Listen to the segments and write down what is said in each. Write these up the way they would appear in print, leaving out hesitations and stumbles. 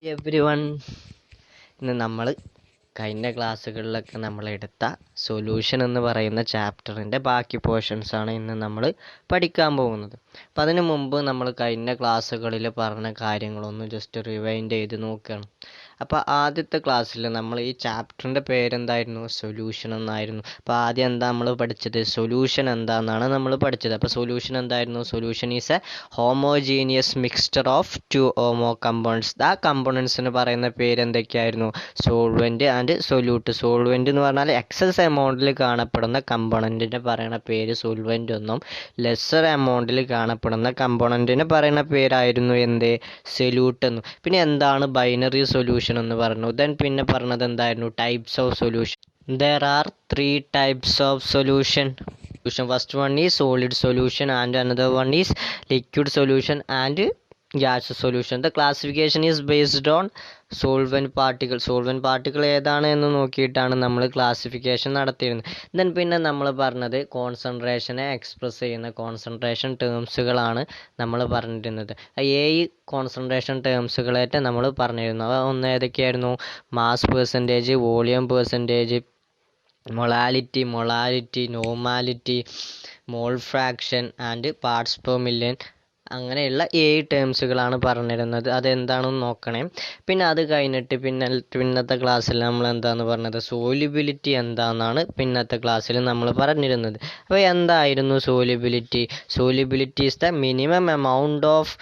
Every one, ഇന്ന് നമ്മൾ കഴിഞ്ഞ ക്ലാസ്സുകളിലൊക്കെ നമ്മളെടുത്ത സൊല്യൂഷൻ എന്ന് പറയുന്ന ചാപ്റ്ററിൻ്റെ ബാക്കി പോർഷൻസാണ് ഇന്ന് നമ്മൾ പഠിക്കാൻ പോകുന്നത്. അപ്പം അതിനു മുമ്പ് നമ്മൾ കഴിഞ്ഞ ക്ലാസ്സുകളിൽ പറഞ്ഞ കാര്യങ്ങളൊന്ന് ജസ്റ്റ് റിവൈൻഡ് ചെയ്ത് നോക്കുകയാണ്. അപ്പോൾ ആദ്യത്തെ ക്ലാസ്സിൽ നമ്മൾ ഈ ചാപ്റ്ററിൻ്റെ പേരെന്തായിരുന്നു? സൊല്യൂഷൻ എന്നായിരുന്നു. അപ്പോൾ ആദ്യം എന്താ നമ്മൾ പഠിച്ചത്? സൊല്യൂഷൻ എന്താണെന്നാണ് നമ്മൾ പഠിച്ചത്. അപ്പോൾ സൊല്യൂഷൻ എന്തായിരുന്നു? Solution is a homogeneous mixture of two ഓമോ കമ്പോണൻസ്. ആ കമ്പോണൻസിന് പറയുന്ന പേര് എന്തൊക്കെയായിരുന്നു? Solvent and solute. സോൾവെൻറ്റ് എന്ന് പറഞ്ഞാൽ എക്സസ് എമൗണ്ടിൽ കാണപ്പെടുന്ന കമ്പോണൻറ്റിൻ്റെ പറയുന്ന പേര് സോൾവെൻ്റ് എന്നും, ലെസ്സർ എമൗണ്ടിൽ കാണപ്പെടുന്ന കമ്പോണൻറ്റിന് പറയുന്ന പേരായിരുന്നു എന്ത്? സൊല്യൂട്ട് എന്നും. പിന്നെ എന്താണ് ബൈനറി സൊല്യൂഷൻ എന്ന് പറഞ്ഞു. ദെൻ പിന്നെ പറഞ്ഞത് എന്തായിരുന്നു? Types of solution. There are three types of solution. First one is solid solution and another one is liquid solution and gas solution. The classification is based on solvent particle ഏതാണ് എന്ന് നോക്കിയിട്ടാണ് നമ്മൾ classification നടത്തിയിരുന്നത്. Then പിന്നെ നമ്മൾ പറഞ്ഞത് കോൺസെൻട്രേഷനെ express ചെയ്യുന്ന concentration ടേംസുകളാണ് നമ്മൾ പറഞ്ഞിരുന്നത്. 7 കോൺസെൻട്രേഷൻ ടേംസുകളായിട്ട് നമ്മൾ പറഞ്ഞിരുന്നു. അവ ഒന്ന് ഏതൊക്കെയായിരുന്നു? Mass percentage, volume percentage, molality, normality, mole fraction and parts per million. അങ്ങനെയുള്ള 7 ടേംസുകളാണ് പറഞ്ഞിരുന്നത്. അതെന്താണെന്ന് നോക്കണേ. പിന്നെ അത് കഴിഞ്ഞിട്ട് പിന്നത്തെ ക്ലാസ്സിൽ നമ്മൾ എന്താന്ന് പറഞ്ഞത്? സോലിബിലിറ്റി എന്താണെന്നാണ് പിന്നത്തെ ക്ലാസ്സിൽ നമ്മൾ പറഞ്ഞിരുന്നത്. അപ്പോൾ എന്തായിരുന്നു solubility? Solubility is the minimum amount of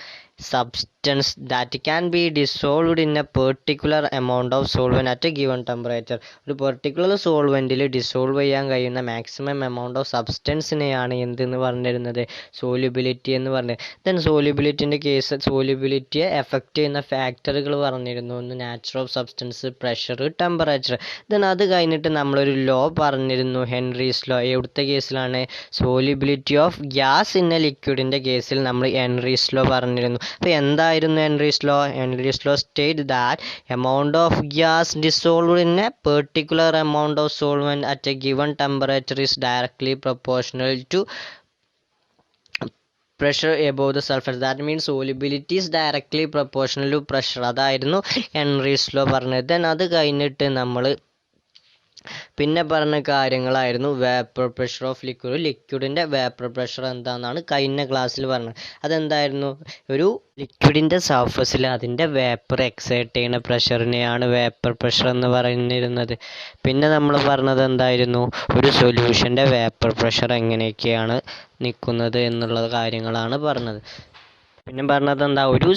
substance that can be dissolved in a particular amount of solvent at a given temperature. ഒരു പെർട്ടിക്കുലർ സോൾവെൻറ്റിൽ ഡിസോൾവ് ചെയ്യാൻ കഴിയുന്ന മാക്സിമം എമൗണ്ട് ഓഫ് സബ്സ്റ്റൻസിനെയാണ് എന്തെന്ന് പറഞ്ഞിരുന്നത്? സോലിബിലിറ്റി എന്ന് പറഞ്ഞത്. ദെൻ സോലിബിലിറ്റിൻ്റെ കേസ്, സോലിബിലിറ്റിയെ എഫക്റ്റ് ചെയ്യുന്ന ഫാക്ടറുകൾ പറഞ്ഞിരുന്നു. ഒന്ന് nature of substance, pressure, temperature. Then അത് കഴിഞ്ഞിട്ട് നമ്മളൊരു ലോ പറഞ്ഞിരുന്നു, ഹെൻറീസ് ലോ. എവിടുത്തെ കേസിലാണ്? Solubility of gas in a ലിക്വിഡിൻ്റെ കേസിൽ നമ്മൾ ഹെൻറീസ് ലോ പറഞ്ഞിരുന്നു. അപ്പോൾ എന്തായിരുന്നു Henry's law? Henry's law state that amount of gas dissolved in a particular amount of solvent at a given temperature is directly proportional to pressure above the surface. That means solubility is directly proportional to pressure. അതായിരുന്നു Henry's law പറഞ്ഞത്. Then അത് കഴിഞ്ഞിട്ട് നമ്മൾ പിന്നെ പറഞ്ഞ കാര്യങ്ങളായിരുന്നു vapour pressure of liquid. ലിക്വിഡിൻ്റെ vapour pressure എന്താണെന്നാണ് കഴിഞ്ഞ ക്ലാസ്സിൽ പറഞ്ഞത്. അതെന്തായിരുന്നു? ഒരു ലിക്വിഡിൻ്റെ സർഫസിൽ അതിൻ്റെ വേപ്പർ എക്സൈറ്റ് ചെയ്യുന്ന പ്രഷറിനെയാണ് വേപ്പർ പ്രഷർ എന്ന് പറഞ്ഞിരുന്നത്. പിന്നെ നമ്മൾ പറഞ്ഞത് എന്തായിരുന്നു? ഒരു സൊല്യൂഷൻ്റെ വേപ്പർ പ്രഷർ എങ്ങനെയൊക്കെയാണ് നിൽക്കുന്നത് എന്നുള്ള കാര്യങ്ങളാണ് പറഞ്ഞത്. പിന്നെ പറഞ്ഞത് എന്താ? ഒരു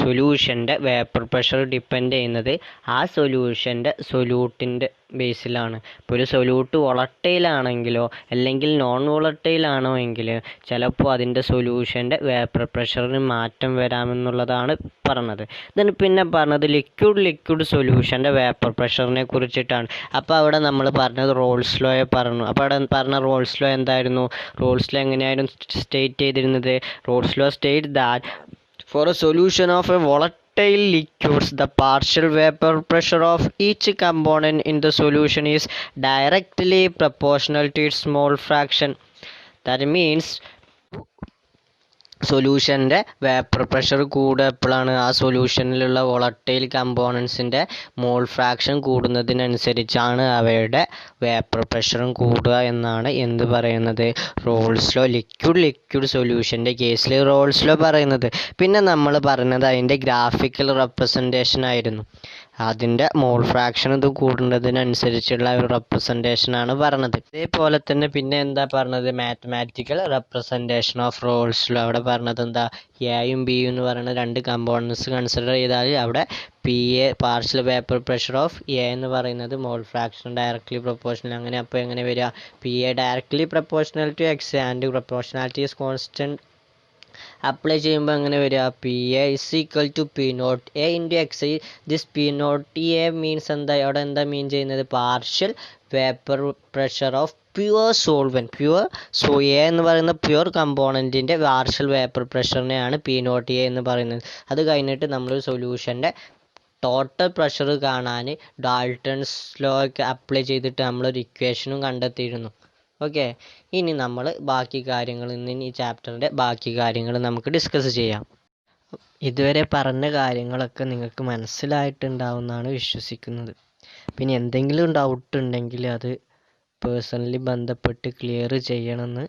സൊല്യൂഷൻ്റെ വേപ്പർ പ്രഷർ ഡിപ്പെൻഡ് ചെയ്യുന്നത് ആ സൊല്യൂട്ടിൻ്റെ ബേസിലാണ്. ഇപ്പോൾ ഒരു സൊല്യൂട്ട് വോളട്ടൈലാണെങ്കിലോ അല്ലെങ്കിൽ നോൺ വോളട്ടൈലാണോ എങ്കിൽ ചിലപ്പോൾ അതിൻ്റെ സൊല്യൂഷൻ്റെ വേപ്പർ പ്രഷറിന് മാറ്റം വരാമെന്നുള്ളതാണ് പറഞ്ഞത്. ഇതിന് പിന്നെ പറഞ്ഞത് ലിക്വിഡ് സൊല്യൂഷൻ്റെ വേപ്പർ പ്രഷറിനെ കുറിച്ചിട്ടാണ്. അപ്പോൾ അവിടെ നമ്മൾ പറഞ്ഞത് റോൾസ് ലോയെ പറഞ്ഞു. അപ്പോൾ അവിടെ പറഞ്ഞ റോൾസ് ലോ എന്തായിരുന്നു? റോൾസ് ലോ എങ്ങനെയായിരുന്നു സ്റ്റേറ്റ് ചെയ്തിരുന്നത്? Rolls law state that for a solution of a volatile liquids, the partial vapor pressure of each component in the solution is directly proportional to its mole fraction. That means സൊല്യൂഷൻ്റെ vapour pressure കൂടുക എപ്പോഴാണ്? ആ സൊല്യൂഷനിലുള്ള volatile കമ്പോണൻസിൻ്റെ mole fraction കൂടുന്നതിനനുസരിച്ചാണ് അവയുടെ vapour പ്രഷറും കൂടുക എന്നാണ് എന്ത് പറയുന്നത്? Raoult's law. ലിക്വിഡ് സൊല്യൂഷൻ്റെ കേസിൽ റോൾസ് ലോ പറയുന്നത്. പിന്നെ നമ്മൾ പറഞ്ഞത് അതിൻ്റെ ഗ്രാഫിക്കൽ റെപ്രസെൻറ്റേഷൻ ആയിരുന്നു. അതിൻ്റെ മോൾ ഫ്രാക്ഷൻ ഇത് കൂടുന്നതിനനുസരിച്ചുള്ള ഒരു റെപ്രസെൻറ്റേഷനാണ് പറഞ്ഞത്. അതേപോലെ തന്നെ പിന്നെ എന്താ പറഞ്ഞത്? Mathematical representation of Raoult's law. അവിടെ പറഞ്ഞത് എന്താ? എയും ബിയും എന്ന് പറയുന്ന 2 കമ്പോണൻസ് കൺസിഡർ ചെയ്താൽ അവിടെ PA partial vapour pressure of A എന്ന് പറയുന്നത് മോൾ ഫ്രാക്ഷൻ ഡയറക്ട്ലി പ്രൊപ്പോർഷണൽ. അങ്ങനെ അപ്പോൾ എങ്ങനെ വരിക? PA directly proportional to x and proportionality is constant. Apply ചെയ്യുമ്പോൾ എങ്ങനെ വരിക? PA is equal to P0 A into x. This P0 A means എന്താ? അവിടെ എന്താ മീൻ ചെയ്യുന്നത്? Partial vapour pressure of pure solvent. A എന്ന് പറയുന്ന പ്യുവർ കമ്പോണൻറ്റിൻ്റെ പാർഷ്യൽ വേപ്പർ പ്രഷറിനെയാണ് P0 A എന്ന് പറയുന്നത്. അത് കഴിഞ്ഞിട്ട് നമ്മൾ സൊല്യൂഷൻ്റെ ടോട്ടൽ പ്രഷർ കാണാൻ ഡാൾട്ടൺസ് ലോ ഒക്കെ അപ്ലൈ ചെയ്തിട്ട് നമ്മളൊരു ഇക്വേഷനും കണ്ടെത്തിയിരുന്നു. ഓക്കെ, ഇനി നമ്മൾ ബാക്കി കാര്യങ്ങൾ, ഇന്ന് ഈ ചാപ്റ്ററിൻ്റെ ബാക്കി കാര്യങ്ങൾ നമുക്ക് ഡിസ്കസ് ചെയ്യാം. ഇതുവരെ പറഞ്ഞ കാര്യങ്ങളൊക്കെ നിങ്ങൾക്ക് മനസ്സിലായിട്ടുണ്ടാവുമെന്നാണ് വിശ്വസിക്കുന്നത്. പിന്നെ എന്തെങ്കിലും ഡൗട്ട് ഉണ്ടെങ്കിൽ അത് പേഴ്സണലി ബന്ധപ്പെട്ട് ക്ലിയർ ചെയ്യണമെന്ന്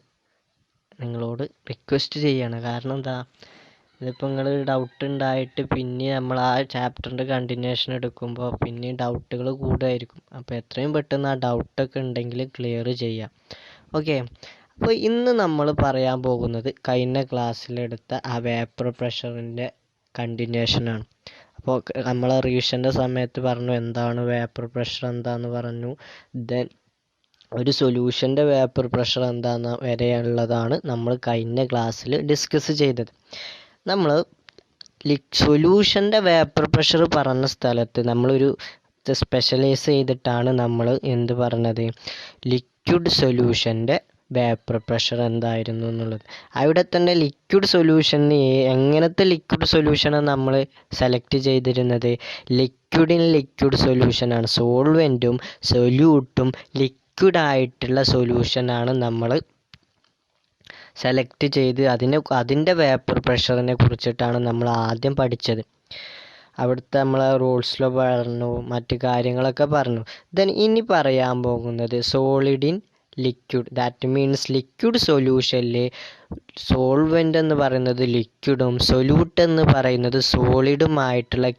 നിങ്ങളോട് റിക്വസ്റ്റ് ചെയ്യാണ്. കാരണം എന്താ, ഇതിപ്പോൾ നിങ്ങൾ ഡൗട്ട് ഉണ്ടായിട്ട് പിന്നെ നമ്മൾ ആ ചാപ്റ്ററിൻ്റെ കണ്ടിന്യൂഷൻ എടുക്കുമ്പോൾ പിന്നെ ഡൗട്ടുകൾ കൂടുതലായിരിക്കും. അപ്പോൾ എത്രയും പെട്ടെന്ന് ആ ഡൗട്ടൊക്കെ ഉണ്ടെങ്കിൽ ക്ലിയർ ചെയ്യാം. ഓക്കെ, അപ്പോൾ ഇന്ന് നമ്മൾ പറയാൻ പോകുന്നത് കഴിഞ്ഞ ക്ലാസ്സിലെടുത്ത ആ വേപ്പർ പ്രഷറിൻ്റെ കണ്ടിന്യൂഷനാണ്. അപ്പോൾ നമ്മൾ റിവിഷൻ്റെ സമയത്ത് പറഞ്ഞു എന്താണ് വേപ്പർ പ്രഷർ എന്താണെന്ന് പറഞ്ഞു. ദെൻ ഒരു സൊല്യൂഷൻ്റെ വേപ്പർ പ്രഷർ എന്താണെന്ന് വരെയുള്ളതാണ് നമ്മൾ കഴിഞ്ഞ ക്ലാസ്സിൽ ഡിസ്കസ് ചെയ്തത്. നമ്മൾ സൊല്യൂഷൻ്റെ വേപ്പർ പ്രഷർ പറഞ്ഞ സ്ഥലത്ത് നമ്മളൊരു സ്പെഷ്യലൈസ് ചെയ്തിട്ടാണ് നമ്മൾ എന്ത് പറഞ്ഞത്, ലിക്വിഡ് സൊല്യൂഷൻ്റെ വേപ്പർ പ്രഷർ എന്തായിരുന്നു എന്നുള്ളത്. അവിടെ തന്നെ ലിക്വിഡ് സൊല്യൂഷന് എങ്ങനത്തെ ലിക്വിഡ് സൊല്യൂഷനാണ് നമ്മൾ സെലക്ട് ചെയ്തിരുന്നത്, ലിക്വിഡ് സൊല്യൂഷനാണ്. സോൾവെൻറ്റും സൊല്യൂട്ടും ലിക്വിഡായിട്ടുള്ള സൊല്യൂഷനാണ് നമ്മൾ സെലക്ട് ചെയ്ത് അതിൻ്റെ വേപ്പർ പ്രഷറിനെ കുറിച്ചിട്ടാണ് നമ്മൾ ആദ്യം പഠിച്ചത്. അവിടുത്തെ നമ്മൾ റൂൾസ് ലോ പറഞ്ഞു, മറ്റു കാര്യങ്ങളൊക്കെ പറഞ്ഞു. ദെൻ ഇനി പറയാൻ പോകുന്നത് solid in liquid, that means liquid സൊല്യൂഷനിൽ സോൾവെൻ്റ് എന്ന് പറയുന്നത് ലിക്വിഡും സൊല്യൂട്ട് എന്ന് പറയുന്നത് സോളിഡുമായിട്ടുള്ള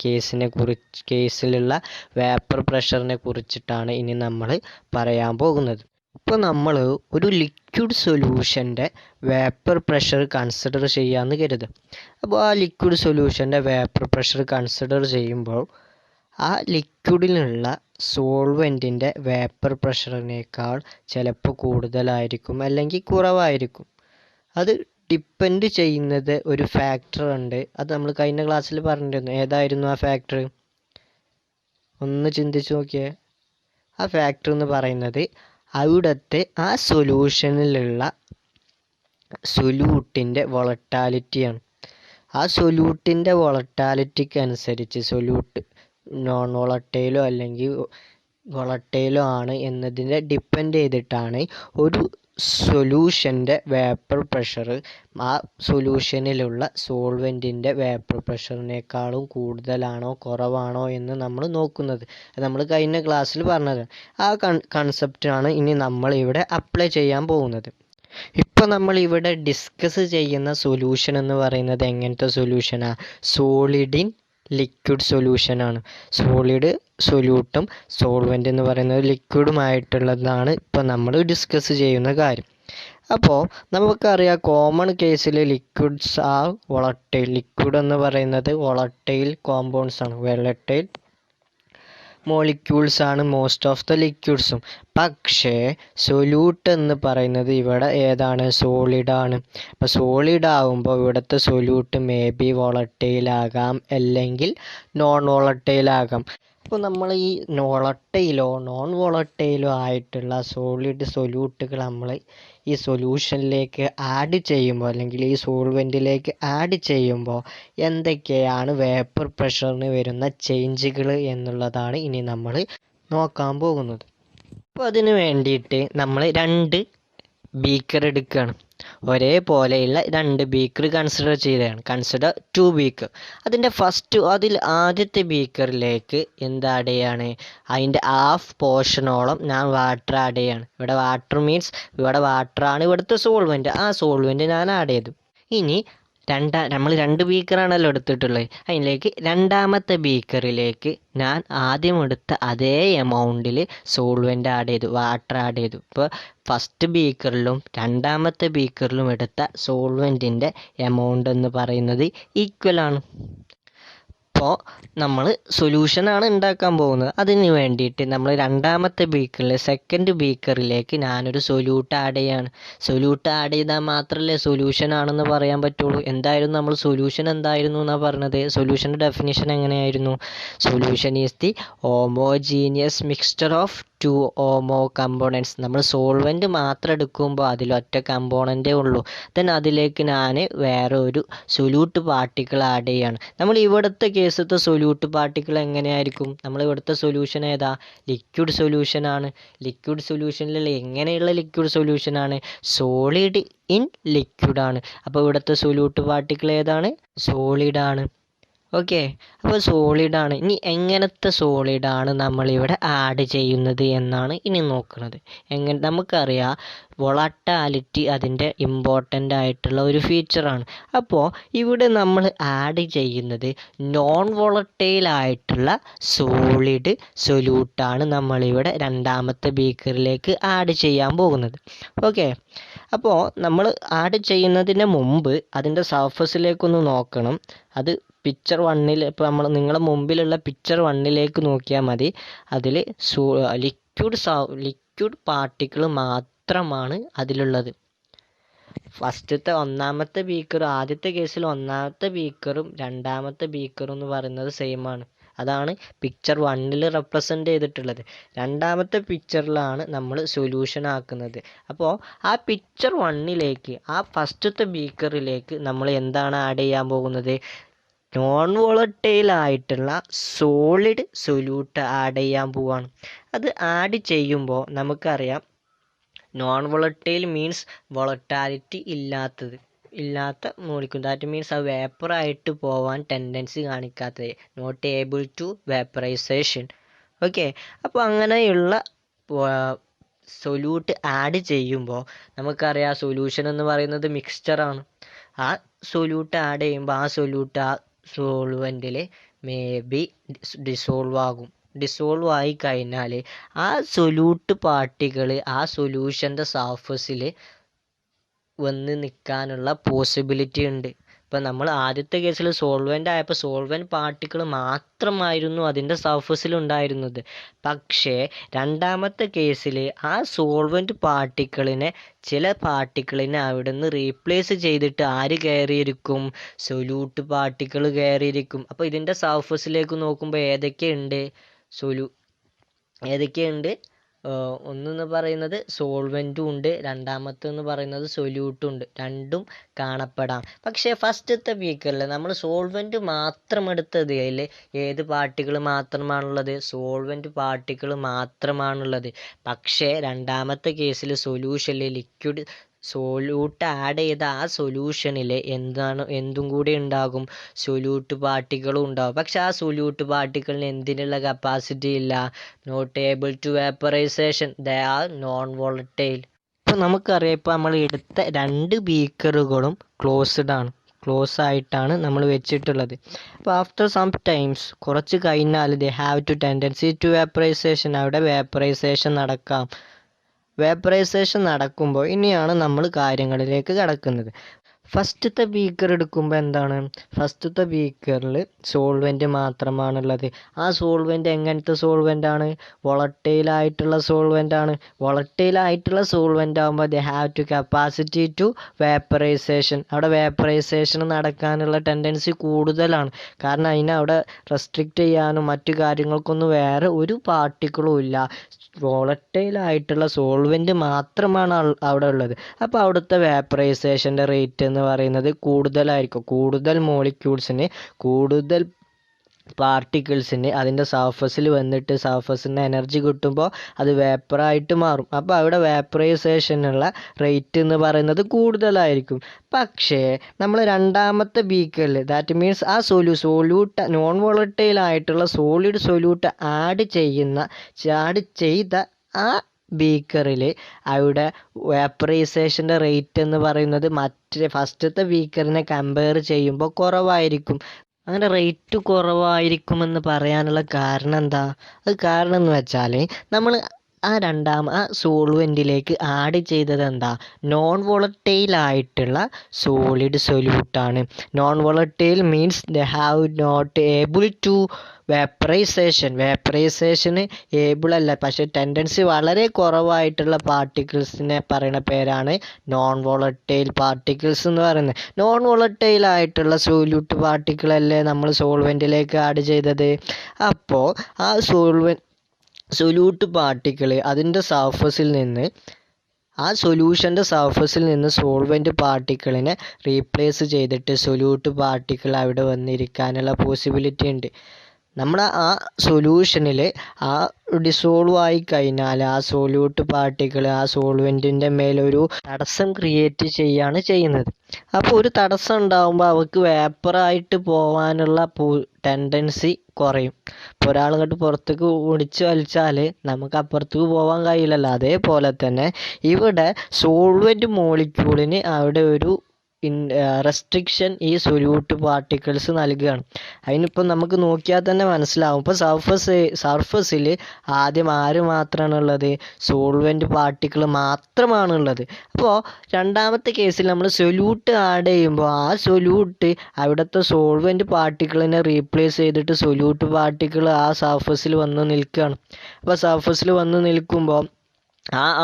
കേസിലുള്ള വേപ്പർ പ്രഷറിനെ കുറിച്ചിട്ടാണ് ഇനി നമ്മൾ പറയാൻ പോകുന്നത്. ഇപ്പോൾ നമ്മൾ ഒരു ലിക്വിഡ് സൊല്യൂഷൻ്റെ വേപ്പർ പ്രഷർ കൺസിഡർ ചെയ്യാമെന്ന് കരുതുക. അപ്പോൾ ആ ലിക്വിഡ് സൊല്യൂഷൻ്റെ വേപ്പർ പ്രഷർ കൺസിഡർ ചെയ്യുമ്പോൾ ആ ലിക്വിഡിലുള്ള സോൾവെൻറ്റിൻ്റെ വേപ്പർ പ്രഷറിനേക്കാൾ ചിലപ്പോൾ കൂടുതലായിരിക്കും അല്ലെങ്കിൽ കുറവായിരിക്കും. അത് ഡിപ്പെൻഡ് ചെയ്യുന്നത് ഒരു ഫാക്ടർ ഉണ്ട്. അത് നമ്മൾ കഴിഞ്ഞ ക്ലാസ്സിൽ പറഞ്ഞിരുന്നു. ഏതായിരുന്നു ആ ഫാക്ടർ? ഒന്ന് ചിന്തിച്ച് നോക്കിയേ. ആ ഫാക്ടർ എന്ന് പറയുന്നത് അവിടുത്തെ ആ സൊല്യൂഷനിലുള്ള സൊല്യൂട്ടിൻ്റെ വോളറ്റാലിറ്റിയാണ്. ആ സൊല്യൂട്ടിൻ്റെ വോളറ്റാലിറ്റിക്ക് അനുസരിച്ച് സൊല്യൂട്ട് നോൺ വോളറ്റൈലോ അല്ലെങ്കിൽ വോളറ്റൈലോ ആണ് എന്നതിനെ ഡിപ്പെൻഡ് ചെയ്തിട്ടാണ് ഒരു സൊല്യൂഷൻ്റെ വേപ്പർ പ്രഷർ ആ സൊല്യൂഷനിലുള്ള സോൾവെൻറ്റിൻ്റെ വേപ്പർ പ്രഷറിനേക്കാളും കൂടുതലാണോ കുറവാണോ എന്ന് നമ്മൾ നോക്കുന്നത്. നമ്മൾ കഴിഞ്ഞ ക്ലാസ്സിൽ പറഞ്ഞത് ആ കൺസെപ്റ്റാണ് ഇനി നമ്മൾ ഇവിടെ അപ്ലൈ ചെയ്യാൻ പോകുന്നത്. ഇപ്പോൾ നമ്മൾ ഇവിടെ ഡിസ്കസ് ചെയ്യുന്ന സൊല്യൂഷൻ എന്ന് പറയുന്നത് എങ്ങനത്തെ സൊല്യൂഷനാണ്? സോളിഡ് ഇൻ ലിക്വിഡ് സൊല്യൂഷനാണ്. സോളിഡ് സൊല്യൂട്ടും സോൾവെൻ്റ് എന്ന് പറയുന്നത് ലിക്വിഡുമായിട്ടുള്ളതാണ് ഇപ്പോൾ നമ്മൾ ഡിസ്കസ് ചെയ്യുന്ന കാര്യം. അപ്പോൾ നമുക്കറിയാം കോമൺ കേസിൽ ലിക്വിഡ്സ് ആ വോളറ്റൈൽ. ലിക്വിഡ് എന്ന് പറയുന്നത് വോളറ്റൈൽ കോമ്പൗണ്ട്സ് ആണ്. വോളറ്റൈൽ മോളിക്യൂൾസ് ആണ് മോസ്റ്റ് ഓഫ് ദ ലിക്വിഡ്സും. പക്ഷേ സൊല്യൂട്ട് എന്ന് പറയുന്നത് ഇവിടെ ഏതാണ്? സോളിഡാണ്. അപ്പോൾ സോളിഡ് ആകുമ്പോൾ ഇവിടുത്തെ സൊല്യൂട്ട് മേ ബി വോളറ്റൈലാകാം അല്ലെങ്കിൽ നോൺ വോളറ്റൈലാകാം. അപ്പോൾ നമ്മൾ ഈ വോളറ്റൈലോ നോൺ വോളറ്റൈലോ ആയിട്ടുള്ള സോളിഡ് സൊല്യൂട്ടുകൾ നമ്മൾ ഈ സൊല്യൂഷനിലേക്ക് ആഡ് ചെയ്യുമ്പോൾ അല്ലെങ്കിൽ ഈ സോൾവെൻറ്റിലേക്ക് ആഡ് ചെയ്യുമ്പോൾ എന്തൊക്കെയാണ് വേപ്പർ പ്രഷറിന് വരുന്ന ചേഞ്ചുകൾ എന്നുള്ളതാണ് ഇനി നമ്മൾ നോക്കാൻ പോകുന്നത്. അപ്പോൾ അതിന് വേണ്ടിയിട്ട് നമ്മൾ 2 ബീക്കർ എടുക്കുകയാണ്. ഒരേപോലെയുള്ള 2 ബീക്കർ കൺസിഡർ ചെയ്തതാണ്. Consider 2 beaker. അതിൽ ആദ്യത്തെ ബീക്കറിലേക്ക് എന്ത് ആഡ് ചെയ്യാണ്? അതിൻ്റെ ഹാഫ് പോർഷനോളം ഞാൻ വാട്ടർ ആഡ് ചെയ്യാണ്. ഇവിടെ വാട്ടർ മീൻസ് ഇവിടെ വാട്ടറാണ് ഇവിടുത്തെ സോൾവെൻറ്റ്. ആ സോൾവെൻറ്റ് ഞാൻ ആഡ് ചെയ്തു. ഇനി നമ്മൾ 2 ബീക്കറാണല്ലോ എടുത്തിട്ടുള്ളത്. അതിലേക്ക് രണ്ടാമത്തെ ബീക്കറിലേക്ക് ഞാൻ ആദ്യം എടുത്ത അതേ എമൗണ്ടിൽ സോൾവെൻ്റ് ആഡ് ചെയ്തു, വാട്ടർ ആഡ് ചെയ്തു. ഇപ്പോൾ ഫസ്റ്റ് ബീക്കറിലും രണ്ടാമത്തെ ബീക്കറിലും എടുത്ത സോൾവെൻറ്റിൻ്റെ എമൗണ്ട് എന്ന് പറയുന്നത് ഈക്വലാണ്. അപ്പോൾ നമ്മൾ സൊല്യൂഷനാണ് ഉണ്ടാക്കാൻ പോകുന്നത്. അതിന് വേണ്ടിയിട്ട് നമ്മൾ രണ്ടാമത്തെ ബീക്കറിൽ സെക്കൻഡ് ബീക്കറിലേക്ക് ഞാനൊരു സൊല്യൂട്ട് ആഡ് ചെയ്യാണ്. സൊല്യൂട്ട് ആഡ് ചെയ്താൽ മാത്രമല്ലേ സൊല്യൂഷൻ ആണെന്ന് പറയാൻ പറ്റുള്ളൂ. എന്തായിരുന്നു നമ്മൾ സൊല്യൂഷൻ എന്തായിരുന്നു എന്നാണ് പറഞ്ഞത്? സൊല്യൂഷൻ്റെ ഡെഫിനിഷൻ എങ്ങനെയായിരുന്നു? Solution is the homogeneous mixture of 2 or more components. നമ്മൾ സോൾവെൻറ്റ് മാത്രം എടുക്കുമ്പോൾ അതിലൊറ്റ കമ്പോണൻറ്റേ ഉള്ളൂ. ദെൻ അതിലേക്ക് ഞാൻ വേറെ ഒരു സൊല്യൂട്ട് പാർട്ടിക്കിൾ ആഡ് ചെയ്യാണ്. നമ്മൾ ഇവിടുത്തെ കേസത്തെ സൊല്യൂട്ട് പാർട്ടിക്കിൾ എങ്ങനെയായിരിക്കും? നമ്മൾ ഇവിടുത്തെ സൊല്യൂഷൻ ഏതാ? ലിക്വിഡ് സൊല്യൂഷനാണ്. ലിക്വിഡ് സൊല്യൂഷനിൽ എങ്ങനെയുള്ള ലിക്വിഡ് സൊല്യൂഷനാണ്? സോളിഡ് ഇൻ ലിക്വിഡാണ്. അപ്പോൾ ഇവിടുത്തെ സൊല്യൂട്ട് പാർട്ടിക്കിൾ ഏതാണ്? സോളിഡാണ്. ഓക്കെ, അപ്പോൾ സോളിഡാണ്. ഇനി എങ്ങനത്തെ സോളിഡാണ് നമ്മളിവിടെ ആഡ് ചെയ്യുന്നത് എന്നാണ് ഇനി നോക്കുന്നത്. നമുക്കറിയാം വൊളറ്റാലിറ്റി അതിൻ്റെ ഇമ്പോർട്ടൻ്റ് ആയിട്ടുള്ള ഒരു ഫീച്ചറാണ്. അപ്പോൾ ഇവിടെ നമ്മൾ ആഡ് ചെയ്യുന്നത് നോൺ വോളറ്റൈൽ ആയിട്ടുള്ള സോളിഡ് സൊല്യൂട്ടാണ് നമ്മളിവിടെ രണ്ടാമത്തെ ബീക്കറിലേക്ക് ആഡ് ചെയ്യാൻ പോകുന്നത്. ഓക്കെ, അപ്പോൾ നമ്മൾ ആഡ് ചെയ്യുന്നതിന് മുമ്പ് അതിൻ്റെ സർഫസിലേക്കൊന്ന് നോക്കണം. അത് പിക്ചർ 1 ഇപ്പോൾ നിങ്ങളുടെ മുമ്പിലുള്ള പിക്ചർ 1 നോക്കിയാൽ മതി. അതിൽ ലിക്വിഡ് പാർട്ടിക്കിൾ മാത്രമാണ് അതിലുള്ളത്. ഒന്നാമത്തെ ബീക്കർ, ആദ്യത്തെ കേസിൽ ഒന്നാമത്തെ ബീക്കറും രണ്ടാമത്തെ ബീക്കറും എന്ന് പറയുന്നത് സെയിം ആണ്. അതാണ് പിക്ചർ 1 റെപ്രസെൻ്റ് ചെയ്തിട്ടുള്ളത്. രണ്ടാമത്തെ പിക്ചറിലാണ് നമ്മൾ സൊല്യൂഷൻ ആക്കുന്നത്. അപ്പോൾ ആ പിക്ചർ 1 ആ ഫസ്റ്റത്തെ ബീക്കറിലേക്ക് നമ്മൾ എന്താണ് ആഡ് ചെയ്യാൻ പോകുന്നത്? നോൺ വോളറ്റൈൽ ആയിട്ടുള്ള സോളിഡ് സൊല്യൂട്ട് ആഡ് ചെയ്യാൻ പോവാണ്. അത് ആഡ് ചെയ്യുമ്പോൾ നമുക്കറിയാം നോൺ വോളറ്റൈൽ മീൻസ് വോളറ്റാലിറ്റി ഇല്ലാത്ത മോളിക്യൂൾ. ദാറ്റ് മീൻസ് ആ വേപ്പറായിട്ട് പോവാൻ ടെൻഡൻസി കാണിക്കാത്തത്. Not able to vaporisation. Okay, അപ്പോൾ അങ്ങനെയുള്ള സൊല്യൂട്ട് ആഡ് ചെയ്യുമ്പോൾ നമുക്കറിയാം സൊല്യൂഷൻ എന്ന് പറയുന്നത് മിക്സ്ചറാണ്. ആ സൊല്യൂട്ട് ആഡ് ചെയ്യുമ്പോൾ ആ സൊല്യൂട്ട് ആ സോൾവെൻറ്റിൽ മേ ബി ഡിസോൾവ് ആയി കഴിഞ്ഞാൽ ആ സൊല്യൂട്ട് പാർട്ടികൾ ആ സൊല്യൂഷൻ്റെ സർഫസിൽ വന്ന് നിൽക്കാനുള്ള പോസിബിലിറ്റി ഉണ്ട്. ഇപ്പം നമ്മൾ ആദ്യത്തെ കേസിൽ സോൾവെൻ്റ് ആയപ്പോൾ സോൾവെൻറ്റ് പാർട്ടിക്കിൾ മാത്രമായിരുന്നു അതിൻ്റെ സർഫസിൽ ഉണ്ടായിരുന്നത്. പക്ഷേ രണ്ടാമത്തെ കേസിൽ ആ സോൾവെൻറ്റ് പാർട്ടിക്കിളിനെ ചില പാർട്ടിക്കിളിനെ അവിടെ നിന്ന് റീപ്ലേസ് ചെയ്തിട്ട് ആര് കയറിയിരിക്കും? Solute particle കയറിയിരിക്കും. അപ്പോൾ ഇതിൻ്റെ സർഫസിലേക്ക് നോക്കുമ്പോൾ ഏതൊക്കെയുണ്ട്? ഒന്നെന്ന് പറയുന്നത് സോൾവെൻറ്റും ഉണ്ട്, രണ്ടാമത്തെന്ന് പറയുന്നത് സൊല്യൂട്ടും ഉണ്ട്. രണ്ടും കാണപ്പെടാം. പക്ഷേ ഫസ്റ്റത്തെ ബീക്കറിൽ നമ്മൾ സോൾവെൻറ്റ് മാത്രം എടുത്തത് ഏത് പാർട്ടിക്കിൾ മാത്രമാണുള്ളത്? സോൾവെൻറ്റ് പാർട്ടിക്കിൾ മാത്രമാണുള്ളത്. പക്ഷേ രണ്ടാമത്തെ കേസിൽ സൊല്യൂഷനിൽ സൊല്യൂട്ട് ആഡ് ചെയ്ത ആ സൊല്യൂഷനിൽ എന്തും കൂടി ഉണ്ടാകും? സൊല്യൂട്ട് പാർട്ടിക്കിളും ഉണ്ടാകും. പക്ഷെ ആ സൊല്യൂട്ട് പാർട്ടിക്കിളിന് എന്തിനുള്ള കപ്പാസിറ്റി ഇല്ല? Not able to vaporization. They are non volatile. ഇപ്പോൾ നമുക്കറിയാം, ഇപ്പോൾ നമ്മൾ എടുത്ത 2 ബീക്കറുകളും ക്ലോസ് ആയിട്ടാണ് നമ്മൾ വെച്ചിട്ടുള്ളത്. അപ്പോൾ ആഫ്റ്റർ സം ടൈംസ്, കുറച്ച് കഴിഞ്ഞാൽ they have to tendency to vaporization. അവിടെ വേപ്പറൈസേഷൻ നടക്കുമ്പോൾ ഇനിയാണ് നമ്മൾ കാര്യങ്ങളിലേക്ക് കടക്കുന്നത്. ഫസ്റ്റത്തെ ബീക്കർ എടുക്കുമ്പോൾ എന്താണ്? ഫസ്റ്റത്തെ ബീക്കറിൽ സോൾവെൻറ്റ് മാത്രമാണുള്ളത്. ആ സോൾവെൻറ്റ് എങ്ങനത്തെ സോൾവെൻ്റാണ്? വോളറ്റൈലായിട്ടുള്ള സോൾവെൻ്റാണ്. വോളറ്റൈലായിട്ടുള്ള സോൾവെൻ്റ് ആകുമ്പോൾ they have to capacity to vaporization. അവിടെ വേപ്പറൈസേഷൻ നടക്കാനുള്ള ടെൻഡൻസി കൂടുതലാണ്. കാരണം അവിടെ റെസ്ട്രിക്റ്റ് ചെയ്യാനും മറ്റു കാര്യങ്ങൾക്കൊന്നും വേറെ ഒരു പാർട്ടിക്കിളും ഇല്ല. വോളറ്റൈലായിട്ടുള്ള സോൾവെൻറ്റ് മാത്രമാണ് അവിടെ ഉള്ളത്. അപ്പോൾ അവിടുത്തെ വേപ്പറൈസേഷൻ്റെ റേറ്റ് എന്ന് പറയുന്നത് കൂടുതലായിരിക്കും. കൂടുതൽ മോളിക്യൂൾസിന്, കൂടുതൽ പാർട്ടിക്കിൾസിന് അതിൻ്റെ സർഫസിൽ വന്നിട്ട് സർഫസിന് എനർജി കിട്ടുമ്പോൾ അത് വേപ്പറായിട്ട് മാറും. അപ്പോൾ അവിടെ വേപ്പറൈസേഷനുള്ള റേറ്റ് എന്ന് പറയുന്നത് കൂടുതലായിരിക്കും. പക്ഷേ നമ്മൾ രണ്ടാമത്തെ ബീക്കറിൽ, ദാറ്റ് മീൻസ് ആ സൊല്യൂട്ട് നോൺ വോളറ്റൈൽ ആയിട്ടുള്ള സോളിഡ് സൊല്യൂട്ട് ആഡ് ചെയ്ത ആ ബീക്കറിൽ അവിടെ വേപ്പറൈസേഷൻ്റെ റേറ്റ് എന്ന് പറയുന്നത് ഫസ്റ്റത്തെ ബീക്കറിനെ കമ്പയർ ചെയ്യുമ്പോൾ കുറവായിരിക്കും. അങ്ങനെ റേറ്റ് കുറവായിരിക്കുമെന്ന് പറയാനുള്ള കാരണം എന്താ? അത് കാരണം എന്ന് വെച്ചാൽ നമ്മൾ ആ സോൾവെൻറ്റിലേക്ക് ആഡ് ചെയ്തത് എന്താ? നോൺ വോളറ്റൈൽ ആയിട്ടുള്ള സോളിഡ് സൊല്യൂട്ടാണ്. Non volatile means they have not able to വേപ്പറൈസേഷന് ഏബിൾ അല്ല, പക്ഷേ ടെൻഡൻസി വളരെ കുറവായിട്ടുള്ള പാർട്ടിക്കിൾസിനെ പറയുന്ന പേരാണ് നോൺ വോളറ്റൈൽ പാർട്ടിക്കിൾസ് എന്ന് പറയുന്നത്. നോൺ വോളറ്റൈൽ ആയിട്ടുള്ള സൊല്യൂട്ട് പാർട്ടിക്കിളല്ലേ നമ്മൾ സോൾവെൻറ്റിലേക്ക് ആഡ് ചെയ്തത്. അപ്പോൾ ആ സൊല്യൂട്ട് പാർട്ടിക്കിൾ അതിൻ്റെ സർഫസിൽ നിന്ന് ആ സൊല്യൂഷൻ്റെ സർഫസിൽ നിന്ന് സോൾവെൻറ്റ് പാർട്ടിക്കിളിനെ റീപ്ലേസ് ചെയ്തിട്ട് സൊല്യൂട്ട് പാർട്ടിക്കിൾ അവിടെ വന്നിരിക്കാനുള്ള പോസിബിലിറ്റി ഉണ്ട്. നമ്മുടെ ആ സൊല്യൂഷനിൽ ആ ഡിസോൾവ് ആയി കഴിഞ്ഞാൽ ആ സൊല്യൂട്ട് പാർട്ടിക്കിൾ ആ സോൾവെൻറ്റിൻ്റെ മേലൊരു തടസ്സം ക്രിയേറ്റ് ചെയ്യുകയാണ് ചെയ്യുന്നത്. അപ്പോൾ ഒരു തടസ്സം ഉണ്ടാകുമ്പോൾ അവർക്ക് വേപ്പറായിട്ട് പോകാനുള്ള ടെൻഡൻസി കുറയും. ഇപ്പോൾ ഒരാളിങ്ങോട്ട് പുറത്തേക്ക് ഓടിച്ച് വലിച്ചാൽ നമുക്ക് അപ്പുറത്തേക്ക് പോകാൻ കഴിയില്ലല്ലോ. അതേപോലെ തന്നെ ഇവിടെ സോൾവെൻറ്റ് മോളിക്യൂളിന് അവിടെ ഒരു റെസ്ട്രിക്ഷൻ ഈ സൊല്യൂട്ട് പാർട്ടിക്കിൾസ് നൽകുകയാണ്. അതിനിപ്പോൾ നമുക്ക് നോക്കിയാൽ തന്നെ മനസ്സിലാവും. ഇപ്പോൾ സർഫസിൽ ആദ്യം ആര് മാത്രമാണുള്ളത്? സോൾവെൻറ്റ് പാർട്ടിക്കിൾ മാത്രമാണുള്ളത്. അപ്പോൾ രണ്ടാമത്തെ കേസിൽ നമ്മൾ സൊല്യൂട്ട് ആഡ് ചെയ്യുമ്പോൾ ആ സൊല്യൂട്ട് അവിടുത്തെ സോൾവെൻറ്റ് പാർട്ടിക്കിളിനെ റീപ്ലേസ് ചെയ്തിട്ട് സൊല്യൂട്ട് പാർട്ടിക്കിൾ ആ സർഫസിൽ വന്ന് നിൽക്കുകയാണ്. അപ്പോൾ സർഫസിൽ വന്ന് നിൽക്കുമ്പോൾ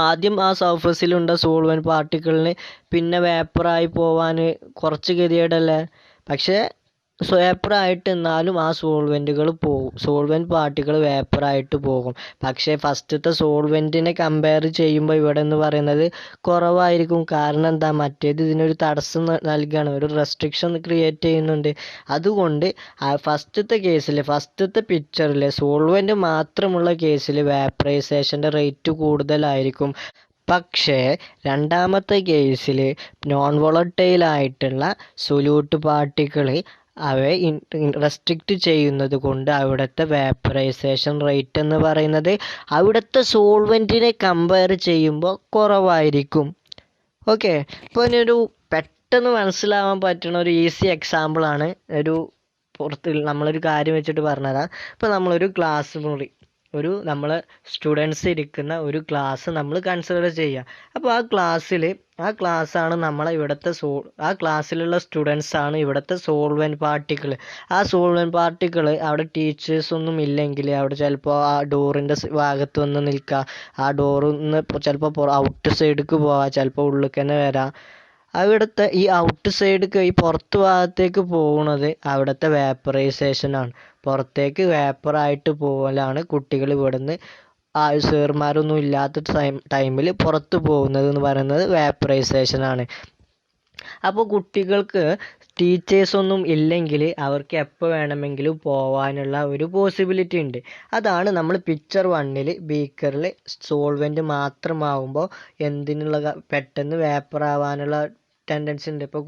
ആദ്യം ആ സർഫസിലുണ്ട സോൾവെൻറ്റ് പാർട്ടിക്കിളിന് പിന്നെ വേപ്പറായി പോവാൻ കുറച്ച് ഗതികേടല്ലേ. പക്ഷേ വേപ്പറായിട്ട് എന്നാലും ആ സോൾവെൻറ്റുകൾ പോകും, സോൾവെൻറ്റ് പാർട്ടിക്കിൾ വേപ്പറായിട്ട് പോകും. പക്ഷേ ഫസ്റ്റത്തെ സോൾവെൻറ്റിനെ കമ്പയർ ചെയ്യുമ്പോൾ ഇവിടെ എന്ന് പറയുന്നത് കുറവായിരിക്കും. കാരണം എന്താ? മറ്റേത് ഇതിനൊരു തടസ്സം നൽകുകയാണ്, ഒരു റെസ്ട്രിക്ഷൻ ക്രിയേറ്റ് ചെയ്യുന്നുണ്ട്. അതുകൊണ്ട് ഫസ്റ്റത്തെ കേസിൽ ഫസ്റ്റത്തെ പിക്ചറിൽ സോൾവെൻറ്റ് മാത്രമുള്ള കേസിൽ വേപ്പറൈസേഷൻ്റെ റേറ്റ് കൂടുതലായിരിക്കും. പക്ഷേ രണ്ടാമത്തെ കേസിൽ നോൺ വോളട്ടൈലായിട്ടുള്ള സൊല്യൂട്ട് പാർട്ടിക്കിൾ അവയെ റെസ്ട്രിക്റ്റ് ചെയ്യുന്നത് കൊണ്ട് അവിടുത്തെ വേപ്പറൈസേഷൻ റേറ്റ് എന്ന് പറയുന്നത് അവിടുത്തെ സോൾവെൻറ്റിനെ കമ്പയർ ചെയ്യുമ്പോൾ കുറവായിരിക്കും. ഓക്കെ, ഇപ്പോൾ ഇനിയൊരു പെട്ടെന്ന് മനസ്സിലാവാൻ പറ്റുന്ന ഒരു ഈസി എക്സാമ്പിളാണ് നമ്മളൊരു കാര്യം വെച്ചിട്ട് പറഞ്ഞുതരാം. ഇപ്പോൾ നമ്മളൊരു ക്ലാസ് മുറി, നമ്മൾ സ്റ്റുഡൻസ് ഇരിക്കുന്ന ഒരു ക്ലാസ് നമ്മൾ കൺസിഡർ ചെയ്യുക. അപ്പോൾ ആ ക്ലാസ്സാണ് നമ്മളെ ഇവിടുത്തെ ആ ക്ലാസ്സിലുള്ള സ്റ്റുഡൻസാണ് ഇവിടുത്തെ സോൾവെൻറ്റ് പാർട്ടിക്കിൾ. ആ സോൾവെൻറ്റ് പാർട്ടിക്കിൾ അവിടെ ടീച്ചേഴ്സൊന്നും ഇല്ലെങ്കിൽ അവിടെ ചിലപ്പോൾ ആ ഡോറിൻ്റെ ഭാഗത്ത് വന്ന് നിൽക്കുക, ആ ഡോറിൽ നിന്ന് ചിലപ്പോൾ ഔട്ട് സൈഡിലേക്ക് പോവാം, ചിലപ്പോൾ ഉള്ളിലേക്ക് തന്നെ വരാം. അവിടുത്തെ ഈ ഔട്ട് സൈഡിലേക്ക് ഈ പുറത്ത് ഭാഗത്തേക്ക് പോകുന്നത് അവിടുത്തെ വേപ്പറൈസേഷനാണ്. പുറത്തേക്ക് വേപ്പറായിട്ട് പോകലാണ് കുട്ടികൾ ഇവിടുന്ന് സേർമാരൊന്നും ഇല്ലാത്ത ടൈമിൽ പുറത്ത് പോകുന്നത് എന്ന് പറയുന്നത് വേപ്പറൈസേഷനാണ്. അപ്പോൾ കുട്ടികൾക്ക് ടീച്ചേഴ്സൊന്നും ഇല്ലെങ്കിൽ അവർക്ക് എപ്പോൾ വേണമെങ്കിലും പോകാനുള്ള ഒരു പോസിബിലിറ്റി ഉണ്ട്. അതാണ് നമ്മൾ പിക്ചർ 1 ബീക്കറിൽ സോൾവെൻറ്റ് മാത്രമാകുമ്പോൾ പെട്ടെന്ന് വേപ്പറാവാനുള്ള ടെൻഡൻസി ഉണ്ട്. ഇപ്പോൾ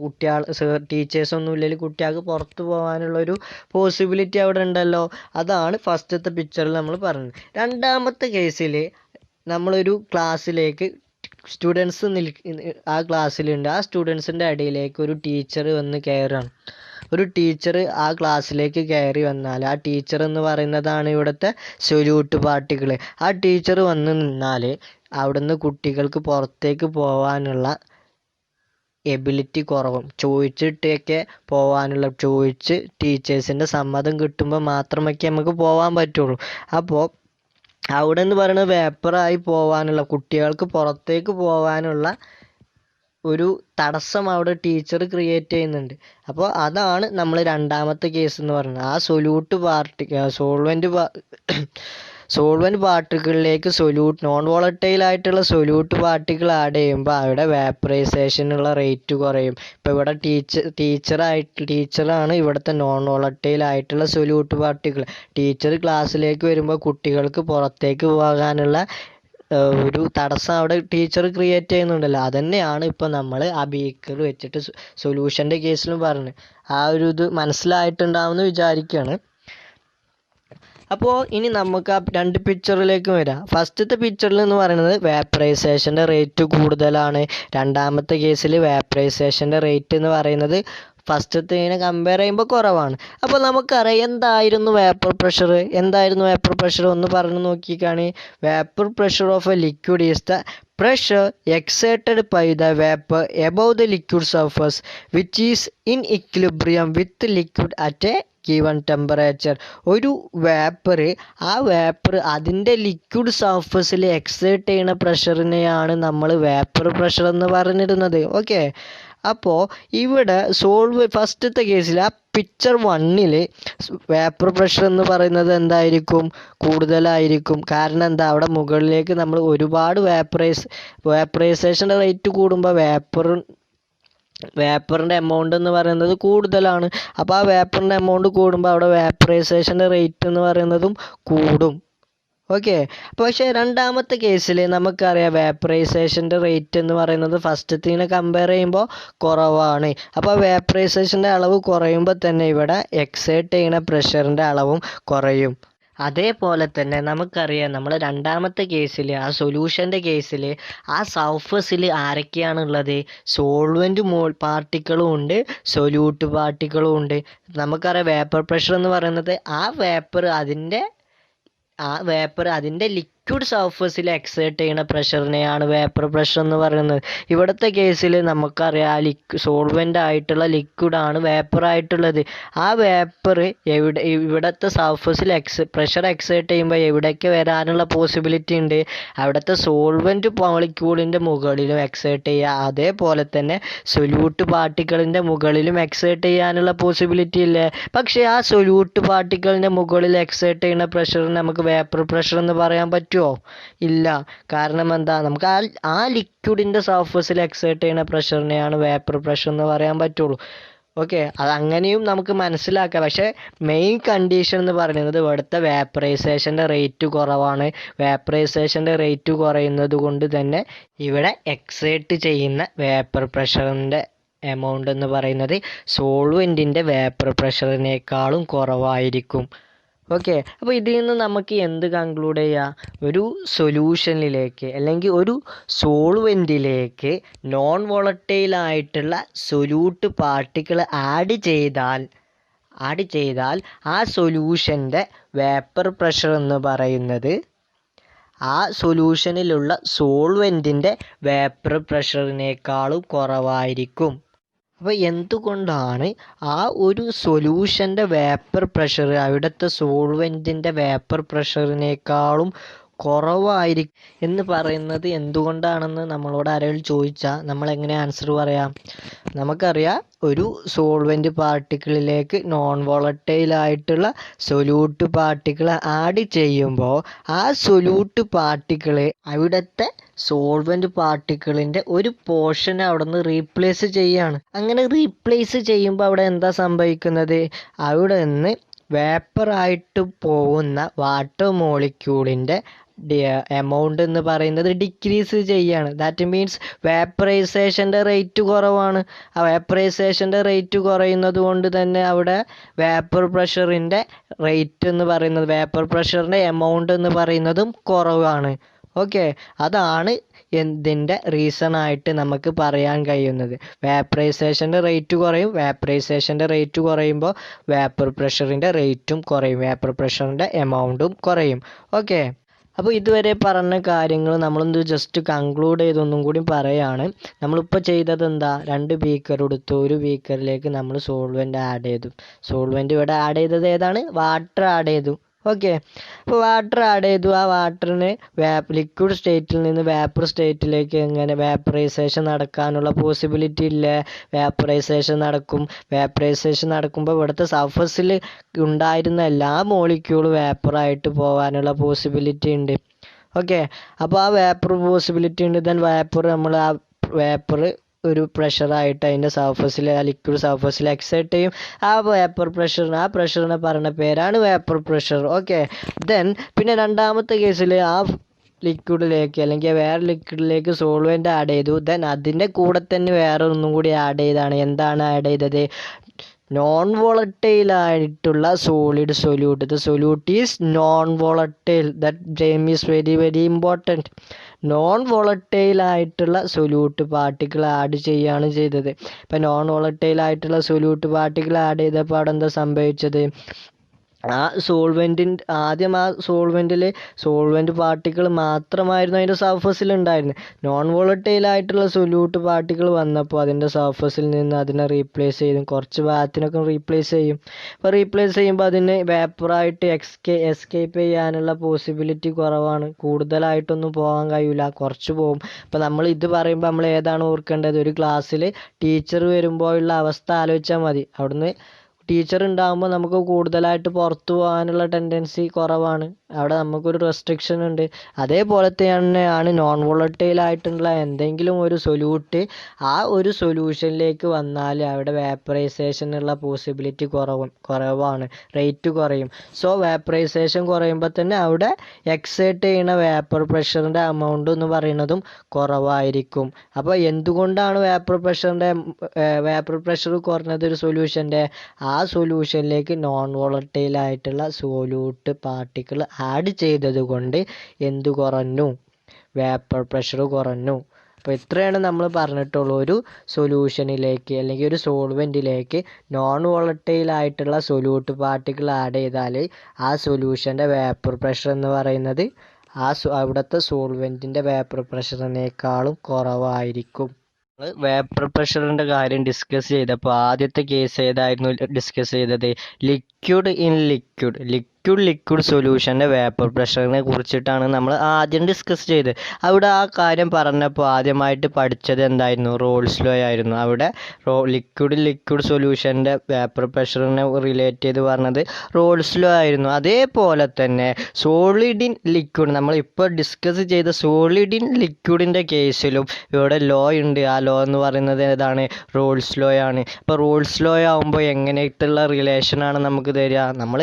ടീച്ചേഴ്സൊന്നും ഇല്ലെങ്കിൽ കുട്ടികൾക്ക് പുറത്ത് പോകാനുള്ളൊരു പോസിബിലിറ്റി അവിടെ ഉണ്ടല്ലോ. അതാണ് ഫസ്റ്റത്തെ പിക്ചറിൽ നമ്മൾ പറഞ്ഞത്. രണ്ടാമത്തെ കേസിൽ നമ്മളൊരു ക്ലാസ്സിലേക്ക് സ്റ്റുഡൻസ് ആ ക്ലാസ്സിലുണ്ട്. ആ സ്റ്റുഡൻസിൻ്റെ ഇടയിലേക്ക് ഒരു ടീച്ചർ വന്ന് കയറുകയാണ്. ഒരു ടീച്ചർ ആ ക്ലാസ്സിലേക്ക് കയറി വന്നാൽ ആ ടീച്ചർ എന്ന് പറയുന്നതാണ് ഇവിടുത്തെ സൊല്യൂട്ട് പാർട്ടിക്കിൾ. ആ ടീച്ചർ വന്ന് നിന്നാൽ അവിടുന്ന് കുട്ടികൾക്ക് പുറത്തേക്ക് പോകാനുള്ള എബിലിറ്റി കുറവും. ചോദിച്ചിട്ടൊക്കെ ചോദിച്ച് ടീച്ചേഴ്സിൻ്റെ സമ്മതം കിട്ടുമ്പോൾ മാത്രമേ നമുക്ക് പോകാൻ പറ്റുള്ളൂ. അപ്പോൾ അവിടെ എന്ന് പറയുന്നത് വേപ്പറായി പോകാനുള്ള, കുട്ടികൾക്ക് പുറത്തേക്ക് പോകാനുള്ള ഒരു തടസ്സം അവിടെ ടീച്ചർ ക്രിയേറ്റ് ചെയ്യുന്നുണ്ട്. അപ്പോൾ അതാണ് നമ്മൾ രണ്ടാമത്തെ കേസ് എന്ന് പറയുന്നത്. ആ സോൾവെൻറ്റ് പാർട്ടിക്കിളിലേക്ക് നോൺ വോളട്ടൈൽ ആയിട്ടുള്ള സൊല്യൂട്ട് പാർട്ടിക്കിൾ ആഡ് ചെയ്യുമ്പോൾ അവിടെ വേപ്പറൈസേഷനുള്ള റേറ്റ് കുറയും. ഇപ്പോൾ ഇവിടെ ടീച്ചറാണ് ഇവിടുത്തെ നോൺ വോളട്ടൈൽ ആയിട്ടുള്ള സൊല്യൂട്ട് പാർട്ടിക്കിൾ. ടീച്ചർ ക്ലാസ്സിലേക്ക് വരുമ്പോൾ കുട്ടികൾക്ക് പുറത്തേക്ക് പോകാനുള്ള ഒരു തടസ്സം അവിടെ ടീച്ചർ ക്രിയേറ്റ് ചെയ്യുന്നുണ്ടല്ലോ. അതന്നെയാണ് ഇപ്പോൾ നമ്മൾ ആ ബീക്കർ വെച്ചിട്ട് സൊല്യൂഷൻ്റെ കേസിലും പറഞ്ഞത്. ആ ഒരു ഇത് മനസ്സിലായിട്ടുണ്ടാവുമെന്ന് വിചാരിക്കുകയാണ്. അപ്പോൾ ഇനി നമുക്ക് ആ രണ്ട് പിക്ചറിലേക്ക് വരാം. ഫസ്റ്റത്തെ പിക്ചറിൽ എന്ന് പറയുന്നത് വേപ്പറൈസേഷൻ്റെ റേറ്റ് കൂടുതലാണ്. രണ്ടാമത്തെ കേസിൽ വേപ്പറൈസേഷൻ്റെ റേറ്റ് എന്ന് പറയുന്നത് ഫസ്റ്റത്തേനെ കമ്പയർ ചെയ്യുമ്പോൾ കുറവാണ്. അപ്പോൾ നമുക്കറിയാം എന്തായിരുന്നു വേപ്പർ പ്രഷർ ഒന്ന് പറഞ്ഞു നോക്കിക്കാണ്. Vapour pressure of a liquid is the pressure exerted by the vapor above the liquid surface which is in equilibrium with the liquid at a given temperature. ഒരു ആ വേപ്പർ അതിൻ്റെ ലിക്വിഡ് സർഫസിൽ exert ചെയ്യുന്ന പ്രഷറിനെയാണ് നമ്മൾ vapour pressure എന്ന് പറഞ്ഞിരുന്നത്. Okay, അപ്പോൾ ഇവിടെ ഫസ്റ്റത്തെ കേസിൽ ആ പിക്ചർ 1 വേപ്പർ പ്രഷർ എന്ന് പറയുന്നത് എന്തായിരിക്കും, കൂടുതലായിരിക്കും. കാരണം എന്താ, അവിടെ മുകളിലേക്ക് നമ്മൾ ഒരുപാട് വേപ്പറൈസേഷൻ്റെ റേറ്റ് കൂടുമ്പോൾ വേപ്പറിൻ്റെ എമൗണ്ട് എന്ന് പറയുന്നത് കൂടുതലാണ്. അപ്പോൾ ആ വേപ്പറിൻ്റെ എമൗണ്ട് കൂടുമ്പോൾ അവിടെ വേപ്പറൈസേഷൻ്റെ റേറ്റ് എന്ന് പറയുന്നതും കൂടും. ഓക്കെ. പക്ഷേ രണ്ടാമത്തെ കേസിൽ നമുക്കറിയാം വേപ്പറൈസേഷൻ്റെ റേറ്റ് എന്ന് പറയുന്നത് ഫസ്റ്റത്തേനെ കമ്പയർ ചെയ്യുമ്പോൾ കുറവാണ്. അപ്പോൾ വേപ്പറൈസേഷൻ്റെ അളവ് കുറയുമ്പോൾ തന്നെ ഇവിടെ എക്സേർട്ട് ചെയ്യുന്ന പ്രഷറിൻ്റെ അളവും കുറയും. അതേപോലെ തന്നെ നമുക്കറിയാം നമ്മൾ രണ്ടാമത്തെ കേസിൽ, ആ സൊല്യൂഷൻ്റെ കേസിൽ ആ സർഫസിൽ ആരൊക്കെയാണുള്ളത്, സോൾവെൻറ്റ് പാർട്ടിക്കിളും ഉണ്ട്, സൊല്യൂട്ട് പാർട്ടിക്കിളും ഉണ്ട്. നമുക്കറിയാം വേപ്പർ പ്രഷർ എന്ന് പറയുന്നത് ആ വേപ്പർ അതിൻ്റെ ലിക്വിഡ് സർഫസിൽ എക്സേർട്ട് ചെയ്യുന്ന പ്രഷറിനെയാണ് വേപ്പർ പ്രഷർ എന്ന് പറയുന്നത്. ഇവിടുത്തെ കേസിൽ നമുക്കറിയാം സോൾവെൻ്റ് ആയിട്ടുള്ള ലിക്വിഡാണ് വേപ്പറായിട്ടുള്ളത്. ആ വേപ്പർ ഇവിടുത്തെ സർഫസിൽ പ്രഷർ എക്സേർട്ട് ചെയ്യുമ്പോൾ എവിടേക്ക് വരാനുള്ള പോസിബിലിറ്റി ഉണ്ട്, അവിടുത്തെ സോൾവെൻറ്റ് മോളിക്യൂളിൻ്റെ മുകളിലും എക്സേർട്ട് ചെയ്യുക, അതേപോലെ തന്നെ സൊല്യൂട്ട് പാർട്ടിക്കിളിൻ്റെ മുകളിലും എക്സേർട്ട് ചെയ്യാനുള്ള പോസിബിലിറ്റി ഇല്ലേ. പക്ഷേ ആ സൊല്യൂട്ട് പാർട്ടിക്കിളിൻ്റെ മുകളിൽ എക്സേർട്ട് ചെയ്യുന്ന പ്രഷറിന് നമുക്ക് വേപ്പർ പ്രഷർ എന്ന് പറയാൻ പറ്റുമോ? ഇല്ല. കാരണം എന്താ, നമുക്ക് ആ ലിക്വിഡിൻ്റെ സർഫസിൽ എക്സേർട്ട് ചെയ്യുന്ന പ്രഷറിനെയാണ് വേപ്പർ പ്രഷർ എന്ന് പറയാൻ പറ്റുള്ളൂ. ഓക്കെ, അതങ്ങനെയും നമുക്ക് മനസ്സിലാക്കാം. പക്ഷേ മെയിൻ കണ്ടീഷൻ എന്ന് പറയുന്നത് ഇവിടുത്തെ വേപ്പറൈസേഷൻ്റെ റേറ്റ് കുറവാണ്. വേപ്പറൈസേഷൻ്റെ റേറ്റ് കുറയുന്നത് കൊണ്ട് തന്നെ ഇവിടെ എക്സേർട്ട് ചെയ്യുന്ന വേപ്പർ പ്രഷറിൻ്റെ എമൗണ്ട് എന്ന് പറയുന്നത് സോൾവെൻറ്റിൻ്റെ വേപ്പർ പ്രഷറിനേക്കാളും കുറവായിരിക്കും. ഓക്കെ. അപ്പോൾ ഇതിൽ നിന്ന് നമുക്ക് എന്ത് കൺക്ലൂഡ് ചെയ്യാം, ഒരു സൊല്യൂഷനിലേക്ക് അല്ലെങ്കിൽ ഒരു സോൾവെൻറ്റിലേക്ക് നോൺ വോളറ്റൈലായിട്ടുള്ള സൊല്യൂട്ട് പാർട്ടിക്കിൾ ആഡ് ചെയ്താൽ ആ സൊല്യൂഷൻ്റെ വേപ്പർ പ്രഷർ എന്ന് പറയുന്നത് ആ സൊല്യൂഷനിലുള്ള സോൾവെൻറ്റിൻ്റെ വേപ്പർ പ്രഷറിനേക്കാളും കുറവായിരിക്കും. അപ്പോൾ എന്തുകൊണ്ടാണ് ആ ഒരു സൊല്യൂഷൻ്റെ വേപ്പർ പ്രഷർ അവിടുത്തെ സോൾവെൻറ്റിൻ്റെ വേപ്പർ പ്രഷറിനേക്കാളും കുറവായിരിക്കും എന്ന് പറയുന്നത് എന്തുകൊണ്ടാണെന്ന് നമ്മളോട് ആരെങ്കിലും ചോദിച്ചാൽ നമ്മൾ എങ്ങനെ ആൻസർ പറയാം? നമുക്കറിയാം, ഒരു സോൾവെൻറ്റ് പാർട്ടിക്കിളിലേക്ക് നോൺ വോളറ്റൈലായിട്ടുള്ള സൊല്യൂട്ട് പാർട്ടിക്കിൾ ആഡ് ചെയ്യുമ്പോൾ ആ സൊല്യൂട്ട് പാർട്ടിക്കിൾ അവിടുത്തെ സോൾവെൻറ്റ് പാർട്ടിക്കിളിൻ്റെ ഒരു പോർഷൻ അവിടെ നിന്ന് റീപ്ലേസ് ചെയ്യുകയാണ്. അങ്ങനെ റീപ്ലേസ് ചെയ്യുമ്പോൾ അവിടെ എന്താ സംഭവിക്കുന്നത്, അവിടെ നിന്ന് വേപ്പറായിട്ട് പോകുന്ന വാട്ടർ മോളിക്യൂളിൻ്റെ എമൗണ്ട് എന്ന് പറയുന്നത് ഡിക്രീസ് ചെയ്യാണ്. ദാറ്റ് മീൻസ് വേപ്പറൈസേഷൻ്റെ റേറ്റ് കുറവാണ്. ആ വേപ്പറൈസേഷൻ്റെ റേറ്റ് കുറയുന്നത് കൊണ്ട് തന്നെ അവിടെ വേപ്പർ പ്രഷറിൻ്റെ റേറ്റ് എന്ന് പറയുന്നത്, വേപ്പർ പ്രഷറിൻ്റെ എമൗണ്ട് എന്ന് പറയുന്നതും കുറവാണ്. ഓക്കെ, അതാണ് എന്തിൻ്റെ റീസണായിട്ട് നമുക്ക് പറയാൻ കഴിയുന്നത്. വേപ്പറൈസേഷൻ്റെ റേറ്റ് കുറയും. വേപ്പറൈസേഷൻ്റെ റേറ്റ് കുറയുമ്പോൾ വേപ്പർ പ്രഷറിൻ്റെ റേറ്റും കുറയും, വേപ്പർ പ്രഷറിൻ്റെ എമൗണ്ടും കുറയും. ഓക്കെ. അപ്പോൾ ഇതുവരെ പറഞ്ഞ കാര്യങ്ങൾ നമ്മളൊന്ന് ജസ്റ്റ് കൺക്ലൂഡ് ചെയ്തൊന്നും കൂടി പറയുകയാണ്. നമ്മളിപ്പോൾ ചെയ്തത് എന്താ, 2 ബീക്കർ എടുത്തു. ഒരു ബീക്കറിലേക്ക് നമ്മൾ സോൾവെൻറ്റ് ആഡ് ചെയ്തു. സോൾവെൻറ്റ് ഇവിടെ ആഡ് ചെയ്തത് ഏതാണ്, വാട്ടർ ആഡ് ചെയ്തു. ഓക്കെ. അപ്പോൾ വാട്ടർ ആഡ് ചെയ്തു. ആ വാട്ടറിന് ലിക്വിഡ് സ്റ്റേറ്റിൽ നിന്ന് വേപ്പർ സ്റ്റേറ്റിലേക്ക് എങ്ങനെ വേപ്പറൈസേഷൻ നടക്കാനുള്ള പോസിബിലിറ്റി ഇല്ല. വേപ്പറൈസേഷൻ നടക്കുമ്പോൾ ഇവിടുത്തെ സർഫസിൽ ഉണ്ടായിരുന്ന എല്ലാ മോളിക്യൂളും വേപ്പറായിട്ട് പോകാനുള്ള പോസിബിലിറ്റി ഉണ്ട്. ഓക്കെ. അപ്പോൾ ആ വേപ്പർ പോസിബിലിറ്റി ഉണ്ട്. ദെൻ വേപ്പർ ഒരു പ്രഷറായിട്ട് അതിൻ്റെ സർഫസിൽ, ആ ലിക്വിഡ് സർഫസിൽ എക്സേർട്ട് ചെയ്യും. ആ പ്രഷറിനെ പറയുന്ന പേരാണ് വേപ്പർ പ്രഷർ. ഓക്കെ. ദെൻ പിന്നെ രണ്ടാമത്തെ കേസിൽ ആ ലിക്വിഡിലേക്ക് അല്ലെങ്കിൽ വേറെ ലിക്വിഡിലേക്ക് സോൾവെൻറ്റ് ആഡ് ചെയ്തു. ദെൻ അതിൻ്റെ കൂടെ തന്നെ വേറെ ഒന്നും കൂടി ആഡ് ചെയ്താണ്. എന്താണ് ആഡ് ചെയ്തത്, നോൺ വോളറ്റൈൽ ആയിട്ടുള്ള solid solute. The solute is known volatile. That term is very very important. Non volatile ആയിട്ടുള്ള സൊല്യൂട്ട് പാർട്ടിക്കിൾ ആഡ് ചെയ്യുകയാണ് ചെയ്തത്. ഇപ്പം നോൺ വോളറ്റൈൽ ആയിട്ടുള്ള സൊല്യൂട്ട് പാർട്ടിക്കിൾ ആഡ് ചെയ്തപ്പോൾ അവിടെ എന്താ സംഭവിച്ചത്, ആദ്യം ആ സോൾവെൻറ്റ് പാർട്ടിക്കിൾ മാത്രമായിരുന്നു അതിൻ്റെ സർഫസിൽ ഉണ്ടായിരുന്നത്. നോൺ വോളറ്റൈൽ ആയിട്ടുള്ള സൊല്യൂട്ട് പാർട്ടിക്കിൾ വന്നപ്പോൾ അതിൻ്റെ സർഫസിൽ നിന്ന് അതിനെ റീപ്ലേസ് ചെയ്യും, കുറച്ച് ഭാഗത്തിനൊക്കെ റീപ്ലേസ് ചെയ്യും. അപ്പോൾ റീപ്ലേസ് ചെയ്യുമ്പോൾ അതിന് വേപ്പറായിട്ട് എസ്കേപ്പ് ചെയ്യാനുള്ള പോസിബിലിറ്റി കുറവാണ്. കൂടുതലായിട്ടൊന്നും പോകാൻ കഴിയില്ല, കുറച്ച് പോകും. അപ്പോൾ നമ്മൾ ഇത് പറയുമ്പോൾ നമ്മൾ ഏതാണ് ഓർക്കേണ്ടത്, ഒരു ക്ലാസ്സിൽ ടീച്ചർ വരുമ്പോഴുള്ള അവസ്ഥ ആലോചിച്ചാൽ മതി. അവിടുന്ന് ടീച്ചർ ഉണ്ടാകുമ്പോൾ നമുക്ക് കൂടുതലായിട്ട് പുറത്തു പോകാനുള്ള ടെൻഡൻസി കുറവാണ്. അവിടെ നമുക്കൊരു റെസ്ട്രിക്ഷൻ ഉണ്ട്. അതേപോലെ തന്നെയാണ് നോൺ വോളറ്റൈൽ ആയിട്ടുള്ള എന്തെങ്കിലും ഒരു സൊല്യൂട്ട് ആ ഒരു സൊല്യൂഷനിലേക്ക് വന്നാൽ അവിടെ വേപ്പറൈസേഷനുള്ള പോസിബിലിറ്റി കുറവാണ്, റേറ്റ് കുറയും. സോ വേപ്പറൈസേഷൻ കുറയുമ്പോൾ തന്നെ അവിടെ എക്സേർട്ട് ചെയ്യുന്ന വേപ്പർ പ്രഷറിൻ്റെ എമൗണ്ട് എന്ന് പറയുന്നതും കുറവായിരിക്കും. അപ്പോൾ എന്തുകൊണ്ടാണ് വേപ്പർ പ്രഷർ കുറഞ്ഞത് ഒരു സൊല്യൂഷൻ്റെ? ആ സൊല്യൂഷനിലേക്ക് നോൺ വോളറ്റൈൽ ആയിട്ടുള്ള സൊല്യൂട്ട് പാർട്ടിക്കിൾ ആഡ് ചെയ്തത് കൊണ്ട് എന്ത് കുറഞ്ഞു? വേപ്പർ പ്രഷർ കുറഞ്ഞു. അപ്പോൾ ഇത്രയാണ് നമ്മൾ പറഞ്ഞിട്ടുള്ളൂ. ഒരു സൊല്യൂഷനിലേക്ക് അല്ലെങ്കിൽ ഒരു സോൾവെൻറ്റിലേക്ക് നോൺ വോളറ്റൈൽ ആയിട്ടുള്ള സൊല്യൂട്ട് പാർട്ടിക്കിൾ ആഡ് ചെയ്താൽ ആ സൊല്യൂഷൻ്റെ വേപ്പർ പ്രഷർ എന്ന് പറയുന്നത് അവിടുത്തെ സോൾവെൻറ്റിൻ്റെ വേപ്പർ പ്രഷറിനേക്കാളും കുറവായിരിക്കും. വേപ്പർ പ്രഷറിൻ്റെ കാര്യം ഡിസ്കസ് ചെയ്തപ്പോൾ ആദ്യത്തെ കേസ് ഏതായിരുന്നു ഡിസ്കസ് ചെയ്തത്? ലിക്വിഡ് സൊല്യൂഷൻ്റെ വേപ്പർ പ്രഷറിനെ കുറിച്ചിട്ടാണ് നമ്മൾ ആദ്യം ഡിസ്കസ് ചെയ്തത്. അവിടെ ആ കാര്യം പറഞ്ഞപ്പോൾ ആദ്യമായിട്ട് പഠിച്ചത് എന്തായിരുന്നു? റോൾസ് ലോ ആയിരുന്നു. അവിടെ ലിക്വിഡ് സൊല്യൂഷൻ്റെ വേപ്പർ പ്രഷറിനെ റിലേറ്റ് ചെയ്ത് പറഞ്ഞത് റോൾസ് ലോ ആയിരുന്നു. അതേപോലെ തന്നെ സോളിഡ് ഇൻ ലിക്വിഡ്, നമ്മളിപ്പോൾ ഡിസ്കസ് ചെയ്ത സോളിഡ് ഇൻ ലിക്വിഡിൻ്റെ കേസിലും ഇവിടെ ലോ ഉണ്ട്. ആ ലോ എന്ന് പറയുന്നത് ഏതാണ്? റോൾസ് ലോ ആണ്. അപ്പോൾ റോൾസ് ലോ ആകുമ്പോൾ എങ്ങനെയുള്ള റിലേഷനാണ് നമുക്ക് തരിക? നമ്മൾ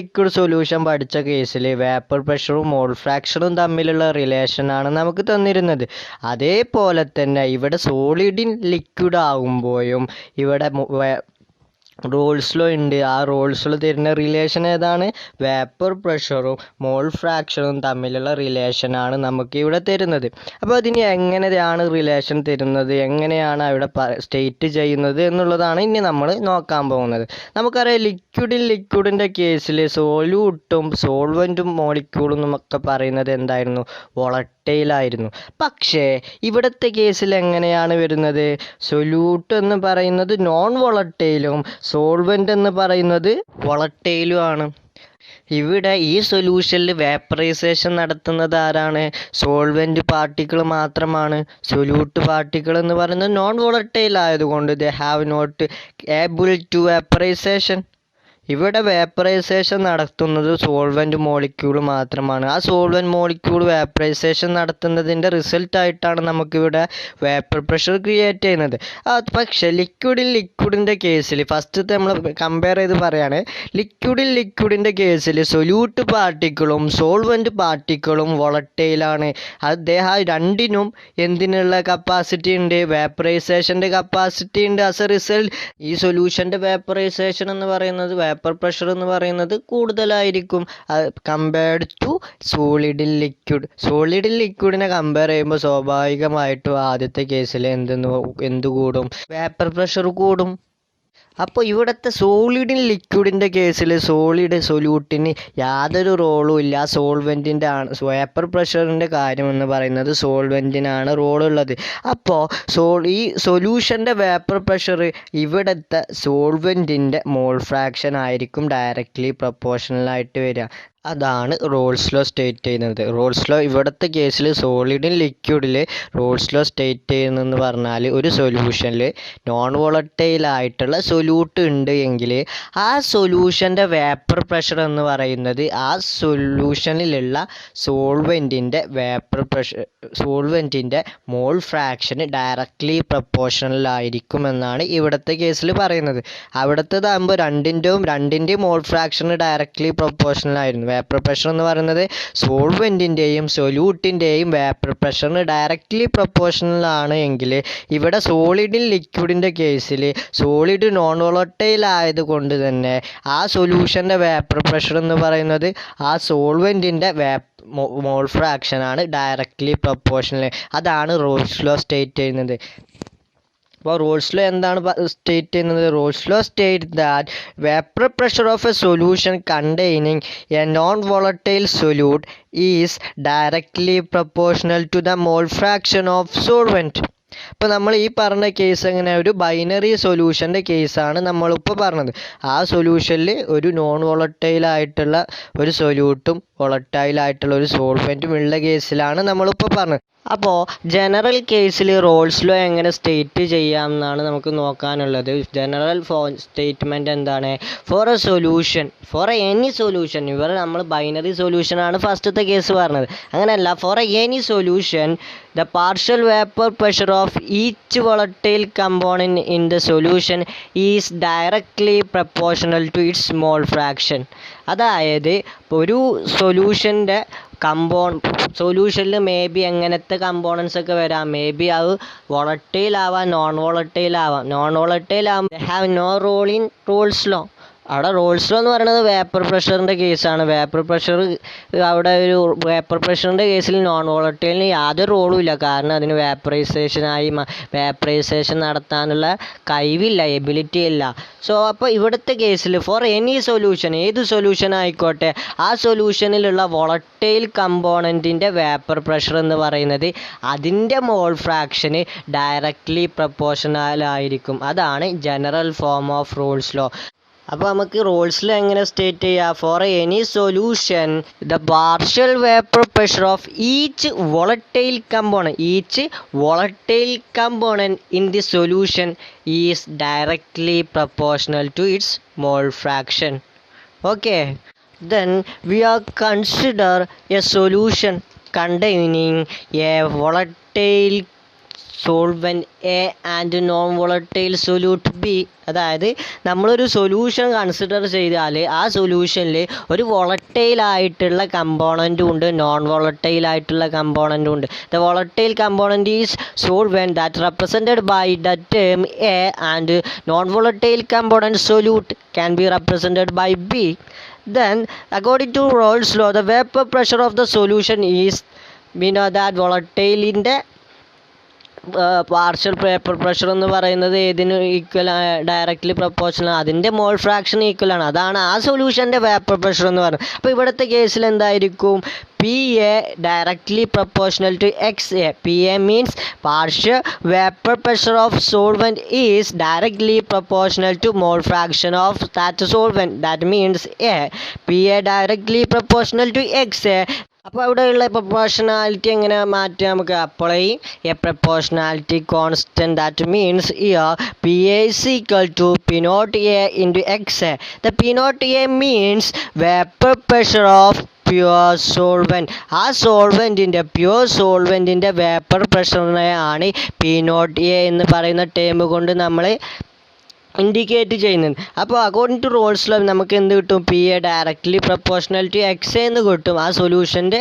ലിക്വിഡ് സൊല്യൂഷൻ പഠിച്ച കേസിൽ വേപ്പർ പ്രഷറും മോൾ ഫ്രാക്ഷനും തമ്മിലുള്ള റിലേഷനാണ് നമുക്ക് തന്നിരുന്നത്. അതേപോലെ തന്നെ ഇവിടെ സോളിഡ് ഇൻ ലിക്വിഡ് ആകുമ്പോഴും ഇവിടെ റോൾസ് ലോ ഉണ്ട്. ആ റോൾസ് ലോ തരുന്ന റിലേഷൻ ഏതാണ്? വേപ്പർ പ്രഷറും മോൾ ഫ്രാക്ഷനും തമ്മിലുള്ള റിലേഷനാണ് നമുക്ക് ഇവിടെ തരുന്നത്. അപ്പോൾ അതിന് എങ്ങനെയാണ് റിലേഷൻ തരുന്നത്, എങ്ങനെയാണ് അവിടെ സ്റ്റേറ്റ് ചെയ്യുന്നത് എന്നുള്ളതാണ് ഇനി നമ്മൾ നോക്കാൻ പോകുന്നത്. നമുക്കറിയാം ലിക്വിഡിൻ്റെ കേസിൽ സോല്യൂട്ടും സോൾവൻറ്റും മോളിക്യൂളും എന്നൊക്കെ പറയുന്നത് എന്തായിരുന്നു? വോളറ്റൈലായിരുന്നു. പക്ഷേ ഇവിടുത്തെ കേസിൽ എങ്ങനെയാണ് വരുന്നത്? സൊല്യൂട്ട് എന്ന് പറയുന്നത് നോൺ വോളറ്റൈലും സോൾവെൻ്റ് എന്ന് പറയുന്നത് വോളറ്റൈലും ആണ്. ഇവിടെ ഈ സൊല്യൂഷനിൽ വേപ്പറൈസേഷൻ നടത്തുന്നത് ആരാണ്? സോൾവെൻറ്റ് പാർട്ടിക്കിൾ മാത്രമാണ്. സൊല്യൂട്ട് പാർട്ടിക്കിൾ എന്ന് പറയുന്നത് നോൺ വോളറ്റൈൽ ആയതുകൊണ്ട് they have not able to vaporization. ഇവിടെ വേപ്പറൈസേഷൻ നടത്തുന്നത് സോൾവെൻറ്റ് മോളിക്യൂൾ മാത്രമാണ്. ആ സോൾവെൻറ്റ് മോളിക്യൂൾ വേപ്പറൈസേഷൻ നടത്തുന്നതിൻ്റെ റിസൾട്ടായിട്ടാണ് നമുക്കിവിടെ വേപ്പർ പ്രഷർ ക്രിയേറ്റ് ചെയ്യുന്നത്. പക്ഷേ ലിക്വിഡിൻ്റെ കേസിൽ ഫസ്റ്റത്തെ നമ്മൾ കമ്പയർ ചെയ്ത് പറയുകയാണ്. ലിക്വിഡിൻ്റെ കേസിൽ സൊല്യൂട്ട് പാർട്ടിക്കിളും സോൾവെൻറ്റ് പാർട്ടിക്കിളും വോളറ്റൈലാണ്. അദ്ദേഹം രണ്ടിനും എന്തിനുള്ള കപ്പാസിറ്റി ഉണ്ട്? വേപ്പറൈസേഷൻ്റെ കപ്പാസിറ്റി ഉണ്ട്. ആസ് എ റിസൾട്ട് ഈ സൊല്യൂഷൻ്റെ വേപ്പറൈസേഷൻ എന്ന് പറയുന്നത് വേപ്പർ പ്രഷർ എന്ന് പറയുന്നത് കൂടുതലായിരിക്കും കമ്പയർഡ് ടു സോളിഡ് ഇൻ ലിക്വിഡിനെ കമ്പയർ ചെയ്യുമ്പോൾ സ്വാഭാവികമായിട്ടും ആദ്യത്തെ കേസിൽ എന്ത് കൂടും? വേപ്പർ പ്രഷർ കൂടും. അപ്പോൾ ഇവിടുത്തെ സോളിഡ് ഇൻ ലിക്വിഡിൻ്റെ കേസിൽ സൊല്യൂട്ടിന് യാതൊരു റോളും ഇല്ല. സോൾവെൻറ്റിൻ്റെ ആണ്. വേപ്പർ പ്രഷറിൻ്റെ കാര്യം എന്ന് പറയുന്നത് സോൾവെൻറ്റിനാണ് റോളുള്ളത്. അപ്പോൾ ഈ സൊല്യൂഷൻ്റെ വേപ്പർ പ്രഷർ ഇവിടുത്തെ സോൾവെൻറ്റിൻ്റെ മോൾ ഫ്രാക്ഷൻ ആയിരിക്കും ഡയറക്റ്റ്ലി പ്രൊപ്പോർഷണലായിട്ട് വരിക. അതാണ് റോൾസ് ലോ സ്റ്റേറ്റ് ചെയ്യുന്നത്. റോൾസ് ലോ ഇവിടുത്തെ കേസിൽ സോളിഡ് ഇൻ ലിക്വിഡിൽ റോൾസ് ലോ സ്റ്റേറ്റ് ചെയ്യുന്നതെന്ന് പറഞ്ഞാൽ ഒരു സൊല്യൂഷനിൽ നോൺ വോളറ്റൈൽ ആയിട്ടുള്ള സൊല്യൂട്ട് ഉണ്ട് എങ്കിൽ ആ സൊല്യൂഷൻ്റെ വേപ്പർ പ്രഷർ എന്ന് പറയുന്നത് ആ സൊല്യൂഷനിലുള്ള സോൾവെൻറ്റിൻ്റെ മോൾ ഫ്രാക്ഷന് ഡയറക്റ്റ്ലി പ്രൊപ്പോർഷണൽ ആയിരിക്കും എന്നാണ് ഇവിടുത്തെ കേസിൽ പറയുന്നത്. അവിടുത്തേതാകുമ്പോൾ രണ്ടിൻ്റെയും മോൾ ഫ്രാക്ഷന് ഡയറക്റ്റ്ലി പ്രൊപ്പോർഷണൽ ആയിരുന്നു. വേപ്പർ പ്രഷർ എന്ന് പറയുന്നത് സോൾവെൻറ്റിൻ്റെയും സൊല്യൂട്ടിൻ്റെയും വേപ്പർ പ്രഷറിന് ഡയറക്റ്റ്ലി പ്രൊപ്പോർഷണൽ ആണ് എങ്കിൽ ഇവിടെ സോളിഡ് ഇൻ ലിക്വിഡിൻ്റെ കേസിൽ സോളിഡ് നോൺ വോളറ്റൈൽ ആയതുകൊണ്ട് തന്നെ ആ സൊല്യൂഷൻ്റെ വേപ്പർ പ്രഷർ എന്ന് പറയുന്നത് ആ സോൾവെൻറ്റിൻ്റെ മോൾ ഫ്രാക്ഷനാണ് ഡയറക്റ്റ്ലി പ്രൊപ്പോർഷണൽ. അതാണ് റോൾസ് ലോ സ്റ്റേറ്റ് ചെയ്യുന്നത്. അപ്പോൾ റോൾസ് ലോ എന്താണ് സ്റ്റേറ്റ് ചെയ്യുന്നത്? Raoult's law state that vapour pressure of a solution containing a non volatile solute is directly proportional to the mole fraction of solvent. ഇപ്പോൾ നമ്മൾ ഈ പറഞ്ഞ case എങ്ങനെ ഒരു ബൈനറി സൊല്യൂഷൻ്റെ കേസാണ് നമ്മളിപ്പോൾ പറഞ്ഞത്. ആ സൊല്യൂഷനിൽ ഒരു നോൺ വോളറ്റൈലായിട്ടുള്ള ഒരു സൊല്യൂട്ടും വോളറ്റൈലായിട്ടുള്ള ഒരു സോൾവെൻറ്റും ഉള്ള കേസിലാണ് നമ്മളിപ്പോൾ പറഞ്ഞത്. അപ്പോൾ ജനറൽ കേസിൽ റോൾസ് ലോ എങ്ങനെ സ്റ്റേറ്റ് ചെയ്യാമെന്നാണ് നമുക്ക് നോക്കാനുള്ളത്. ജനറൽ സ്റ്റേറ്റ്മെൻറ്റ് എന്താണ്? For a solution, for any solution, നമ്മൾ ബൈനറി സൊല്യൂഷനാണ് ഫസ്റ്റത്തെ കേസ് പറഞ്ഞത്. അങ്ങനെയല്ല, for any solution the partial vapor pressure of each volatile component in the solution is directly proportional to its mole fraction. അതായത് ഒരു സൊല്യൂഷനിൽ may be എങ്ങനത്തെ components ഒക്കെ വരാം. മേ ബി അത് വോളറ്റൈൽ ആവാം, നോൺ വോളറ്റൈൽ ആവാം. നോൺ വോളറ്റൈൽ ആകുമ്പോൾ have no role in Raoult's law. അവിടെ റോൾസ് ലോ എന്ന് പറയുന്നത് വേപ്പർ പ്രഷറിൻ്റെ കേസാണ്. വേപ്പർ പ്രഷറിൻ്റെ കേസിൽ നോൺ വോളറ്റൈലിന് യാതൊരു റോളും ഇല്ല. കാരണം അതിന് വേപ്പറൈസേഷൻ നടത്താനുള്ള കഴിവില്ല, എബിലിറ്റി ഇല്ല. സോ അപ്പോൾ ഇവിടുത്തെ കേസിൽ ഫോർ എനി സൊല്യൂഷൻ, ഏത് സൊല്യൂഷൻ ആയിക്കോട്ടെ, ആ സൊല്യൂഷനിലുള്ള വോളറ്റൈൽ കമ്പോണൻറ്റിൻ്റെ വേപ്പർ പ്രഷർ എന്ന് പറയുന്നത് അതിൻ്റെ മോൾ ഫ്രാക്ഷന് ഡയറക്റ്റ്ലി പ്രൊപ്പോർഷണൽ ആയിരിക്കും. അതാണ് general form of Raoult's law. അപ്പോൾ നമുക്ക് റോൾസിൽ എങ്ങനെ സ്റ്റേറ്റ് ചെയ്യാം? For any solution the partial vapour pressure of each volatile component in the solution is directly proportional to its mole fraction. Okay, then we are consider a solution containing a volatile solvent A and non volatile solute B. അതായത് നമ്മളൊരു solution consider ചെയ്താൽ ആ സൊല്യൂഷനിൽ ഒരു വോളറ്റൈലായിട്ടുള്ള കമ്പോണൻറ്റും ഉണ്ട്, non വോളറ്റൈലായിട്ടുള്ള കമ്പോണൻറ്റും ഉണ്ട്. The volatile component is solvent that represented by the term A and non volatile component solute can be represented by B. Then according to Rolle's law the vapor pressure of the solution is, we know that volatile in the partial vapour pressure എന്ന് പറയുന്നത് ഏതിന് equal, directly proportional, അതിൻ്റെ mole fraction equal ആണ്. അതാണ് ആ സൊല്യൂഷൻ്റെ vapour pressure എന്ന് പറയുന്നത്. അപ്പോൾ ഇവിടുത്തെ കേസിൽ എന്തായിരിക്കും? PA directly proportional to XA. PA means partial vapor pressure of solvent is directly proportional to mole fraction of that solvent. That means A. PA directly proportional to XA. അപ്പോൾ അവിടെയുള്ള proportionality എങ്ങനെ മാറ്റാം നമുക്ക്? Apply A proportionality constant. That means year PA is equal to P naught A into XA. The P naught A means vapor pressure of pure solvent. ആ pure സോൾവെൻറ്റിൻ്റെ vapour പ്രഷറിനെയാണ് P0A എന്ന് പറയുന്ന term കൊണ്ട് നമ്മൾ indicate ചെയ്യുന്നത്. അപ്പോൾ according to Raoult's law നമുക്ക് എന്ത് കിട്ടും? PA directly proportional to XA എന്ന് കിട്ടും. ആ സൊല്യൂഷൻ്റെ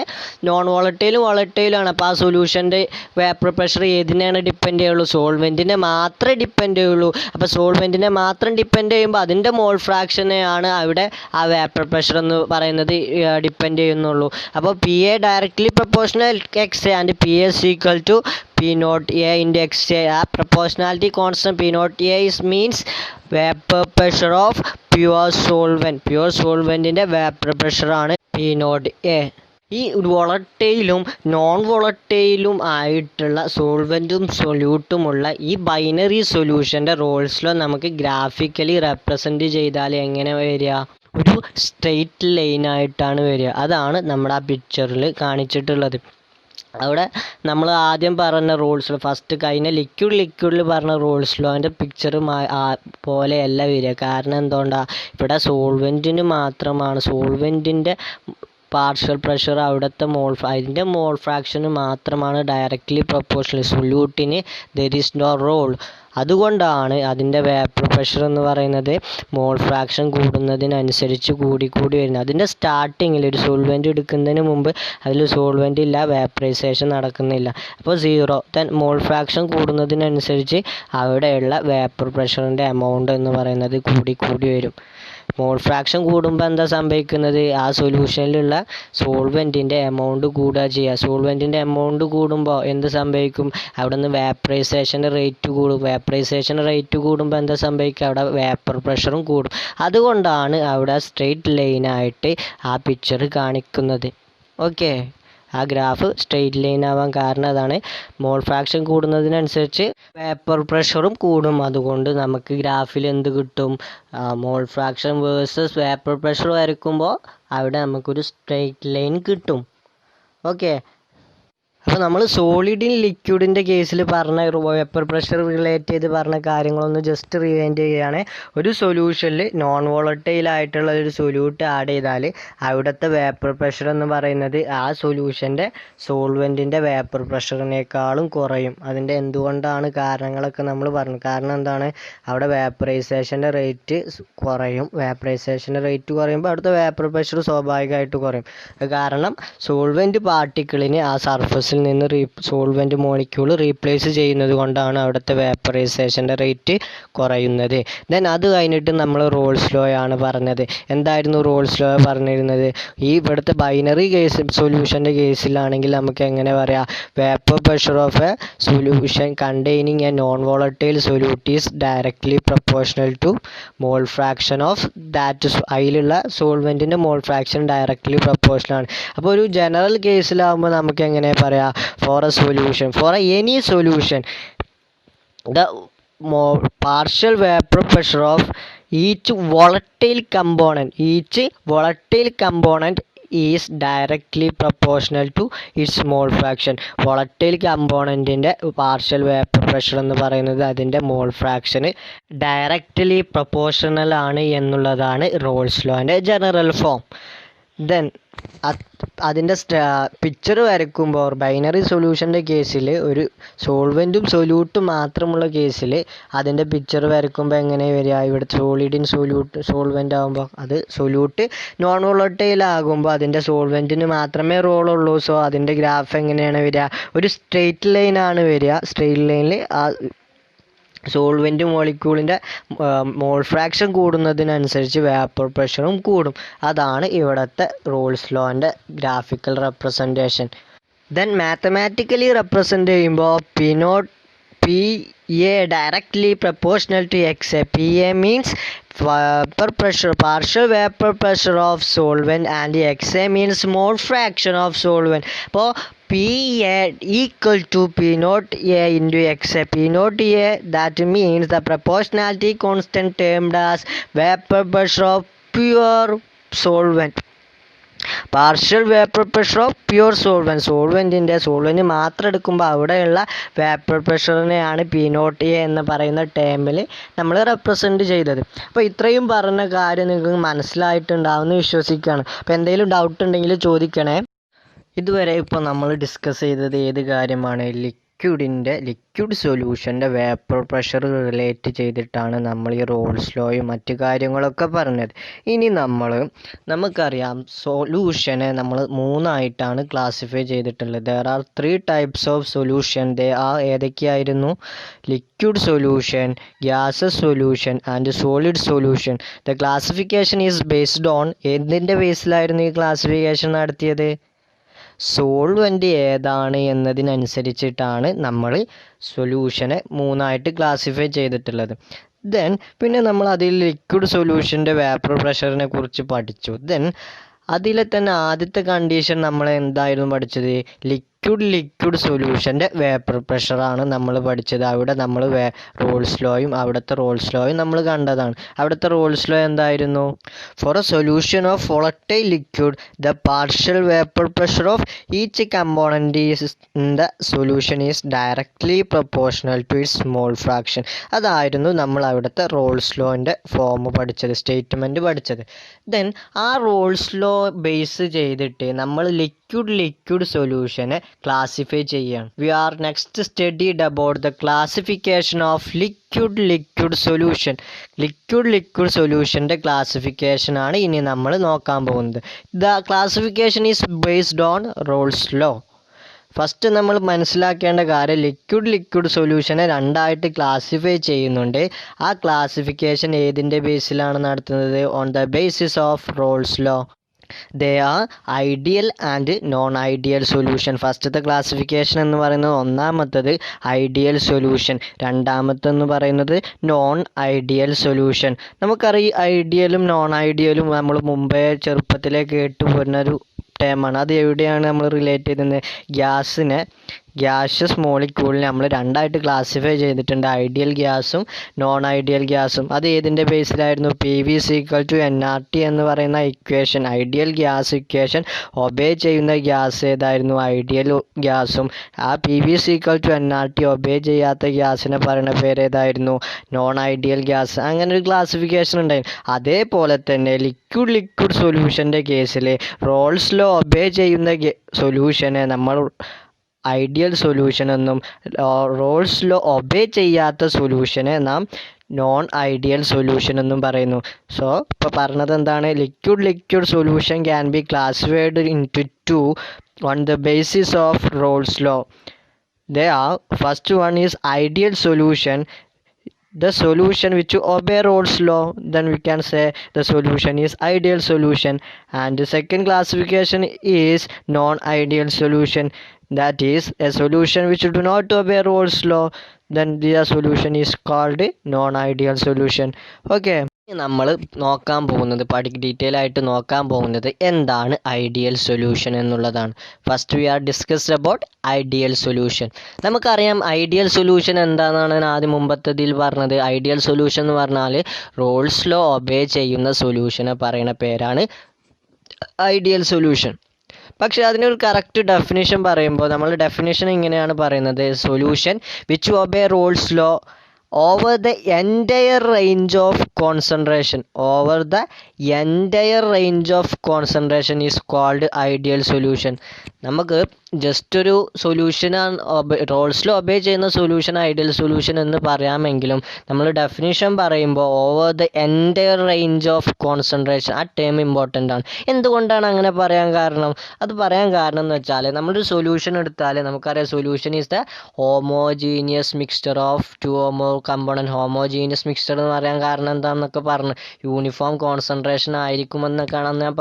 നോൺ വോളറ്റൈലും വോളറ്റൈലാണ്. അപ്പോൾ ആ സൊല്യൂഷൻ്റെ വേപ്പർ പ്രഷർ ഏതിനെയാണ് ഡിപ്പെൻഡ് ചെയ്യുള്ളൂ? സോൾവെൻറ്റിനെ മാത്രമേ ഡിപ്പെൻഡ് ചെയ്യുള്ളൂ. അപ്പോൾ സോൾവെൻറ്റിനെ മാത്രം ഡിപ്പെൻഡ് ചെയ്യുമ്പോൾ അതിൻ്റെ മോൾ ഫ്രാക്ഷനെയാണ് അവിടെ ആ വേപ്പർ പ്രഷർ എന്ന് പറയുന്നത് ഡിപ്പെൻഡ് ചെയ്യുന്നുള്ളൂ. അപ്പോൾ PA directly proportional XA and PA is equal to P0A into XA. ആ proportionality constant P0A means vapour pressure of pure സോൾവെൻറ്റിൻ്റെ വേപ്പർ പ്രഷറാണ് P0A. ഈ വോളറ്റൈലും നോൺ വോളറ്റൈലും ആയിട്ടുള്ള സോൾവെൻറ്റും സൊല്യൂട്ടുമുള്ള ഈ ബൈനറി സൊല്യൂഷൻ്റെ റോൾസിലോ നമുക്ക് ഗ്രാഫിക്കലി റെപ്രസെൻറ്റ് ചെയ്താൽ എങ്ങനെ വരിക? ഒരു സ്ട്രെയിറ്റ് ലൈനായിട്ടാണ് വരിക. അതാണ് നമ്മുടെ ആ പിക്ചറിൽ കാണിച്ചിട്ടുള്ളത്. അവിടെ നമ്മൾ ആദ്യം പറഞ്ഞ റോൾസ് ഫസ്റ്റ് കഴിഞ്ഞ ലിക്വിഡിൽ പറഞ്ഞ റോൾസ് ലോൻ്റെ പിക്ചർ പോലെയല്ല വരിക. കാരണം എന്തുകൊണ്ടാണ്? ഇവിടെ സോൾവെൻറ്റിന് മാത്രമാണ്, സോൾവെൻറ്റിൻ്റെ പാർഷ്യൽ പ്രഷർ അവിടുത്തെ അതിൻ്റെ മോൾ ഫ്രാക്ഷന് മാത്രമാണ് ഡയറക്റ്റ്ലി പ്രൊപ്പോർഷണൽ. സൊല്യൂട്ടിന് ദർ ഈസ് നോ റോൾ. അതുകൊണ്ടാണ് അതിൻ്റെ വേപ്പർ പ്രഷർ എന്ന് പറയുന്നത് മോൾ ഫ്രാക്ഷൻ കൂടുന്നതിനനുസരിച്ച് കൂടി വരുന്നത്. അതിൻ്റെ സ്റ്റാർട്ടിങ്ങിൽ ഒരു സോൾവെൻറ്റ് എടുക്കുന്നതിന് മുമ്പ് അതിൽ സോൾവെൻറ്റ് ഇല്ല, വേപ്പറൈസേഷൻ നടക്കുന്നില്ല. അപ്പോൾ 0. ദെൻ മോൾ ഫ്രാക്ഷൻ കൂടുന്നതിനനുസരിച്ച് അവിടെയുള്ള വേപ്പർ പ്രഷറിൻ്റെ എമൗണ്ട് എന്ന് പറയുന്നത് കൂടി വരും. മോൾ ഫ്രാക്ഷൻ കൂടുമ്പോൾ എന്താ സംഭവിക്കുന്നത്? ആ സൊല്യൂഷനിലുള്ള സോൾവെൻറ്റിൻ്റെ എമൗണ്ട് കൂടുക ചെയ്യുക. സോൾവെൻറ്റിൻ്റെ എമൗണ്ട് കൂടുമ്പോൾ എന്ത് സംഭവിക്കും? അവിടെ നിന്ന് വേപ്പറൈസേഷൻ്റെ റേറ്റ് കൂടും. വേപ്പറൈസേഷൻ റേറ്റ് കൂടുമ്പോൾ എന്താ സംഭവിക്കുക? അവിടെ വേപ്പർ പ്രഷറും കൂടും. അതുകൊണ്ടാണ് അവിടെ സ്ട്രെയിറ്റ് ലൈനായിട്ട് ആ പിക്ചർ കാണിക്കുന്നത്. ഓക്കെ, ആ ഗ്രാഫ് സ്ട്രെയിറ്റ് ലൈൻ ആവാൻ കാരണം അതാണ്. മോൾ ഫ്രാക്ഷൻ കൂടുന്നതിനനുസരിച്ച് വേപ്പർ പ്രഷറും കൂടും. അതുകൊണ്ട് നമുക്ക് ഗ്രാഫിൽ എന്ത് കിട്ടും? Mole fraction versus vapour pressure വരയ്ക്കുമ്പോൾ അവിടെ നമുക്കൊരു സ്ട്രെയിറ്റ് ലൈൻ കിട്ടും. ഓക്കെ, അപ്പോൾ നമ്മൾ സോളിഡിൻ ലിക്വിഡിൻ്റെ കേസിൽ പറഞ്ഞ വേപ്പർ പ്രഷർ റിലേറ്റ് ചെയ്ത് പറഞ്ഞ കാര്യങ്ങളൊന്ന് ജസ്റ്റ് റിവൈൻഡ് ചെയ്യുകയാണ്. ഒരു സൊല്യൂഷനിൽ നോൺ വോളറ്റൈൽ ആയിട്ടുള്ള ഒരു സൊല്യൂട്ട് ആഡ് ചെയ്താൽ അവിടുത്തെ വേപ്പർ പ്രഷർ എന്ന് പറയുന്നത് ആ സൊല്യൂഷൻ്റെ സോൾവെൻറ്റിൻ്റെ വേപ്പർ പ്രഷറിനേക്കാളും കുറയും. അതിൻ്റെ എന്തുകൊണ്ടാണ് കാരണങ്ങളൊക്കെ നമ്മൾ പറഞ്ഞു. കാരണം എന്താണ്? അവിടെ വേപ്പറൈസേഷൻ്റെ റേറ്റ് കുറയും. വേപ്പറൈസേഷൻ്റെ റേറ്റ് കുറയുമ്പോൾ അവിടുത്തെ വേപ്പർ പ്രഷർ സ്വാഭാവികമായിട്ട് കുറയും. കാരണം സോൾവെൻറ്റ് പാർട്ടിക്കിളിന് ആ സർഫസിൽ നിന്ന് സോൾവെൻറ്റ് മോളിക്യൂൾ റീപ്ലേസ് ചെയ്യുന്നത് കൊണ്ടാണ് അവിടുത്തെ വേപ്പറൈസേഷൻ്റെ റേറ്റ് കുറയുന്നത്. ദെൻ അത് കഴിഞ്ഞിട്ട് നമ്മൾ റോൾസ് ലോ ആണ് പറഞ്ഞത്. എന്തായിരുന്നു റോൾസ് ലോ പറഞ്ഞിരുന്നത്? ഈ ഇവിടുത്തെ ബൈനറി കേസ് സൊല്യൂഷൻ്റെ കേസിലാണെങ്കിൽ നമുക്ക് എങ്ങനെ പറയാം? Vapour pressure of a solution containing a non volatile solute is directly proportional to mole fraction of that. അതിലുള്ള സോൾവെൻറ്റിൻ്റെ മോൾ ഫ്രാക്ഷൻ ഡയറക്ട്ലി പ്രൊപ്പോർഷണൽ ആണ്. അപ്പോൾ ഒരു ജനറൽ കേസിലാകുമ്പോൾ നമുക്ക് എങ്ങനെ പറയാം? For a solution, for any solution, the partial vapor pressure of each volatile component is directly proportional to its mole fraction. Volatile കമ്പോണൻറ്റിൻ്റെ പാർഷ്യൽ വേപ്പർ പ്രഷർ എന്ന് പറയുന്നത് അതിൻ്റെ മോൾ ഫ്രാക്ഷന് ഡയറക്റ്റ്ലി പ്രൊപ്പോർഷണൽ ആണ് എന്നുള്ളതാണ് റോൾസ് ലോൻ്റെ ജനറൽ ഫോം. ദെൻ അതിൻ്റെ picture വരയ്ക്കുമ്പോൾ ബൈനറി സൊല്യൂഷൻ്റെ കേസിൽ ഒരു സോൾവെൻറ്റും സൊല്യൂട്ടും മാത്രമുള്ള കേസിൽ അതിൻ്റെ പിക്ചർ വരയ്ക്കുമ്പോൾ എങ്ങനെ വരിക? ഇവിടെ സോളിഡിൻ സോൾവെൻ്റ് ആകുമ്പോൾ അത് സൊല്യൂട്ട് നോൺ വോളറ്റൈൽ ആകുമ്പോൾ അതിൻ്റെ സോൾവെൻറ്റിന് മാത്രമേ റോളുള്ളൂ. സോ അതിൻ്റെ ഗ്രാഫ് എങ്ങനെയാണ് വരിക? ഒരു സ്ട്രെയിറ്റ് ലൈനാണ് വരിക. സ്ട്രെയിറ്റ് ലൈനിൽ ആ സോൾവെൻറ്റ് മോളിക്യൂളിൻ്റെ മോൾ ഫ്രാക്ഷൻ കൂടുന്നതിനനുസരിച്ച് വേപ്പർ പ്രഷറും കൂടും. അതാണ് ഇവിടുത്തെ റോൾസ് ലോൻ്റെ graphical representation. Then mathematically represent ചെയ്യുമ്പോൾ PA directly proportional to XA. PA means vapor pressure, partial vapor pressure of solvent, and XA means mole fraction of solvent. അപ്പോൾ PA equal to P naught A into XA. P naught A, that means the proportionality constant termed as vapor pressure of pure solvent. Partial vapour pressure of pure solvent മാത്രം എടുക്കുമ്പോൾ അവിടെയുള്ള vapour പ്രഷറിനെയാണ് P naught A എന്ന് പറയുന്ന ടേമിൽ നമ്മൾ represent ചെയ്തത്. അപ്പോൾ ഇത്രയും പറഞ്ഞ കാര്യം നിങ്ങൾക്ക് മനസ്സിലായിട്ടുണ്ടാവുമെന്ന് വിശ്വസിക്കുകയാണ്. അപ്പോൾ എന്തെങ്കിലും ഡൗട്ട് ഉണ്ടെങ്കിൽ ചോദിക്കണേ. ഇതുവരെ ഇപ്പോൾ നമ്മൾ ഡിസ്കസ് ചെയ്തത് ഏത് കാര്യമാണ്? ലിക്വിഡ് സൊല്യൂഷൻ്റെ വേപ്പർ പ്രഷർ റിലേറ്റ് ചെയ്തിട്ടാണ് നമ്മൾ ഈ റോൾസ് ലോയും മറ്റു കാര്യങ്ങളൊക്കെ പറഞ്ഞത്. ഇനി നമുക്കറിയാം സൊല്യൂഷനെ നമ്മൾ 3 ആയിട്ടാണ് ക്ലാസിഫൈ ചെയ്തിട്ടുള്ളത്. There are 3 types of solution. ഏതൊക്കെയായിരുന്നു? Liquid solution, gases solution and solid solution. The classification is based on എന്തിൻ്റെ ബേസിലായിരുന്നു ഈ ക്ലാസിഫിക്കേഷൻ നടത്തിയത്? സോൾവെൻ്റ് ഏതാണ് എന്നതിനനുസരിച്ചിട്ടാണ് നമ്മൾ സൊല്യൂഷനെ 3 ആയിട്ട് ക്ലാസിഫൈ ചെയ്തിട്ടുള്ളത്. ദെൻ പിന്നെ നമ്മൾ അതിൽ ലിക്വിഡ് സൊല്യൂഷൻ്റെ വേപ്പർ പ്രഷറിനെ കുറിച്ച് പഠിച്ചു. ദെൻ അതിലെ തന്നെ ആദ്യത്തെ കണ്ടീഷൻ നമ്മൾ എന്തായിരുന്നു പഠിച്ചത്? ലിക്വിഡ് സൊല്യൂഷൻ്റെ വേപ്പർ പ്രഷറാണ് നമ്മൾ പഠിച്ചത്. അവിടെ നമ്മൾ റോൾസ് ലോയും നമ്മൾ കണ്ടതാണ്. അവിടുത്തെ റോൾസ് ലോ എന്തായിരുന്നു? For a solution of volatile liquid the partial vapour pressure of each component in the solution is directly proportional to its mole fraction. അതായിരുന്നു നമ്മൾ അവിടുത്തെ റോൾസ് ലോൻ്റെ ഫോം പഠിച്ചത്, സ്റ്റേറ്റ്മെൻറ്റ് പഠിച്ചത്. ദെൻ ആ റോൾസ് ലോ ബേസ് ചെയ്തിട്ട് നമ്മൾ ലിക്വിഡ് സൊല്യൂഷനെ ക്ലാസിഫൈ ചെയ്യുകയാണ്. We are next studied about the classification of liquid solution. Liquid സൊല്യൂഷൻ്റെ ക്ലാസിഫിക്കേഷനാണ് ഇനി നമ്മൾ നോക്കാൻ പോകുന്നത്. The classification is based on Raoult's law. First നമ്മൾ മനസ്സിലാക്കേണ്ട കാര്യം ലിക്വിഡ് സൊല്യൂഷനെ 2 ആയിട്ട് ക്ലാസിഫൈ ചെയ്യുന്നുണ്ട്. ആ ക്ലാസിഫിക്കേഷൻ ഏതിൻ്റെ ബേസിലാണ് നടത്തുന്നത്? On the basis of Raoult's law. They are ideal and non-ideal solution. ഫസ്റ്റത്തെ ക്ലാസിഫിക്കേഷൻ എന്ന് പറയുന്നത് ഒന്നാമത്തത് ഐഡിയൽ സൊല്യൂഷൻ, രണ്ടാമത്തെന്ന് പറയുന്നത് നോൺ ഐഡിയൽ സൊല്യൂഷൻ. നമുക്കറിയാം ഐഡിയലും നോൺ ഐഡിയലും നമ്മൾ മുമ്പേ ചെറുപ്പത്തിലേ കേട്ടു പോരുന്നൊരു ടേമാണ്. അത് എവിടെയാണ് നമ്മൾ റിലേറ്റ് ചെയ്തിരുന്നത്? ഗ്യാസസ് മോളിക്യൂളിനെ നമ്മൾ രണ്ടായിട്ട് ക്ലാസിഫൈ ചെയ്തിട്ടുണ്ട്, ഐഡിയൽ ഗ്യാസും നോൺ ഐഡിയൽ ഗ്യാസും. അത് ഏതിൻ്റെ ബേസിലായിരുന്നു? PV = nRT എന്ന് പറയുന്ന equation, ideal gas equation obey ചെയ്യുന്ന ഗ്യാസ് ഏതായിരുന്നു? ഐഡിയൽ ഗ്യാസും. ആ PV = nRT ഒബേ ചെയ്യാത്ത ഗ്യാസിനെ പറയുന്ന പേര് ഏതായിരുന്നു? Non ideal gas. അങ്ങനെ ഒരു ക്ലാസിഫിക്കേഷൻ ഉണ്ടായിരുന്നു. അതേപോലെ തന്നെ ലിക്വിഡ് സൊല്യൂഷൻ്റെ കേസിൽ റോൾസ് ലോ ഒബേ ചെയ്യുന്ന സൊല്യൂഷനെ നമ്മൾ ഐഡിയൽ സൊല്യൂഷൻ എന്നും, റോൾസ് ലോ ഒബേ ചെയ്യാത്ത സൊല്യൂഷനെ നാം നോൺ ഐഡിയൽ സൊല്യൂഷൻ എന്നും പറയുന്നു. സോ ഇപ്പോൾ പറഞ്ഞത് എന്താണ്? Liquid solution can be classified into two on the basis of Raoult's law. They are, first one is ideal solution, the solution which obey Rolle's law, then we can say the solution is ideal solution. And the second classification is non-ideal solution, that is a solution which do not obey Rolle's law, then the solution is called non-ideal solution. Okay, നമ്മൾ നോക്കാൻ പോകുന്നത്, detail ആയിട്ട് നോക്കാൻ പോകുന്നത് എന്താണ് ideal solution എന്നുള്ളതാണ്. First we R discussed about ideal solution. നമുക്കറിയാം ideal solution എന്താണെന്നാണ് ആദ്യം മുമ്പത്തതിൽ പറഞ്ഞത്. ഐഡിയൽ സൊല്യൂഷൻ എന്ന് പറഞ്ഞാൽ റോൾസ് ലോ ഒബേ ചെയ്യുന്ന സൊല്യൂഷനെ പറയുന്ന പേരാണ് ഐഡിയൽ സൊല്യൂഷൻ. പക്ഷേ അതിനൊരു കറക്റ്റ് ഡെഫിനിഷൻ പറയുമ്പോൾ നമ്മൾ ഡെഫിനിഷൻ ഇങ്ങനെയാണ് പറയുന്നത്: solution which obey Raoult's law over the entire range of concentration is called ideal solution. നമുക്ക് ജസ്റ്റ് ഒരു സൊല്യൂഷനാണ് റോൾസ് ലോ ഒബേ ചെയ്യുന്ന സൊല്യൂഷൻ ഐഡിയൽ സൊല്യൂഷൻ എന്ന് പറയാമെങ്കിലും നമ്മൾ ഡെഫിനിഷൻ പറയുമ്പോൾ over the entire range of concentration, ആ ടേം ഇമ്പോർട്ടൻ്റ് ആണ്. എന്തുകൊണ്ടാണ് അങ്ങനെ പറയാൻ കാരണം? അത് പറയാൻ കാരണം എന്ന് വെച്ചാൽ നമ്മളൊരു സൊല്യൂഷൻ എടുത്താൽ നമുക്കറിയാം solution is the homogeneous mixture of two or more component. Homogeneous mixture എന്ന് പറയാൻ കാരണം എന്താണെന്നൊക്കെ പറഞ്ഞു, യൂണിഫോം കോൺസെൻട്രേഷൻ ആയിരിക്കുമെന്നൊക്കെയാണ് ഞാൻ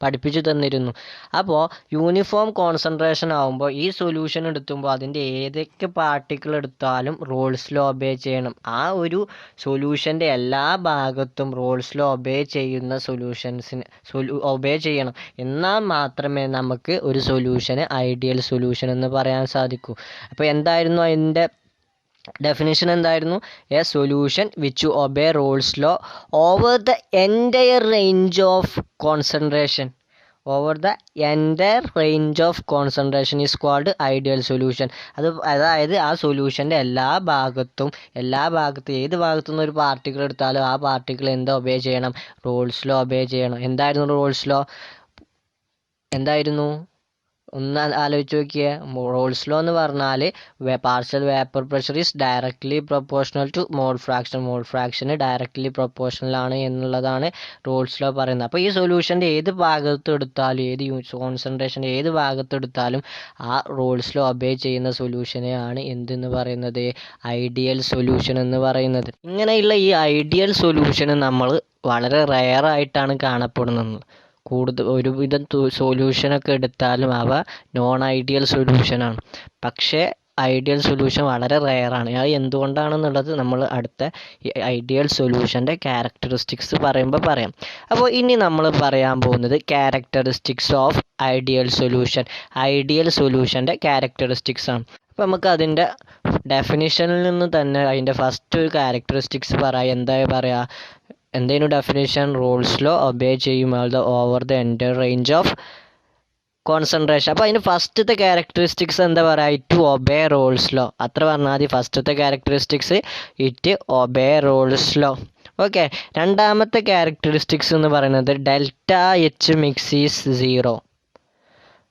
പഠിപ്പിച്ചു തന്നിരുന്നു. അപ്പോൾ യൂണിഫോം കോൺസെൻട്രേഷൻ ആകുമ്പോൾ ഈ സൊല്യൂഷൻ എടുത്തുമ്പോൾ അതിൻ്റെ ഏതൊക്കെ പാർട്ടിക്കിൾ എടുത്താലും റോൾസ് ലോ ഒബേ ചെയ്യണം. ആ ഒരു സൊല്യൂഷൻ്റെ എല്ലാ ഭാഗത്തും റോൾസ് ലോ ഒബേ ചെയ്യുന്ന ഒബേ ചെയ്യണം. എന്നാൽ മാത്രമേ നമുക്ക് ഒരു സൊല്യൂഷന് ഐഡിയൽ സൊല്യൂഷൻ എന്ന് പറയാൻ സാധിക്കൂ. അപ്പോൾ എന്തായിരുന്നു അതിൻ്റെ ഡെഫിനിഷൻ? എന്തായിരുന്നു? A solution which obey Raoult's law over the entire range of concentration is called ideal solution. അതായത് ആ സൊല്യൂഷൻ്റെ എല്ലാ ഭാഗത്തും ഏത് ഭാഗത്തുനിന്ന് ഒരു പാർട്ടിക്കിൾ എടുത്താലും ആ പാർട്ടിക്കിൾ എന്താ ഒബേ ചെയ്യണം? റോൾസ് ലോ ഒബേ ചെയ്യണം. എന്തായിരുന്നു റോൾസ് ലോ? എന്തായിരുന്നു? ഒന്ന് ആലോചിച്ച് നോക്കിയേ. റോൾസ് ലോ എന്ന് പറഞ്ഞാൽ partial vapour pressure is directly proportional to mole ഫ്രാക്ഷന് ഡയറക്റ്റ്ലി പ്രൊപ്പോർഷണൽ ആണ് എന്നുള്ളതാണ് റോൾസ് ലോ പറയുന്നത്. അപ്പോൾ ഈ സൊല്യൂഷൻ്റെ ഏത് ഭാഗത്ത് എടുത്താലും, ഏത് കോൺസെൻട്രേഷൻ്റെ ഏത് ഭാഗത്ത് എടുത്താലും ആ റോൾസ് ലോ ഒബേ ചെയ്യുന്ന സൊല്യൂഷനെയാണ് എന്തെന്ന് പറയുന്നത്? ഐഡിയൽ സൊല്യൂഷൻ എന്ന് പറയുന്നത്. ഇങ്ങനെയുള്ള ഈ ഐഡിയൽ സൊല്യൂഷന് നമ്മൾ വളരെ റെയറായിട്ടാണ് കാണപ്പെടുന്നത്. ഒരുവിധം സൊല്യൂഷനൊക്കെ എടുത്താലും അവ നോൺ ഐഡിയൽ സൊല്യൂഷനാണ്. പക്ഷേ ഐഡിയൽ സൊല്യൂഷൻ വളരെ റെയറാണ്. അത് എന്തുകൊണ്ടാണെന്നുള്ളത് നമ്മൾ അടുത്ത ഐഡിയൽ സൊല്യൂഷൻ്റെ ക്യാരക്ടറിസ്റ്റിക്സ് പറയുമ്പോൾ പറയാം. അപ്പോൾ ഇനി നമ്മൾ പറയാൻ പോകുന്നത് ക്യാരക്ടറിസ്റ്റിക്സ് ഓഫ് ഐഡിയൽ സൊല്യൂഷൻ്റെ ക്യാരക്ടറിസ്റ്റിക്സ് ആണ്. അപ്പോൾ നമുക്ക് അതിൻ്റെ ഡെഫിനിഷനിൽ നിന്ന് തന്നെ അതിൻ്റെ ഫസ്റ്റ് ഒരു ക്യാരക്ടറിസ്റ്റിക്സ് പറയാം. എന്തേനു ഡെഫിനിഷൻ? റോൾസ് ലോ ഒബേ ചെയ്യുമ്പോൾ over the entire range of concentration. അപ്പോൾ അതിന് ഫസ്റ്റത്തെ ക്യാരക്ടറിസ്റ്റിക്സ് എന്താ പറയുക? It obey Raoult's law. അത്ര പറഞ്ഞാൽ മതി. ഫസ്റ്റത്തെ characteristics it obey Raoult's law. Okay. രണ്ടാമത്തെ ക്യാരക്ടറിസ്റ്റിക്സ് എന്ന് പറയുന്നത് delta H mix is 0.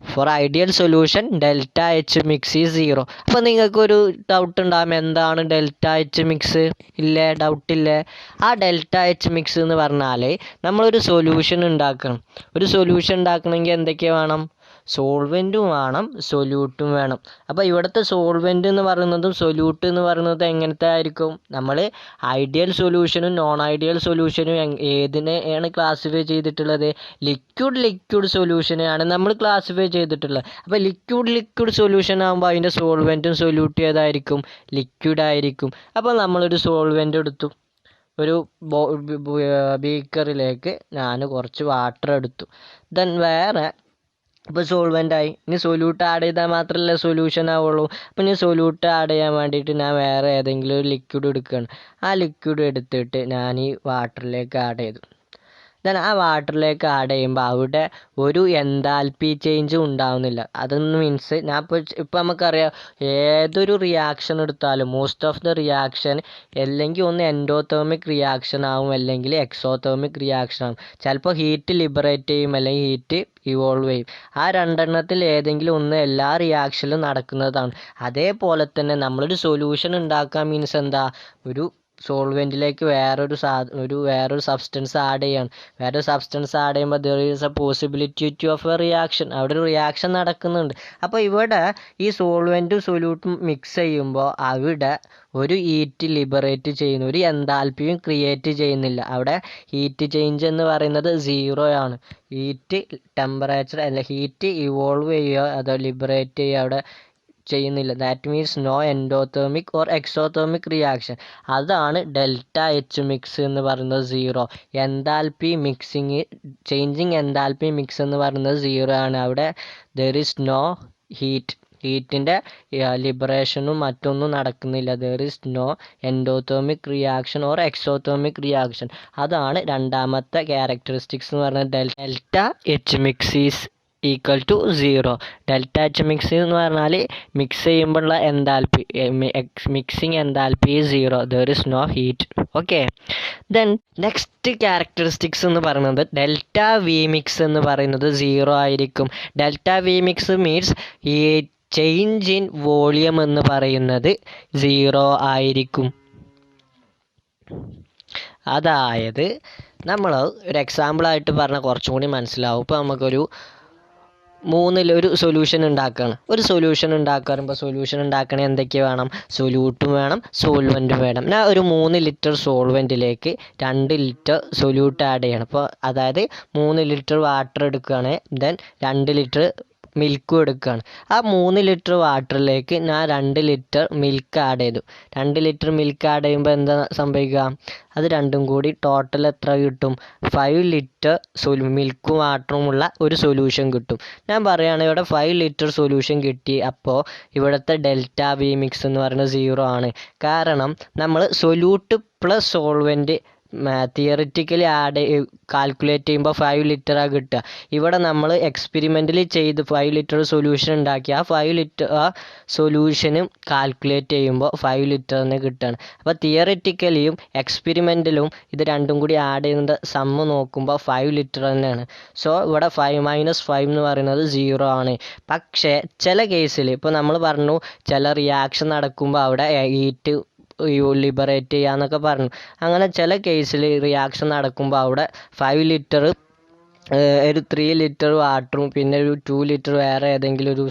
For ideal solution delta H mix is 0. അപ്പോൾ നിങ്ങൾക്കൊരു ഡൗട്ട് ഉണ്ടാകും, എന്താണ് ഡെൽറ്റ എച്ച് മിക്സ്? ഇല്ലേ? ഡൗട്ടില്ലേ? ആ ഡെൽറ്റ എച്ച് മിക്സ് എന്ന് പറഞ്ഞാൽ നമ്മളൊരു സൊല്യൂഷൻ ഉണ്ടാക്കണം. ഒരു സൊല്യൂഷൻ ഉണ്ടാക്കണമെങ്കിൽ എന്തൊക്കെ വേണം? സോൾവെൻറ്റും വേണം, സൊല്യൂട്ടും വേണം. അപ്പോൾ ഇവിടുത്തെ സോൾവെൻ്റ് എന്ന് പറയുന്നതും സൊല്യൂട്ട് എന്ന് പറയുന്നത് എങ്ങനത്തെ ആയിരിക്കും? നമ്മൾ ഐഡിയൽ സൊല്യൂഷനും നോൺ ഐഡിയൽ സൊല്യൂഷനും ഏതിനെയാണ് ക്ലാസിഫൈ ചെയ്തിട്ടുള്ളത്? ലിക്വിഡ് സൊല്യൂഷനെയാണ് നമ്മൾ ക്ലാസിഫൈ ചെയ്തിട്ടുള്ളത്. അപ്പോൾ ലിക്വിഡ് സൊല്യൂഷൻ ആകുമ്പോൾ അതിൻ്റെ സോൾവെൻറ്റും സൊല്യൂട്ടും ഏതായിരിക്കും? ലിക്വിഡ് ആയിരിക്കും. അപ്പോൾ നമ്മളൊരു സോൾവെൻ്റ് എടുത്തു. ഒരു ബീക്കറിലേക്ക് ഞാൻ കുറച്ച് വാട്ടർ എടുത്തു. ദെൻ വേറെ ഇപ്പോൾ സോൾവെൻ്റായി, ഇനി സൊല്യൂട്ട് ആഡ് ചെയ്താൽ മാത്രമല്ലേ സൊല്യൂഷൻ ആവുള്ളൂ. അപ്പോൾ ഇനി സൊല്യൂട്ട് ആഡ് ചെയ്യാൻ വേണ്ടിയിട്ട് ഞാൻ വേറെ ഏതെങ്കിലും ഒരു ലിക്വിഡ് എടുക്കുകയാണ്. ആ ലിക്വിഡ് എടുത്തിട്ട് ഞാൻ ഈ വാട്ടറിലേക്ക് ആഡ് ചെയ്തു. ദെൻ ആ വാട്ടറിലേക്ക് ആഡ് ചെയ്യുമ്പോൾ അവിടെ ഒരു എൻതാൽപ്പി ചേഞ്ചും ഉണ്ടാവുന്നില്ല. അതെന്ന് മീൻസ് ഞാൻ ഇപ്പോൾ നമുക്കറിയാം ഏതൊരു റിയാക്ഷൻ എടുത്താലും മോസ്റ്റ് ഓഫ് ദ റിയാക്ഷൻ അല്ലെങ്കിൽ ഒന്ന് എൻഡോതേർമിക് റിയാക്ഷൻ ആവും, അല്ലെങ്കിൽ എക്സോതേർമിക് റിയാക്ഷൻ ആവും. ചിലപ്പോൾ ഹീറ്റ് ലിബറേറ്റ് ചെയ്യും, അല്ലെങ്കിൽ ഹീറ്റ് ഇവോൾവ് ചെയ്യും. ആ രണ്ടെണ്ണത്തിൽ ഏതെങ്കിലും ഒന്ന് എല്ലാ റിയാക്ഷനിലും നടക്കുന്നതാണ്. അതേപോലെ തന്നെ നമ്മളൊരു സൊല്യൂഷൻ ഉണ്ടാക്കാൻ മീൻസ് എന്താ, ഒരു സോൾവെൻറ്റിലേക്ക് വേറൊരു സബ്സ്റ്റൻസ് ആഡ് ചെയ്യാണ്. വേറൊരു സബ്സ്റ്റൻസ് ആഡ് ചെയ്യുമ്പോൾ there is A possibility of A reaction. അവിടെ ഒരു റിയാക്ഷൻ നടക്കുന്നുണ്ട്. അപ്പോൾ ഇവിടെ ഈ സോൾവെൻറ്റും സൊല്യൂട്ടും മിക്സ് ചെയ്യുമ്പോൾ അവിടെ ഒരു ഹീറ്റ് ലിബറേറ്റ് ചെയ്യുന്നു, ഒരു എൻതാൽപ്പിയും ക്രിയേറ്റ് ചെയ്യുന്നില്ല. അവിടെ ഹീറ്റ് ചേഞ്ച് എന്ന് പറയുന്നത് 0 ആണ്. ഹീറ്റ് ടെമ്പറേച്ചർ അല്ല, ഹീറ്റ് ഇവോൾവ് ചെയ്യുക അതോ ലിബറേറ്റ് ചെയ്യുക അവിടെ ചെയ്യുന്നില്ല. That means no endothermic or exothermic reaction. അതാണ് ഡെൽറ്റ എച്ച് മിക്സ് എന്ന് പറയുന്നത് 0. Enthalpy mixing, changing enthalpy mix എന്ന് പറയുന്നത് 0 ആണ്. അവിടെ ദർ ഈസ് നോ ഹീറ്റിൻ്റെ ലിബറേഷനും മറ്റൊന്നും നടക്കുന്നില്ല. ദർ ഈസ് നോ endothermic reaction or exothermic reaction. അതാണ് രണ്ടാമത്തെ ക്യാരക്ടറിസ്റ്റിക്സ് എന്ന് പറയുന്നത്. Delta H mix is equal to 0. Delta H mix എന്ന് പറഞ്ഞാൽ മിക്സ് ചെയ്യുമ്പോഴുള്ള enthalpy, mixing enthalpy 0. There is no heat. Okay, then next characteristics എന്ന് പറയുന്നത് ഡെൽറ്റ വി മിക്സ് എന്ന് പറയുന്നത് 0 ആയിരിക്കും. ഡെൽറ്റ വി മിക്സ് മീൻസ് ഈ ചേഞ്ച് ഇൻ വോളിയം എന്ന് പറയുന്നത് 0 ആയിരിക്കും. അതായത് നമ്മൾ ഒരു എക്സാമ്പിളായിട്ട് പറഞ്ഞാൽ കുറച്ചും കൂടി മനസ്സിലാവും. ഇപ്പോൾ നമുക്കൊരു 3 സൊല്യൂഷൻ ഉണ്ടാക്കുകയാണ്. ഒരു സൊല്യൂഷൻ ഉണ്ടാക്കുമ്പോൾ സൊല്യൂഷൻ ഉണ്ടാക്കണേ എന്തൊക്കെ വേണം? സൊല്യൂട്ടും വേണം, സോൾവെൻറ്റും വേണം. ഞാൻ ഒരു 3 ലിറ്റർ സോൾവെൻറ്റിലേക്ക് 2 ലിറ്റർ സൊല്യൂട്ട് ആഡ് ചെയ്യണം. അപ്പോൾ അതായത് 3 ലിറ്റർ വാട്ടർ എടുക്കുകയാണ്, ദെൻ 2 ലിറ്റർ മിൽക്കും എടുക്കുകയാണ്. ആ 3 ലിറ്റർ വാട്ടറിലേക്ക് ഞാൻ 2 ലിറ്റർ മിൽക്ക് ആഡ് ചെയ്തു. 2 ലിറ്റർ മിൽക്ക് ആഡ് ചെയ്യുമ്പോൾ എന്താ സംഭവിക്കുക? അത് രണ്ടും കൂടി ടോട്ടൽ എത്ര കിട്ടും? 5 ലിറ്റർ മിൽക്കും വാട്ടറുമുള്ള ഒരു സൊല്യൂഷൻ കിട്ടും. ഞാൻ പറയുകയാണെങ്കിൽ ഇവിടെ 5 ലിറ്റർ സൊല്യൂഷൻ കിട്ടി. അപ്പോൾ ഇവിടുത്തെ ഡെൽറ്റ വി മിക്സ് എന്ന് പറയുന്നത് 0 ആണ്. കാരണം നമ്മൾ solute plus solvent theoretically calculate ചെയ്യുമ്പോൾ 5 ലിറ്ററാണ് കിട്ടുക. ഇവിടെ നമ്മൾ എക്സ്പെരിമെൻ്റലി ചെയ്ത് 5 ലിറ്റർ സൊല്യൂഷൻ ഉണ്ടാക്കി ആ 5 ലിറ്റർ ആ സൊല്യൂഷനും കാൽക്കുലേറ്റ് ചെയ്യുമ്പോൾ 5 ലിറ്റർ തന്നെ കിട്ടുകയാണ്. അപ്പോൾ തിയറിറ്റിക്കലിയും എക്സ്പെരിമെൻ്റലും ഇത് രണ്ടും കൂടി ആഡ് ചെയ്യുന്ന സമ്മ് നോക്കുമ്പോൾ 5 ലിറ്റർ തന്നെയാണ്. സോ ഇവിടെ 5 - 5 എന്ന് പറയുന്നത് 0 ആണ്. പക്ഷേ ചില കേസിൽ ഇപ്പോൾ നമ്മൾ പറഞ്ഞു ചില റിയാക്ഷൻ നടക്കുമ്പോൾ അവിടെ ഹീറ്റ് ലിബറേറ്റ് ചെയ്യാന്നൊക്കെ പറഞ്ഞു. അങ്ങനെ ചില കേസിൽ റിയാക്ഷൻ നടക്കുമ്പോൾ അവിടെ 5 ലിറ്റർ ഒരു 3 ലിറ്റർ വാട്ടറും പിന്നെ ഒരു 2 ലിറ്റർ വേറെ ഏതെങ്കിലും ഒരു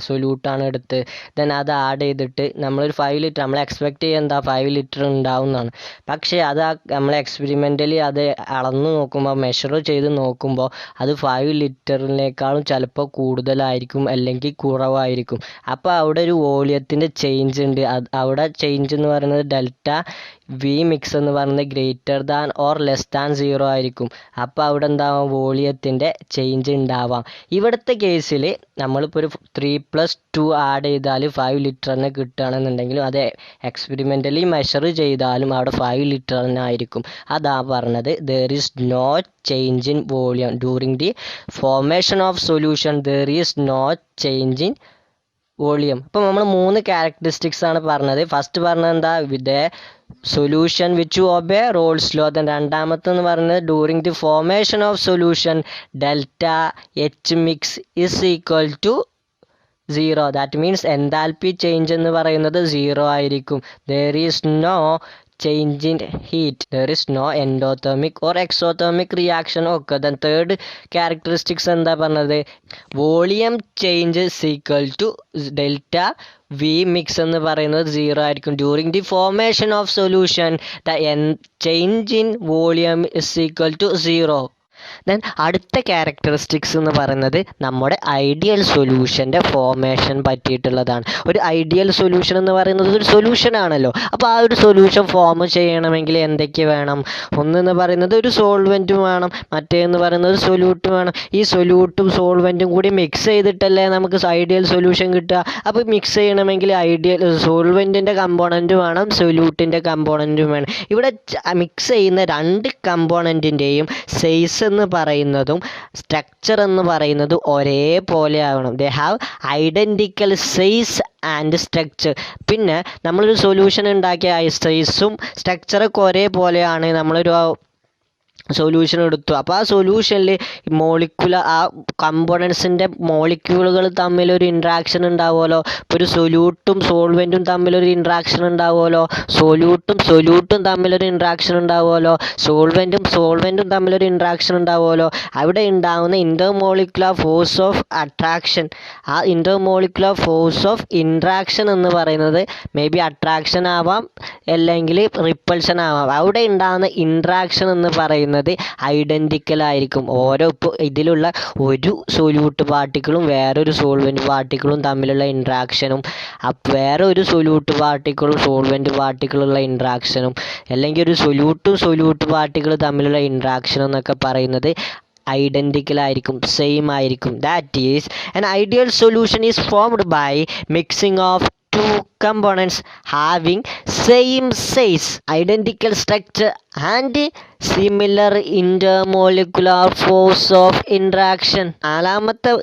സൊല്യൂട്ടാണ് എടുത്ത് ദെൻ അത് ആഡ് ചെയ്തിട്ട് നമ്മളൊരു 5 ലിറ്റർ നമ്മൾ എക്സ്പെക്റ്റ് ചെയ്യുക എന്താ 5 ലിറ്റർ ഉണ്ടാവുന്നതാണ്. പക്ഷേ അത് നമ്മൾ എക്സ്പെരിമെൻ്റലി അത് അളന്ന് നോക്കുമ്പോൾ മെഷർ ചെയ്ത് നോക്കുമ്പോൾ അത് 5 ലിറ്ററിനേക്കാളും ചിലപ്പോൾ കൂടുതലായിരിക്കും അല്ലെങ്കിൽ കുറവായിരിക്കും. അപ്പോൾ അവിടെ ഒരു വോളിയത്തിൻ്റെ ചേഞ്ച് ഉണ്ട്. അവിടെ ചേഞ്ച് എന്ന് പറയുന്നത് ഡെൽറ്റ വി മിക്സ് എന്ന് പറയുന്നത് greater than or less than 0 ആയിരിക്കും. അപ്പോൾ അവിടെ എന്താവാം? വോളിയത്തിൻ്റെ ചേഞ്ച് ഉണ്ടാവാം. ഇവിടുത്തെ കേസിൽ നമ്മളിപ്പോൾ ഒരു 3+2 ആഡ് ചെയ്താൽ 5 ലിറ്റർ തന്നെ കിട്ടുകയാണെന്നുണ്ടെങ്കിലും അത് എക്സ്പെരിമെൻ്റലി മെഷർ ചെയ്താലും അവിടെ 5 ലിറ്റർ തന്നെ ആയിരിക്കും. അതാ പറഞ്ഞത് there is no change in volume during the formation of solution. There is no change in volume. ഇപ്പോൾ നമ്മൾ 3 ക്യാരക്ടറിസ്റ്റിക്സ് ആണ് പറഞ്ഞത്. ഫസ്റ്റ് പറഞ്ഞത് എന്താ? With solution which obey Raoult's law. Then രണ്ടാമത്തെന്ന് പറയുന്നത് during the formation of solution delta H mix is equal to 0. That means enthalpy change എന്ന് പറയുന്നത് 0 ആയിരിക്കും. There is no change in heat. There is no endothermic or exothermic reaction. Okay, then third characteristics എന്താ പറഞ്ഞത്? Volume change is equal to delta V mix എന്ന് പറയുന്നത് 0 ആയിരിക്കും. During the formation of solution the change in volume is equal to 0. Then അടുത്ത characteristics എന്ന് പറയുന്നത് നമ്മുടെ ideal സൊല്യൂഷൻ്റെ formation പറ്റിയിട്ടുള്ളതാണ്. ഒരു ഐഡിയൽ സൊല്യൂഷൻ എന്ന് പറയുന്നത് ഒരു സൊല്യൂഷൻ ആണല്ലോ. അപ്പോൾ ആ ഒരു സൊല്യൂഷൻ ഫോം ചെയ്യണമെങ്കിൽ എന്തൊക്കെ വേണം? ഒന്നെന്ന് പറയുന്നത് ഒരു സോൾവെൻറ്റും വേണം, മറ്റേന്ന് പറയുന്നത് സൊല്യൂട്ടും വേണം. ഈ സൊല്യൂട്ടും സോൾവെൻറ്റും കൂടി മിക്സ് ചെയ്തിട്ടല്ലേ നമുക്ക് ഐഡിയൽ സൊല്യൂഷൻ കിട്ടുക. അപ്പോൾ മിക്സ് ചെയ്യണമെങ്കിൽ ഐഡിയൽ സോൾവെൻറ്റിൻ്റെ കമ്പോണൻറ്റ് വേണം, സൊല്യൂട്ടിൻ്റെ കമ്പോണൻറ്റും വേണം. ഇവിടെ മിക്സ് ചെയ്യുന്ന രണ്ട് കമ്പോണൻറ്റിൻ്റെയും സൈസ് എന്ന് പറയുന്നതും സ്ട്രക്ചർ എന്ന് പറയുന്നത് ഒരേപോലെ ആവണം. They have identical size and structure. പിന്നെ നമ്മളൊരു സൊല്യൂഷൻ ഉണ്ടാക്കിയ സൈസും സ്ട്രക്ചറൊക്കെ ഒരേപോലെയാണ് നമ്മളൊരു സൊല്യൂഷൻ എടുത്തു. അപ്പോൾ ആ സൊല്യൂഷനിൽ ആ കമ്പോണൻസിൻ്റെ മോളിക്യൂളുകൾ തമ്മിലൊരു ഇൻട്രാക്ഷൻ ഉണ്ടാവുമല്ലോ. ഇപ്പോൾ ഒരു സൊല്യൂട്ടും സോൾവെൻറ്റും തമ്മിലൊരു ഇൻട്രാക്ഷൻ ഉണ്ടാവുമല്ലോ, സൊല്യൂട്ടും തമ്മിലൊരു ഇൻട്രാക്ഷൻ ഉണ്ടാവുമല്ലോ, സോൾവെൻറ്റും തമ്മിലൊരു ഇൻട്രാക്ഷൻ ഉണ്ടാവുമല്ലോ. അവിടെ ഉണ്ടാകുന്ന ഇൻ്റർമോളിക്കുലർ ഫോഴ്സ് ഓഫ് അട്രാക്ഷൻ, ആ ഇൻ്റർമോളിക്കുലർ ഫോഴ്സ് ഓഫ് ഇൻട്രാക്ഷൻ എന്ന് പറയുന്നത് മേ ബി അട്രാക്ഷൻ ആവാം, അല്ലെങ്കിൽ റിപ്പൾഷൻ ആവാം. അവിടെ ഉണ്ടാകുന്ന ഇൻട്രാക്ഷൻ എന്ന് പറയുന്നത് ഐഡൻറ്റിക്കൽ ആയിരിക്കും. ഇപ്പോൾ ഇതിലുള്ള ഒരു സൊല്യൂട്ട് പാർട്ടിക്കിളും വേറൊരു സോൾവെൻറ്റ് പാർട്ടിക്കിളും തമ്മിലുള്ള ഇൻട്രാക്ഷനും, വേറെ ഒരു സൊല്യൂട്ട് പാർട്ടിക്കിളും സോൾവെൻറ്റ് പാർട്ടിക്കിളുള്ള ഇൻട്രാക്ഷനും, അല്ലെങ്കിൽ ഒരു സൊല്യൂട്ട് പാർട്ടിക്കിൾ തമ്മിലുള്ള ഇൻട്രാക്ഷനും എന്നൊക്കെ പറയുന്നത് ഐഡൻറ്റിക്കൽ ആയിരിക്കും, സെയിം ആയിരിക്കും. That is an ideal solution is formed by mixing of two components having same size, identical structure and similar intermolecular force of interaction. നാലാമത്തെ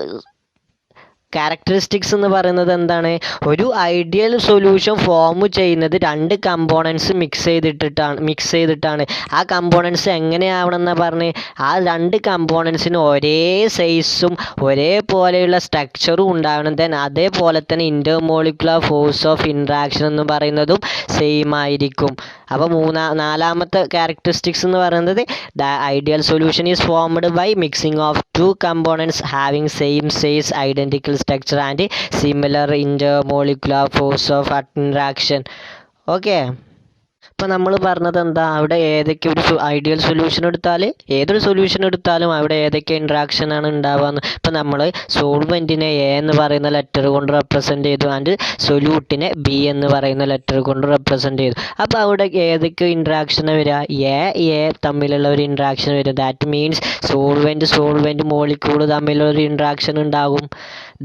ക്യാരക്ടറിസ്റ്റിക്സ് എന്ന് പറയുന്നത് എന്താണ്? ഒരു ഐഡിയൽ സൊല്യൂഷൻ ഫോം ചെയ്യുന്നത് രണ്ട് കമ്പോണൻസ് മിക്സ് ചെയ്തിട്ടാണ്. ആ കമ്പോണൻസ് എങ്ങനെയാവണമെന്നാണ് പറഞ്ഞ്, ആ രണ്ട് കമ്പോണൻസിന് ഒരേ സൈസും ഒരേപോലെയുള്ള സ്ട്രക്ചറും ഉണ്ടാവണം. ദെൻ അതേപോലെ തന്നെ ഇൻ്റർമോളിക്കുലർ ഫോഴ്സ് ഓഫ് ഇൻട്രാക്ഷൻ എന്ന് പറയുന്നതും സെയിം ആയിരിക്കും. അപ്പോൾ നാലാമത്തെ ക്യാരക്ടറിസ്റ്റിക്സ് എന്ന് പറയുന്നത് the ideal solution is formed by mixing of two components having same size, identical structure and similar intermolecular force of interaction. Okay, ഇപ്പോൾ നമ്മൾ പറഞ്ഞത് എന്താ? അവിടെ ഏതൊക്കെ ഒരു ഐഡിയൽ സൊല്യൂഷൻ എടുത്താൽ, ഏതൊരു സൊല്യൂഷൻ എടുത്താലും അവിടെ ഏതൊക്കെ ഇൻട്രാക്ഷനാണ് ഉണ്ടാവുക. ഇപ്പോൾ നമ്മൾ സോൾവെൻറ്റിനെ എ എന്ന് പറയുന്ന ലെറ്റർ കൊണ്ട് റെപ്രസെൻ്റ് ചെയ്തു, ആൻഡ് സൊല്യൂട്ടിനെ ബി എന്ന് പറയുന്ന ലെറ്റർ കൊണ്ട് റെപ്രസെൻ്റ് ചെയ്തു. അപ്പോൾ അവിടെ ഏതൊക്കെ ഇൻട്രാക്ഷനാണ് വരിക? എ തമ്മിലുള്ള ഒരു ഇൻട്രാക്ഷൻ വരും. ദാറ്റ് മീൻസ് സോൾവെൻറ്റ് മോളിക്യൂൾ തമ്മിലൊരു ഇൻട്രാക്ഷൻ ഉണ്ടാകും.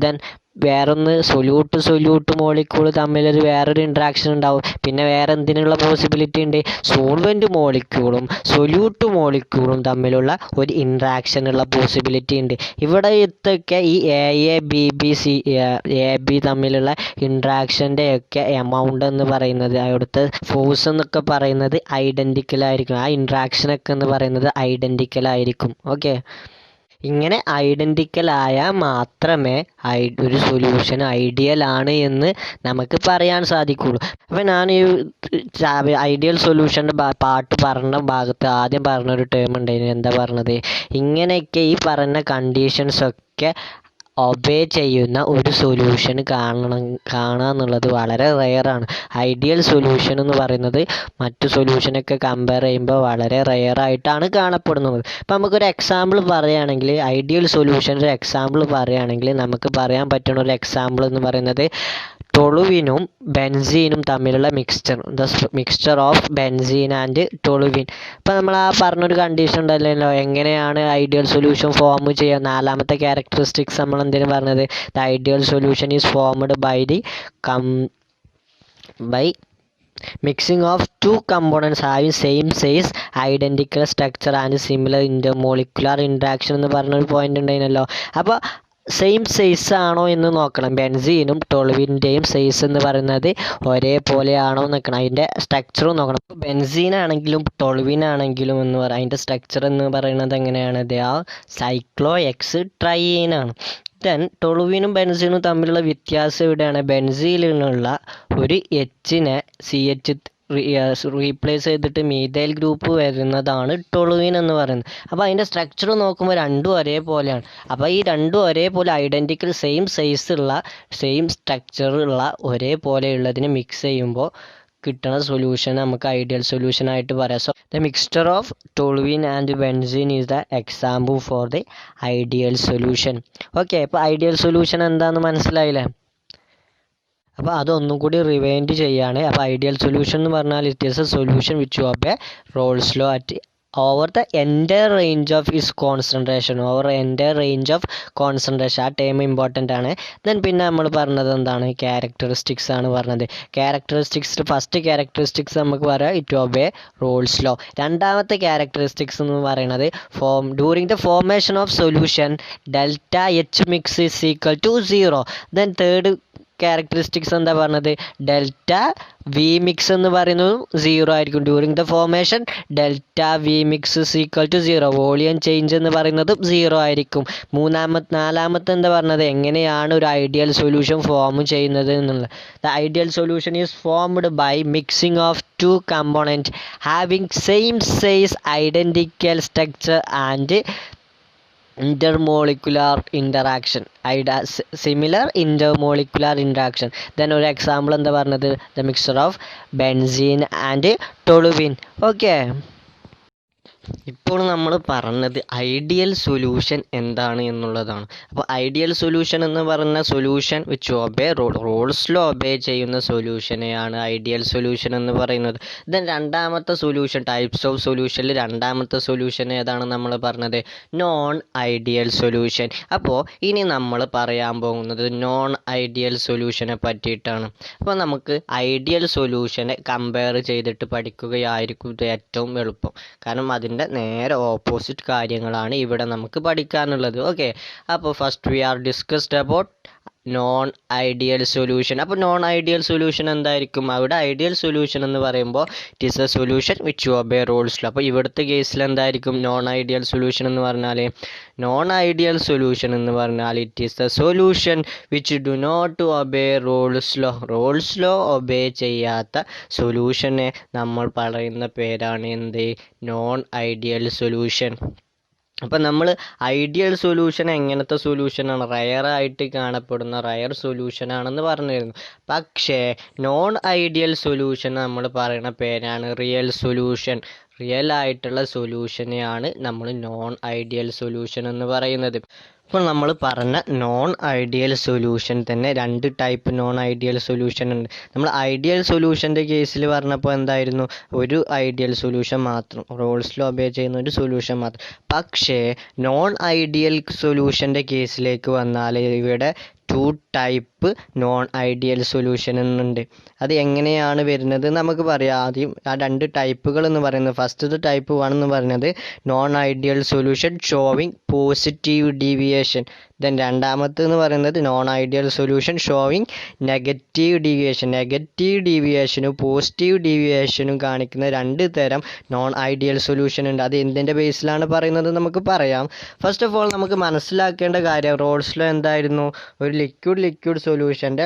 ദെൻ വേറൊന്ന് സൊല്യൂട്ട് മോളിക്യൂൾ തമ്മിലൊരു വേറൊരു ഇൻട്രാക്ഷൻ ഉണ്ടാവും. പിന്നെ വേറെ എന്തിനുള്ള പോസിബിലിറ്റി ഉണ്ട്? സോൾവെൻറ്റ് മോളിക്യൂളും സൊല്യൂട്ട് മോളിക്യൂളും തമ്മിലുള്ള ഒരു ഇൻട്രാക്ഷനുള്ള പോസിബിലിറ്റി ഉണ്ട്. ഇവിടെ ഇതൊക്കെ ഈ എ ബി തമ്മിലുള്ള ഇൻട്രാക്ഷൻ്റെ ഒക്കെ എമൗണ്ട് എന്ന് പറയുന്നത്, അവിടുത്തെ ഫോഴ്സ് എന്നൊക്കെ പറയുന്നത് ഐഡൻറ്റിക്കൽ ആയിരിക്കും. ആ ഇൻട്രാക്ഷനൊക്കെ എന്ന് പറയുന്നത് ഐഡൻറ്റിക്കൽ ആയിരിക്കും. ഓക്കെ, ഇങ്ങനെ ഐഡൻറ്റിക്കൽ ആയാൽ മാത്രമേ ഒരു സൊല്യൂഷൻ ഐഡിയൽ ആണ് എന്ന് നമുക്ക് പറയാൻ സാധിക്കുള്ളൂ. അപ്പോൾ ഞാൻ ഈ ഐഡിയൽ സൊല്യൂഷൻ്റെ പാട്ട് പറഞ്ഞ ഭാഗത്ത് ആദ്യം പറഞ്ഞൊരു ടേം ഉണ്ടായിരുന്നു. എന്താ പറഞ്ഞത്? ഇങ്ങനെയൊക്കെ ഈ പറഞ്ഞ കണ്ടീഷൻസൊക്കെ ഒബേ ചെയ്യുന്ന ഒരു സൊല്യൂഷൻ കാണുക എന്നുള്ളത് വളരെ റെയറാണ്. ഐഡിയൽ സൊല്യൂഷൻ എന്ന് പറയുന്നത് മറ്റു സൊല്യൂഷനൊക്കെ കമ്പയർ ചെയ്യുമ്പോൾ വളരെ റെയറായിട്ടാണ് കാണപ്പെടുന്നത്. ഇപ്പോൾ നമുക്കൊരു എക്സാമ്പിൾ പറയുകയാണെങ്കിൽ, ഐഡിയൽ സൊല്യൂഷൻ്റെ ഒരു എക്സാമ്പിൾ പറയുകയാണെങ്കിൽ നമുക്ക് പറയാൻ പറ്റുന്ന ഒരു എക്സാമ്പിൾ എന്ന് പറയുന്നത് ടൊളുവിനും ബെൻസീനും തമ്മിലുള്ള mixture of benzene and toluene. ഇപ്പോൾ നമ്മൾ ആ പറഞ്ഞൊരു കണ്ടീഷൻ ഉണ്ടല്ലോ, എങ്ങനെയാണ് ഐഡിയൽ സൊല്യൂഷൻ ഫോം ചെയ്യുക? നാലാമത്തെ ക്യാരക്ടറിസ്റ്റിക്സ് നമ്മൾ എന്തിനു പറഞ്ഞത്? The ideal solution is formed by mixing of two components having same size, identical structure and similar intermolecular interaction എന്ന് പറഞ്ഞൊരു പോയിന്റ് ഉണ്ടായിരുന്നല്ലോ. അപ്പോൾ സെയിം സൈസ് ആണോ എന്ന് നോക്കണം. ബെൻസീനും ടൊളുവിൻ്റെയും സൈസ് എന്ന് പറയുന്നത് ഒരേപോലെ ആണോ എന്ന് നോക്കണം. അതിൻ്റെ സ്ട്രക്ചറും നോക്കണം. ബെൻസീനാണെങ്കിലും ടൊളുവിനാണെങ്കിലും എന്ന് പറയാം, അതിൻ്റെ സ്ട്രക്ചർ എന്ന് പറയുന്നത് എങ്ങനെയാണ്? ആ സൈക്ലോ എക്സ് ട്രൈനാണ്. ദെൻ ടൊളുവിനും ബെൻസീനും തമ്മിലുള്ള വ്യത്യാസം എവിടെയാണ്? ബെൻസീനിലുള്ള ഒരു എച്ചിനെ CH റീപ്ലേസ് ചെയ്തിട്ട് മീഥൈൽ ഗ്രൂപ്പ് വരുന്നതാണ് ടൊളുവിൻ എന്ന് പറയുന്നത്. അപ്പോൾ അതിൻ്റെ സ്ട്രക്ചർ നോക്കുമ്പോൾ രണ്ടും ഒരേപോലെയാണ്. അപ്പോൾ ഈ രണ്ടും ഒരേപോലെ ഐഡൻറ്റിക്കൽ സെയിം സൈസുള്ള സെയിം സ്ട്രക്ചറുള്ള ഒരേപോലെയുള്ളതിനെ മിക്സ് ചെയ്യുമ്പോൾ കിട്ടുന്ന സൊല്യൂഷൻ നമുക്ക് ഐഡിയൽ സൊല്യൂഷൻ ആയിട്ട് പറയാം. So the mixture of toluene and benzene is the example for the ideal solution. Okay, അപ്പോൾ ഐഡിയൽ സൊല്യൂഷൻ എന്താണെന്ന് മനസ്സിലായില്ലേ? അപ്പോൾ അതൊന്നും കൂടി റിവൈൻഡ് ചെയ്യാണ്. അപ്പോൾ ഐഡിയൽ സൊല്യൂഷൻ എന്ന് പറഞ്ഞാൽ it is a solution which obey Raoult's law at over the entire range of is concentration. Over entire range of concentration, ആ ടേം ഇമ്പോർട്ടൻ്റ് ആണ്. ദെൻ പിന്നെ നമ്മൾ പറഞ്ഞത് എന്താണ്? ക്യാരക്ടറിസ്റ്റിക്സ് ആണ് പറഞ്ഞത്. ക്യാരക്ടറിസ്റ്റിക്സ്, ഫസ്റ്റ് ക്യാരക്ടറിസ്റ്റിക്സ് നമുക്ക് പറയാം ഇറ്റ് ഒബേ റോൾസ് ലോ. രണ്ടാമത്തെ ക്യാരക്ടറിസ്റ്റിക്സ് എന്ന് പറയുന്നത് during the formation of solution delta H mix is equal to 0. Then third characteristics എന്താ പറഞ്ഞത്? ഡെൽറ്റ വി മിക്സ് എന്ന് പറയുന്നത് 0 ആയിരിക്കും. During the formation delta V mix is equal to 0. Volume change എന്ന് പറയുന്നത് 0 ആയിരിക്കും. നാലാമത്തെ എന്താ പറഞ്ഞത്? എങ്ങനെയാണ് ഒരു ഐഡിയൽ സൊല്യൂഷൻ ഫോം ചെയ്യുന്നത് എന്നുള്ളത്. The ideal solution is formed by mixing of two component having same size, identical structure and intermolecular interaction, similar intermolecular interaction. Then ഒരു എക്സാമ്പിൾ എന്താ പറഞ്ഞത്? the mixture of benzene and toluene. Okay, ഇപ്പോൾ നമ്മൾ പറഞ്ഞത് ideal solution എന്താണ് എന്നുള്ളതാണ്. അപ്പോൾ ideal solution എന്ന് പറഞ്ഞ solution which obey Raoult's law obey ചെയ്യുന്ന സൊല്യൂഷനെയാണ് ഐഡിയൽ സൊല്യൂഷൻ എന്ന് പറയുന്നത്. ദെൻ രണ്ടാമത്തെ സൊല്യൂഷൻ, ടൈപ്സ് ഓഫ് സൊല്യൂഷനിൽ രണ്ടാമത്തെ സൊല്യൂഷൻ ഏതാണ് നമ്മൾ പറഞ്ഞത്? Non ideal solution. അപ്പോൾ ഇനി നമ്മൾ പറയാൻ പോകുന്നത് നോൺ ഐഡിയൽ സൊല്യൂഷനെ പറ്റിയിട്ടാണ്. അപ്പോൾ നമുക്ക് ഐഡിയൽ സൊല്യൂഷനെ കമ്പയർ ചെയ്തിട്ട് പഠിക്കുകയായിരിക്കും ഇത് ഏറ്റവും എളുപ്പം. കാരണം അതിൻ്റെ നേരെ ഓപ്പോസിറ്റ് കാര്യങ്ങളാണ് ഇവിടെ നമുക്ക് പഠിക്കാനുള്ളത്. ഓക്കെ, അപ്പോൾ first we R discussed about non ideal solution. അപ്പോൾ നോൺ ഐഡിയൽ സൊല്യൂഷൻ എന്തായിരിക്കും? അവിടെ ഐഡിയൽ സൊല്യൂഷൻ എന്ന് പറയുമ്പോൾ it is a solution which obey Raoult's law. അപ്പോൾ ഇവിടുത്തെ കേസിൽ എന്തായിരിക്കും നോൺ ഐഡിയൽ സൊല്യൂഷൻ എന്ന് പറഞ്ഞാൽ? നോൺ ഐഡിയൽ സൊല്യൂഷൻ എന്ന് പറഞ്ഞാൽ it is a solution which do not obey Raoult's law. Raoult's law obey ചെയ്യാത്ത സൊല്യൂഷനെ നമ്മൾ പറയുന്ന പേരാണ് എന്ത്? Non ideal solution. അപ്പം നമ്മൾ ഐഡിയൽ സൊല്യൂഷൻ എങ്ങനത്തെ സൊല്യൂഷനാണ്? റയറായിട്ട് കാണപ്പെടുന്ന റയർ സൊല്യൂഷനാണെന്ന് പറഞ്ഞിരുന്നു. പക്ഷേ നോൺ ഐഡിയൽ സൊല്യൂഷൻ നമ്മൾ പറയുന്ന പേരാണ് റിയൽ സൊല്യൂഷൻ. റിയൽ ആയിട്ടുള്ള സൊല്യൂഷനെയാണ് നമ്മൾ നോൺ ഐഡിയൽ സൊല്യൂഷൻ എന്ന് പറയുന്നത്. ഇപ്പോൾ നമ്മൾ പറഞ്ഞ നോൺ ഐഡിയൽ സൊല്യൂഷൻ തന്നെ രണ്ട് ടൈപ്പ് നോൺ ഐഡിയൽ സൊല്യൂഷൻ ഉണ്ട്. നമ്മൾ ഐഡിയൽ സൊല്യൂഷൻ്റെ കേസിൽ പറഞ്ഞപ്പോൾ എന്തായിരുന്നു? ഒരു ഐഡിയൽ സൊല്യൂഷൻ മാത്രം, റോൾസ് ലോ ഒബേ ചെയ്യുന്ന ഒരു സൊല്യൂഷൻ മാത്രം. പക്ഷേ നോൺ ഐഡിയൽ സൊല്യൂഷൻ്റെ കേസിലേക്ക് വന്നാൽ ഇവിടെ 2 ടൈപ്പ് നോൺ ഐഡിയൽ സൊല്യൂഷൻ എന്നുണ്ട്. അത് എങ്ങനെയാണ് വരുന്നത് നമുക്ക് പറയാം. ആദ്യം ആ 2 ടൈപ്പുകൾ എന്ന് പറയുന്നത്, ഫസ്റ്റ് ടൈപ്പ് 1 എന്ന് പറയുന്നത് non ideal solution showing positive deviation. Then രണ്ടാമത്തെന്ന് പറയുന്നത് non ideal solution showing negative deviation. Negative ഡീവിയേഷനും പോസിറ്റീവ് ഡീവിയേഷനും കാണിക്കുന്ന 2 തരം നോൺ ഐഡിയൽ സൊല്യൂഷൻ ഉണ്ട്. അത് എന്തിൻ്റെ ബേസിലാണ് പറയുന്നത് നമുക്ക് പറയാം. ഫസ്റ്റ് ഓഫ് ഓൾ നമുക്ക് മനസ്സിലാക്കേണ്ട കാര്യം, റോൾസ് ലോ എന്തായിരുന്നു? ഒരു ലിക്വിഡ് സൊല്യൂഷൻ്റെ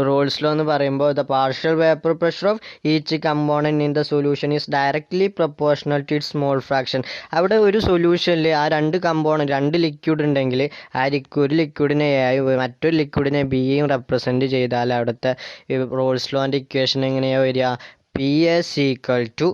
റോൾസ് ലോ എന്ന് പറയുമ്പോൾ the partial vapour pressure of each component in the solution is directly proportional to its mole fraction. അവിടെ ഒരു സൊല്യൂഷനിൽ ആ 2 കമ്പോണൻറ്റ്, 2 ലിക്വിഡ് ഉണ്ടെങ്കിൽ ആ ഒരു ലിക്വിഡിനെ എ മറ്റൊരു ലിക്വിഡിനെ ബിയും റെപ്രസെൻറ്റ് ചെയ്താൽ അവിടുത്തെ റോൾസ് ലോൻ്റെ ഇക്വേഷൻ എങ്ങനെയാണ് വരിക? P S equal to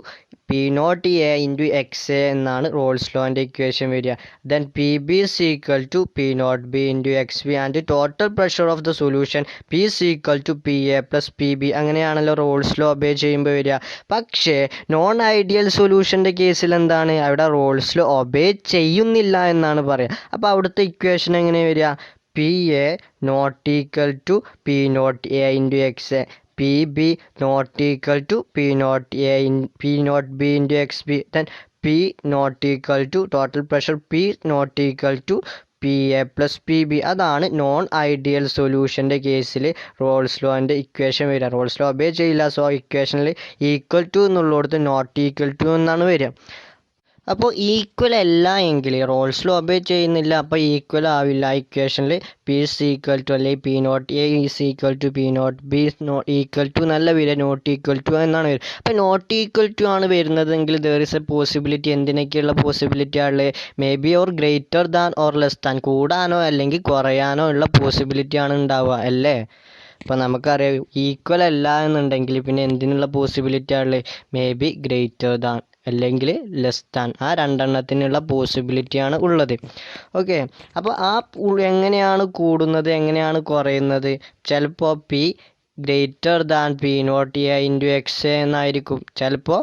P naught A into X A എന്നാണ് റോൾസ് ലോൻ്റെ ഇക്വേഷൻ വരിക. Then P B is equal to P naught B into X B and total pressure of the solution P is equal to P A plus P B. അങ്ങനെയാണല്ലോ Raoult's law obey ചെയ്യുമ്പോൾ വരിക. പക്ഷേ non ideal സൊല്യൂഷൻ്റെ കേസിൽ എന്താണ്? അവിടെ Raoult's law obey ചെയ്യുന്നില്ല എന്നാണ് പറയുക. അപ്പോൾ അവിടുത്തെ ഇക്വേഷൻ എങ്ങനെ വരിക? P A not equal to P naught A into X A, P B not equal to P naught A P naught B into X B. Then P not equal to total pressure P not equal to P A plus P B. അതാണ് non ideal സൊല്യൂഷൻ്റെ കേസിൽ Raoult's ലോൻ്റെ equation വരിക. Raoult's law obey ചെയ്യില്ല, so ഇക്വേഷനിൽ equal to എന്നുള്ളിടത്ത് not equal to എന്നാണ് വരിക. അപ്പോൾ ഈക്വൽ അല്ല എങ്കിൽ റോൾസ് ലോ ഒബേ ചെയ്യുന്നില്ല, അപ്പോൾ ഈക്വൽ ആവില്ല. ഇക്വേഷനിൽ പി ഇസ് ഈക്വൽ ടു അല്ലെങ്കിൽ P naught A is equal to P naught B equal to നല്ല വരിക, നോട്ട് ഈക്വൽ ടു എന്നാണ് വരിക. അപ്പോൾ നോട്ട് ഈക്വൽ ടു ആണ് വരുന്നതെങ്കിൽ ദർ ഇസ് എ പോസിബിലിറ്റി. എന്തിനൊക്കെയുള്ള പോസിബിലിറ്റി ആണ്? May be or greater than or less than, കൂടാനോ അല്ലെങ്കിൽ കുറയാനോ ഉള്ള പോസിബിലിറ്റി ആണ് ഉണ്ടാവുക അല്ലേ? ഇപ്പോൾ നമുക്കറിയാം ഈക്വൽ അല്ല എന്നുണ്ടെങ്കിൽ പിന്നെ എന്തിനുള്ള പോസിബിലിറ്റി ആണ്? മേ ബി ഗ്രേറ്റർ ദാൻ അല്ലെങ്കിൽ ലെസ് ദാൻ, ആ രണ്ടെണ്ണത്തിനുള്ള പോസിബിലിറ്റിയാണ് ഉള്ളത്. ഓക്കെ, അപ്പോൾ എങ്ങനെയാണ് കൂടുന്നത്, എങ്ങനെയാണ് കുറയുന്നത്? ചിലപ്പോൾ P greater than P naught A into x എന്നായിരിക്കും, ചിലപ്പോൾ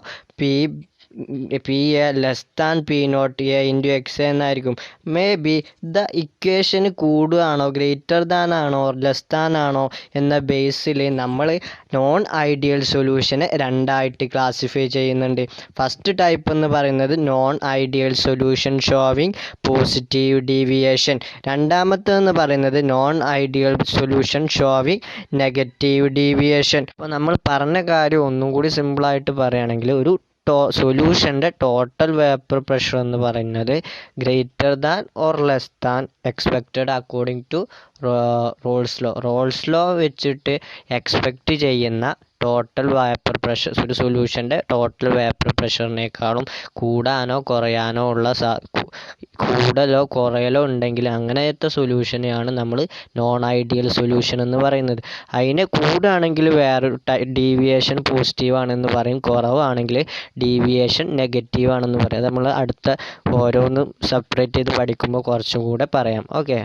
P A less than P naught A into x എന്നായിരിക്കും. മേ ബി ദ ഇക്വേഷന് കൂടുകയാണോ ഗ്രേറ്റർ ദാൻ ആണോ ലെസ് ദാൻ ആണോ എന്ന ബേസിൽ നമ്മൾ നോൺ ഐഡിയൽ സൊല്യൂഷനെ രണ്ടായിട്ട് ക്ലാസിഫൈ ചെയ്യുന്നുണ്ട്. ഫസ്റ്റ് ടൈപ്പ് എന്ന് പറയുന്നത് non ideal solution showing positive deviation. രണ്ടാമത്തെന്ന് പറയുന്നത് non ideal solution showing negative deviation. അപ്പോൾ നമ്മൾ പറഞ്ഞ കാര്യം ഒന്നും കൂടി സിമ്പിളായിട്ട് പറയുകയാണെങ്കിൽ, ഒരു സൊല്യൂഷൻ്റെ ടോട്ടൽ വേപ്പർ പ്രഷർ എന്ന് പറയുന്നത് greater than or less than expected according to Raoult's law വെച്ചിട്ട് എക്സ്പെക്റ്റ് ചെയ്യുന്ന ടോട്ടൽ വേപ്പർ പ്രഷർ, ഒരു സൊല്യൂഷൻ്റെ ടോട്ടൽ വേപ്പർ പ്രഷറിനേക്കാളും കൂടാനോ കുറയാനോ ഉള്ള കൂടലോ കുറയലോ ഉണ്ടെങ്കിൽ അങ്ങനത്തെ സൊല്യൂഷനെയാണ് നമ്മൾ നോൺ ഐഡിയൽ സൊല്യൂഷൻ എന്ന് പറയുന്നത്. അതിനെ കൂടുകയാണെങ്കിൽ വേറൊരു ഡീവിയേഷൻ പോസിറ്റീവ് ആണെന്ന് പറയും, കുറവാണെങ്കിൽ ഡീവിയേഷൻ നെഗറ്റീവ് ആണെന്ന് പറയും. അത് നമ്മൾ അടുത്ത ഓരോന്നും സെപ്പറേറ്റ് ചെയ്ത് പഠിക്കുമ്പോൾ കുറച്ചും കൂടെ പറയാം. Okay,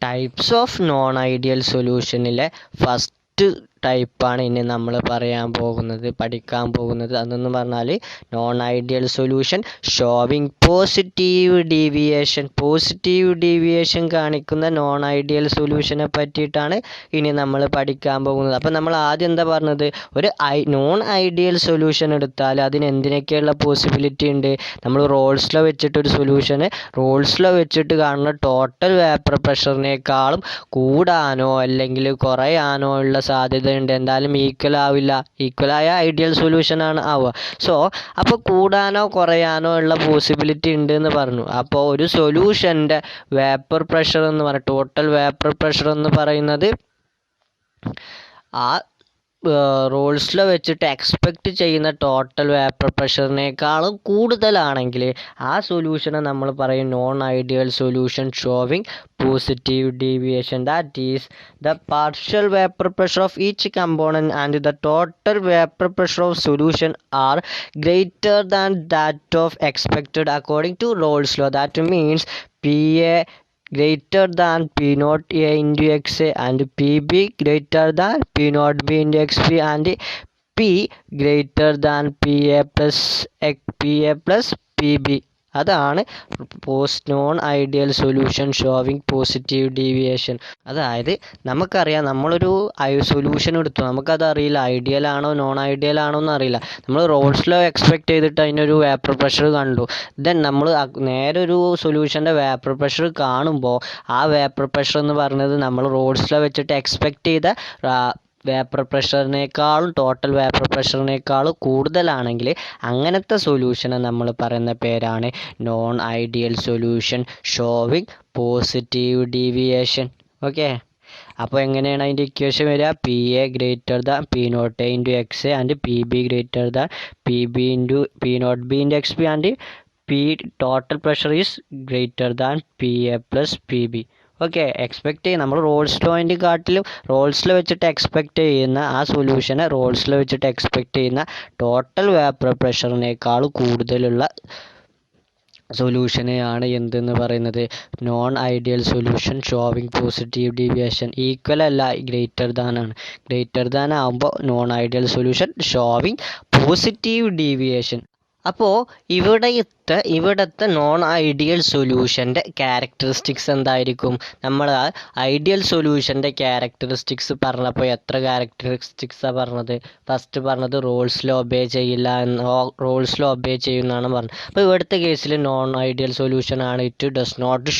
types of non ideal സൊല്യൂഷനിലെ ഫസ്റ്റ് ടൈപ്പാണ് ഇനി നമ്മൾ പഠിക്കാൻ പോകുന്നത്. അതെന്ന് പറഞ്ഞാൽ non ideal solution showing positive deviation. Positive deviation കാണിക്കുന്ന നോൺ ഐഡിയൽ സൊല്യൂഷനെ പറ്റിയിട്ടാണ് ഇനി നമ്മൾ പഠിക്കാൻ പോകുന്നത്. അപ്പം നമ്മൾ ആദ്യം എന്താ പറഞ്ഞത്? ഒരു നോൺ ഐഡിയൽ സൊല്യൂഷൻ എടുത്താൽ അതിന് എന്തിനൊക്കെയുള്ള പോസിബിലിറ്റി ഉണ്ട്? നമ്മൾ റോൾസ് ലോ വെച്ചിട്ടൊരു സൊല്യൂഷന് റോൾസ് ലോ വെച്ചിട്ട് കാണുന്ന ടോട്ടൽ വേപ്പർ പ്രഷറിനേക്കാളും കൂടാനോ അല്ലെങ്കിൽ കുറയാനോ ഉള്ള സാധ്യത ഉണ്ട്. എന്തായാലും ഈക്വൽ ആവില്ല, ഈക്വലായ ഐഡിയൽ സൊല്യൂഷനാണ് ആവുക. അപ്പോൾ കൂടാനോ കുറയാനോ ഉള്ള പോസിബിലിറ്റി ഉണ്ട് എന്ന് പറഞ്ഞു. അപ്പോൾ ഒരു സൊല്യൂഷൻ്റെ വേപ്പർ പ്രഷർ എന്ന് പറയുന്നത്, ടോട്ടൽ വേപ്പർ പ്രഷർ എന്ന് പറയുന്നത് ആ റോൾസ് ലോ വെച്ചിട്ട് എക്സ്പെക്റ്റ് ചെയ്യുന്ന ടോട്ടൽ വേപ്പർ പ്രഷറിനേക്കാളും കൂടുതലാണെങ്കിൽ ആ സൊല്യൂഷനെ നമ്മൾ പറയും non ideal solution showing positive deviation. That is, the partial vapor pressure of each component and the total vapor pressure of solution are greater than that of expected according to Rolle's law. That means PA greater than P naught A into XA and PB greater than P naught B into XB and P greater than PA plus PB. അതാണ് non ideal solution showing positive deviation. അതായത് നമുക്കറിയാം, നമ്മളൊരു solution എടുത്തു, നമുക്കത് അറിയില്ല ideal ആണോ non ideal ആണോ എന്ന് അറിയില്ല. നമ്മൾ റോൾസ് ലോ എക്സ്പെക്റ്റ് ചെയ്തിട്ട് അതിനൊരു വേപ്പർ പ്രഷർ കണ്ടു. ദെൻ നമ്മൾ നേരെ ഒരു സൊല്യൂഷൻ്റെ വേപ്പർ പ്രഷർ കാണുമ്പോൾ ആ വേപ്പർ പ്രഷർ എന്ന് പറയുന്നത് നമ്മൾ റോൾസ് ലോ വെച്ചിട്ട് എക്സ്പെക്റ്റ് ചെയ്ത വേപ്പർ പ്രഷറിനേക്കാളും ടോട്ടൽ വേപ്പർ പ്രഷറിനേക്കാളും കൂടുതലാണെങ്കിൽ അങ്ങനത്തെ സൊല്യൂഷനെ നമ്മൾ പറയുന്ന പേരാണ് non ideal solution showing positive deviation. Okay, അപ്പോൾ എങ്ങനെയാണ് അതിൻ്റെ ഇക്വേഷൻ വരിക? P A greater than P naught A into X A and P B greater than P B into P naught B into X B and P total pressure is greater than P A plus P B. Okay, expect ചെയ്യും നമ്മൾ Rolls ലോൻ്റെ കാട്ടിലും Rolls law വെച്ചിട്ട് expect ചെയ്യുന്ന ആ സൊല്യൂഷനെ Rolls law വെച്ചിട്ട് expect ചെയ്യുന്ന total vapour പ്രഷറിനേക്കാൾ കൂടുതലുള്ള സൊല്യൂഷനെയാണ് എന്തെന്ന് പറയുന്നത് non ideal solution showing positive deviation. Equal അല്ല, ഗ്രേറ്റർ ദാൻ ആണ്. ഗ്രേറ്റർ ദാൻ ആകുമ്പോൾ non ideal solution showing positive deviation. അപ്പോൾ ഇവിടുത്തെ നോൺ ഐഡിയൽ സൊല്യൂഷൻ്റെ ക്യാരക്ടറിസ്റ്റിക്സ് എന്തായിരിക്കും? നമ്മൾ ഐഡിയൽ സൊല്യൂഷൻ്റെ ക്യാരക്ടറിസ്റ്റിക്സ് പറഞ്ഞപ്പോൾ എത്ര ക്യാരക്ടറിസ്റ്റിക്സാണ് പറഞ്ഞത്? ഫസ്റ്റ് പറഞ്ഞത് റോൾസ് ലോ ഒബേ ചെയ്യില്ല റോൾസ് ലോ ഒബേ ചെയ്യുന്നതാണ് പറഞ്ഞത്. അപ്പോൾ ഇവിടുത്തെ കേസിൽ നോൺ ഐഡിയൽ സൊല്യൂഷൻ ആണ്, it does not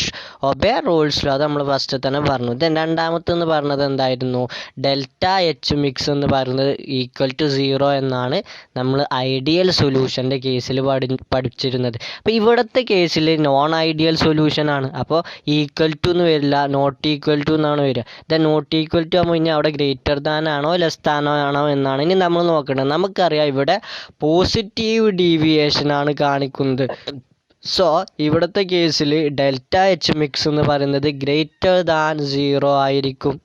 obey Raoult's law. അത് നമ്മൾ ഫസ്റ്റ് തന്നെ പറഞ്ഞു. ദെൻ രണ്ടാമത്തെന്ന് പറഞ്ഞത് എന്തായിരുന്നു? ഡെൽറ്റ എച്ച് മിക്സ് എന്ന് പറയുന്നത് ഈക്വൽ ടു 0 എന്നാണ് നമ്മൾ ഐഡിയൽ സൊല്യൂഷൻ്റെ കേസിൽ പഠിച്ചിരുന്നത്. അപ്പോൾ ഇവിടുത്തെ കേസിൽ നോൺ ഐഡിയൽ സൊല്യൂഷനാണ്, അപ്പോൾ ഈക്വൽ ടു എന്ന് വരില്ല, നോട്ട് ഈക്വൽ ടു എന്നാണ് വരിക. ദെൻ നോട്ട് ഈക്വൽ ടു ആകുമ്പോൾ ഇനി അവിടെ ഗ്രേറ്റർ ദാൻ ആണോ ലെസ് ദാൻ ആണോ എന്നാണ് ഇനി നമ്മൾ നോക്കേണ്ടത്. നമുക്കറിയാം ഇവിടെ പോസിറ്റീവ് ഡീവിയേഷൻ ആണ് കാണിക്കുന്നത്. സോ ഇവിടുത്തെ കേസിൽ ഡെൽറ്റ എച്ച് മിക്സ് എന്ന് പറയുന്നത് ഗ്രേറ്റർ ദാൻ 0 ആയിരിക്കും.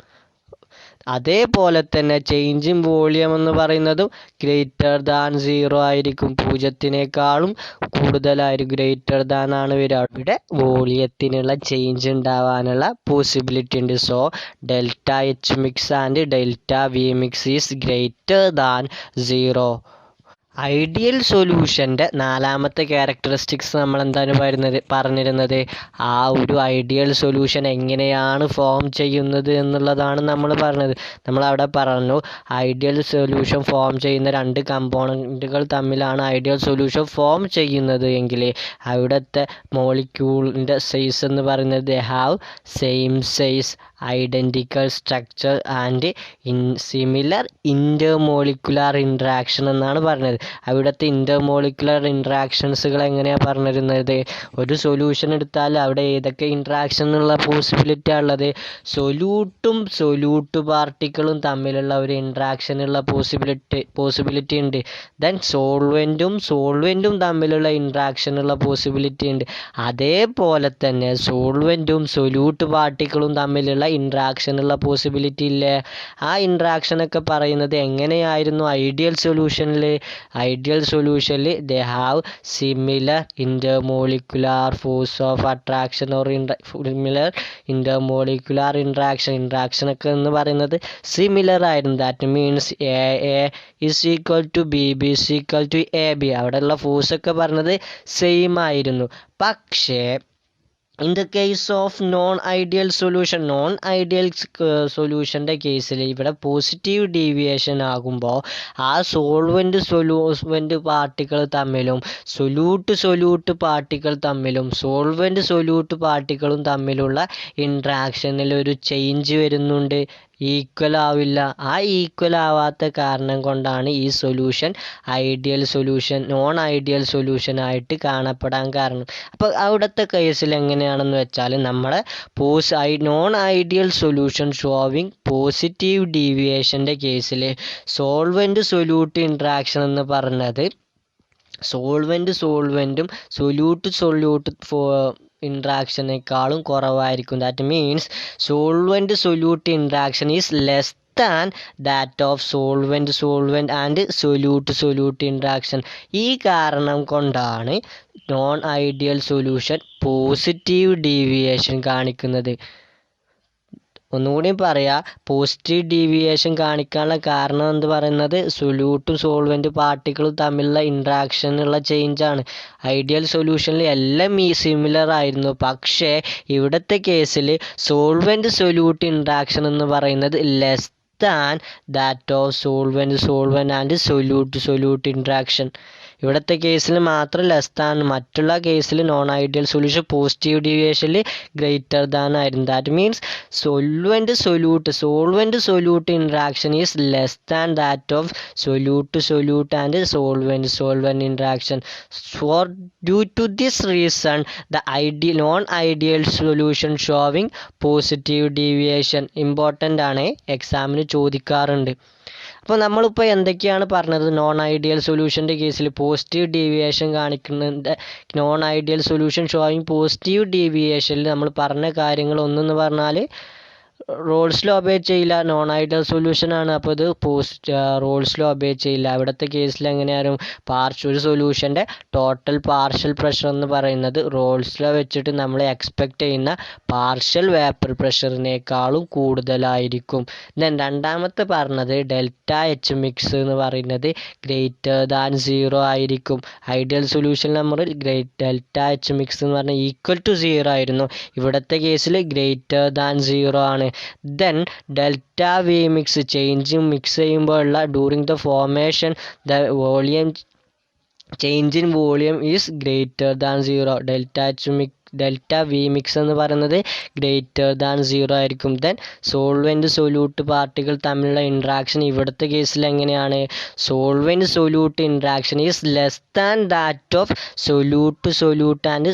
അതേപോലെ തന്നെ ചേഞ്ച് ഇൻ വോളിയം എന്ന് പറയുന്നതും ഗ്രേറ്റർ ദാൻ 0 ആയിരിക്കും. 0-നേക്കാളും കൂടുതലായിരിക്കും, ഗ്രേറ്റർ ദാൻ ആണ് വരിക. ഇവിടെ വോളിയത്തിനുള്ള ചേഞ്ച് ഉണ്ടാവാനുള്ള പോസിബിലിറ്റി ഉണ്ട്. So delta H mix and delta V mix is greater than 0. Ideal സൊല്യൂഷൻ്റെ 4ാമത്തെ ക്യാരക്ടറിസ്റ്റിക്സ് നമ്മൾ എന്താണ് പറഞ്ഞിരുന്നത്, ആ ഒരു ഐഡിയൽ സൊല്യൂഷൻ എങ്ങനെയാണ് ഫോം ചെയ്യുന്നത് എന്നുള്ളതാണ് നമ്മൾ പറഞ്ഞത്. നമ്മളവിടെ പറഞ്ഞു ഐഡിയൽ സൊല്യൂഷൻ ഫോം ചെയ്യുന്ന 2 കമ്പോണൻറ്റുകൾ തമ്മിലാണ് ഐഡിയൽ സൊല്യൂഷൻ ഫോം ചെയ്യുന്നത് എങ്കിൽ അവിടുത്തെ മോളിക്യൂളിൻ്റെ സൈസ് എന്ന് പറയുന്നത് they have same size, identical structure and similar intermolecular interaction എന്നാണ് പറഞ്ഞത്. അവിടുത്തെ ഇൻ്റർമോളിക്കുലർ ഇൻട്രാക്ഷൻസുകൾ എങ്ങനെയാണ് പറഞ്ഞിരുന്നത്, ഒരു സൊല്യൂഷൻ എടുത്താൽ അവിടെ ഏതൊക്കെ ഇൻട്രാക്ഷനുള്ള പോസിബിലിറ്റിയാണ് ഉള്ളത്, സൊല്യൂട്ടും സൊല്യൂട്ട് പാർട്ടിക്കിളും തമ്മിലുള്ള ഒരു ഇൻട്രാക്ഷനുള്ള പോസിബിലിറ്റി ഉണ്ട്. ദെൻ സോൾവെൻറ്റും തമ്മിലുള്ള ഇൻട്രാക്ഷനുള്ള പോസിബിലിറ്റി ഉണ്ട്. അതേപോലെ തന്നെ സോൾവെൻറ്റും സൊല്യൂട്ട് പാർട്ടിക്കിളും തമ്മിലുള്ള ഇൻട്രാക്ഷനുള്ള പോസിബിലിറ്റി ഇല്ലേ. ആ ഇൻട്രാക്ഷനൊക്കെ പറയുന്നത് എങ്ങനെയായിരുന്നു ഐഡിയൽ സൊല്യൂഷനിൽ they have similar intermolecular force of attraction or similar intermolecular ഇൻട്രാക്ഷനൊക്കെ എന്ന് പറയുന്നത് സിമിലർ ആയിരുന്നു. That means A is equal to B is equal to A B, അവിടെയുള്ള ഫോഴ്സൊക്കെ പറഞ്ഞത് സെയിം ആയിരുന്നു. പക്ഷേ in the case of non ideal സൊല്യൂഷൻ്റെ കേസിൽ ഇവിടെ പോസിറ്റീവ് ഡീവിയേഷൻ ആകുമ്പോൾ ആ സോൾവെൻറ്റ് പാർട്ടിക്കിൾ തമ്മിലും സൊല്യൂട്ട് പാർട്ടിക്കിൾ തമ്മിലും സോൾവെൻറ്റ് പാർട്ടിക്കിളും തമ്മിലുള്ള ഇൻട്രാക്ഷനിൽ ഒരു ചേഞ്ച് വരുന്നുണ്ട്, ഈക്വൽ ആവില്ല. ആ ഈക്വൽ ആവാത്ത കാരണം കൊണ്ടാണ് ഈ സൊല്യൂഷൻ നോൺ ഐഡിയൽ സൊല്യൂഷനായിട്ട് കാണപ്പെടാൻ കാരണം. അപ്പോൾ അവിടുത്തെ കേസിൽ എങ്ങനെയാണെന്ന് വെച്ചാൽ നമ്മളെ non ideal solution showing positive ഡീവിയേഷൻ്റെ കേസിൽ സോൾവെൻറ്റ് ഇൻട്രാക്ഷൻ എന്ന് പറഞ്ഞത് സോൾവെൻറ്റും സൊല്യൂട്ട് ഇൻട്രാക്ഷനേക്കാളും കുറവായിരിക്കും. That means solvent interaction is less than that of solvent and solute interaction. ഈ കാരണം കൊണ്ടാണ് non ideal solution positive deviation കാണിക്കുന്നത്. ഒന്നുകൂടി പറയാം, പോസിറ്റീവ് ഡീവിയേഷൻ കാണിക്കാനുള്ള കാരണം എന്ന് പറയുന്നത് സൊല്യൂട്ടും സോൾവെൻറ്റ് പാർട്ടിക്കിളും തമ്മിലുള്ള ഇൻട്രാക്ഷനുള്ള ചേഞ്ചാണ്. ഐഡിയൽ സൊല്യൂഷനിൽ എല്ലാം സിമിലർ ആയിരുന്നു. പക്ഷേ ഇവിടുത്തെ കേസിൽ സോൾവെൻറ്റ് ഇൻട്രാക്ഷൻ എന്ന് പറയുന്നത് less than that of solvent and solute interaction. ഇവിടുത്തെ കേസിൽ മാത്രം ലെസ് ദാൻ, മറ്റുള്ള കേസിൽ നോൺ ഐഡിയൽ സൊല്യൂഷൻ പോസിറ്റീവ് ഡീവിയേഷനിൽ ഗ്രേറ്റർ ദാൻ ആയിരുന്നു. That means solvent solute interaction is less than that of solute and solvent interaction. For due to this reason the non ideal solution showing positive deviation important ആണ്, എക്സാമിന് ചോദിക്കാറുണ്ട്. അപ്പോൾ നമ്മളിപ്പോൾ എന്തൊക്കെയാണ് പറഞ്ഞത്, non ideal സൊല്യൂഷൻ്റെ കേസിൽ പോസിറ്റീവ് ഡീവിയേഷൻ കാണിക്കുന്നുണ്ട്. Non ideal solution showing positive ഡീവിയേഷനിൽ നമ്മൾ പറഞ്ഞ കാര്യങ്ങൾ ഒന്നെന്ന് പറഞ്ഞാൽ റോൾസ് ലോ ഒബേ ചെയ്യില്ല, നോൺ ഐഡിയൽ സൊല്യൂഷനാണ്. അപ്പോൾ ഇത് റോൾസ് ലോ ഒബേ ചെയ്യില്ല. ഇവിടുത്തെ കേസിൽ എങ്ങനെയായിരുന്നു, ഒരു സൊല്യൂഷൻ്റെ ടോട്ടൽ പാർഷ്യൽ പ്രഷർ എന്ന് പറയുന്നത് റോൾസ് ലോ വെച്ചിട്ട് നമ്മൾ എക്സ്പെക്റ്റ് ചെയ്യുന്ന പാർഷ്യൽ വേപ്പർ പ്രഷറിനേക്കാളും കൂടുതലായിരിക്കും. ദെൻ രണ്ടാമത്തെ പറഞ്ഞത് ഡെൽറ്റ എച്ച് മിക്സ് എന്ന് പറയുന്നത് ഗ്രേറ്റർ ദാൻ 0 ആയിരിക്കും. ഐഡിയൽ സൊല്യൂഷൻ നമ്പറിൽ ഡെൽറ്റ എച്ച് മിക്സ് എന്ന് പറഞ്ഞാൽ ഈക്വൽ ടു 0 ആയിരുന്നു. ഇവിടുത്തെ കേസിൽ ഗ്രേറ്റർ ദാൻ 0 ആണ്. Then delta V mix mix ചെയ്യുമ്പോഴുള്ള during the formation the volume change in volume is greater than 0. Delta V mix എന്ന് പറയുന്നത് ഗ്രേറ്റർ ദാൻ 0 ആയിരിക്കും. ദെൻ സൊല്യൂട്ട് പാർട്ടികൾ തമ്മിലുള്ള ഇൻട്രാക്ഷൻ ഇവിടുത്തെ കേസിൽ എങ്ങനെയാണ്, solute interaction is less than that of solute and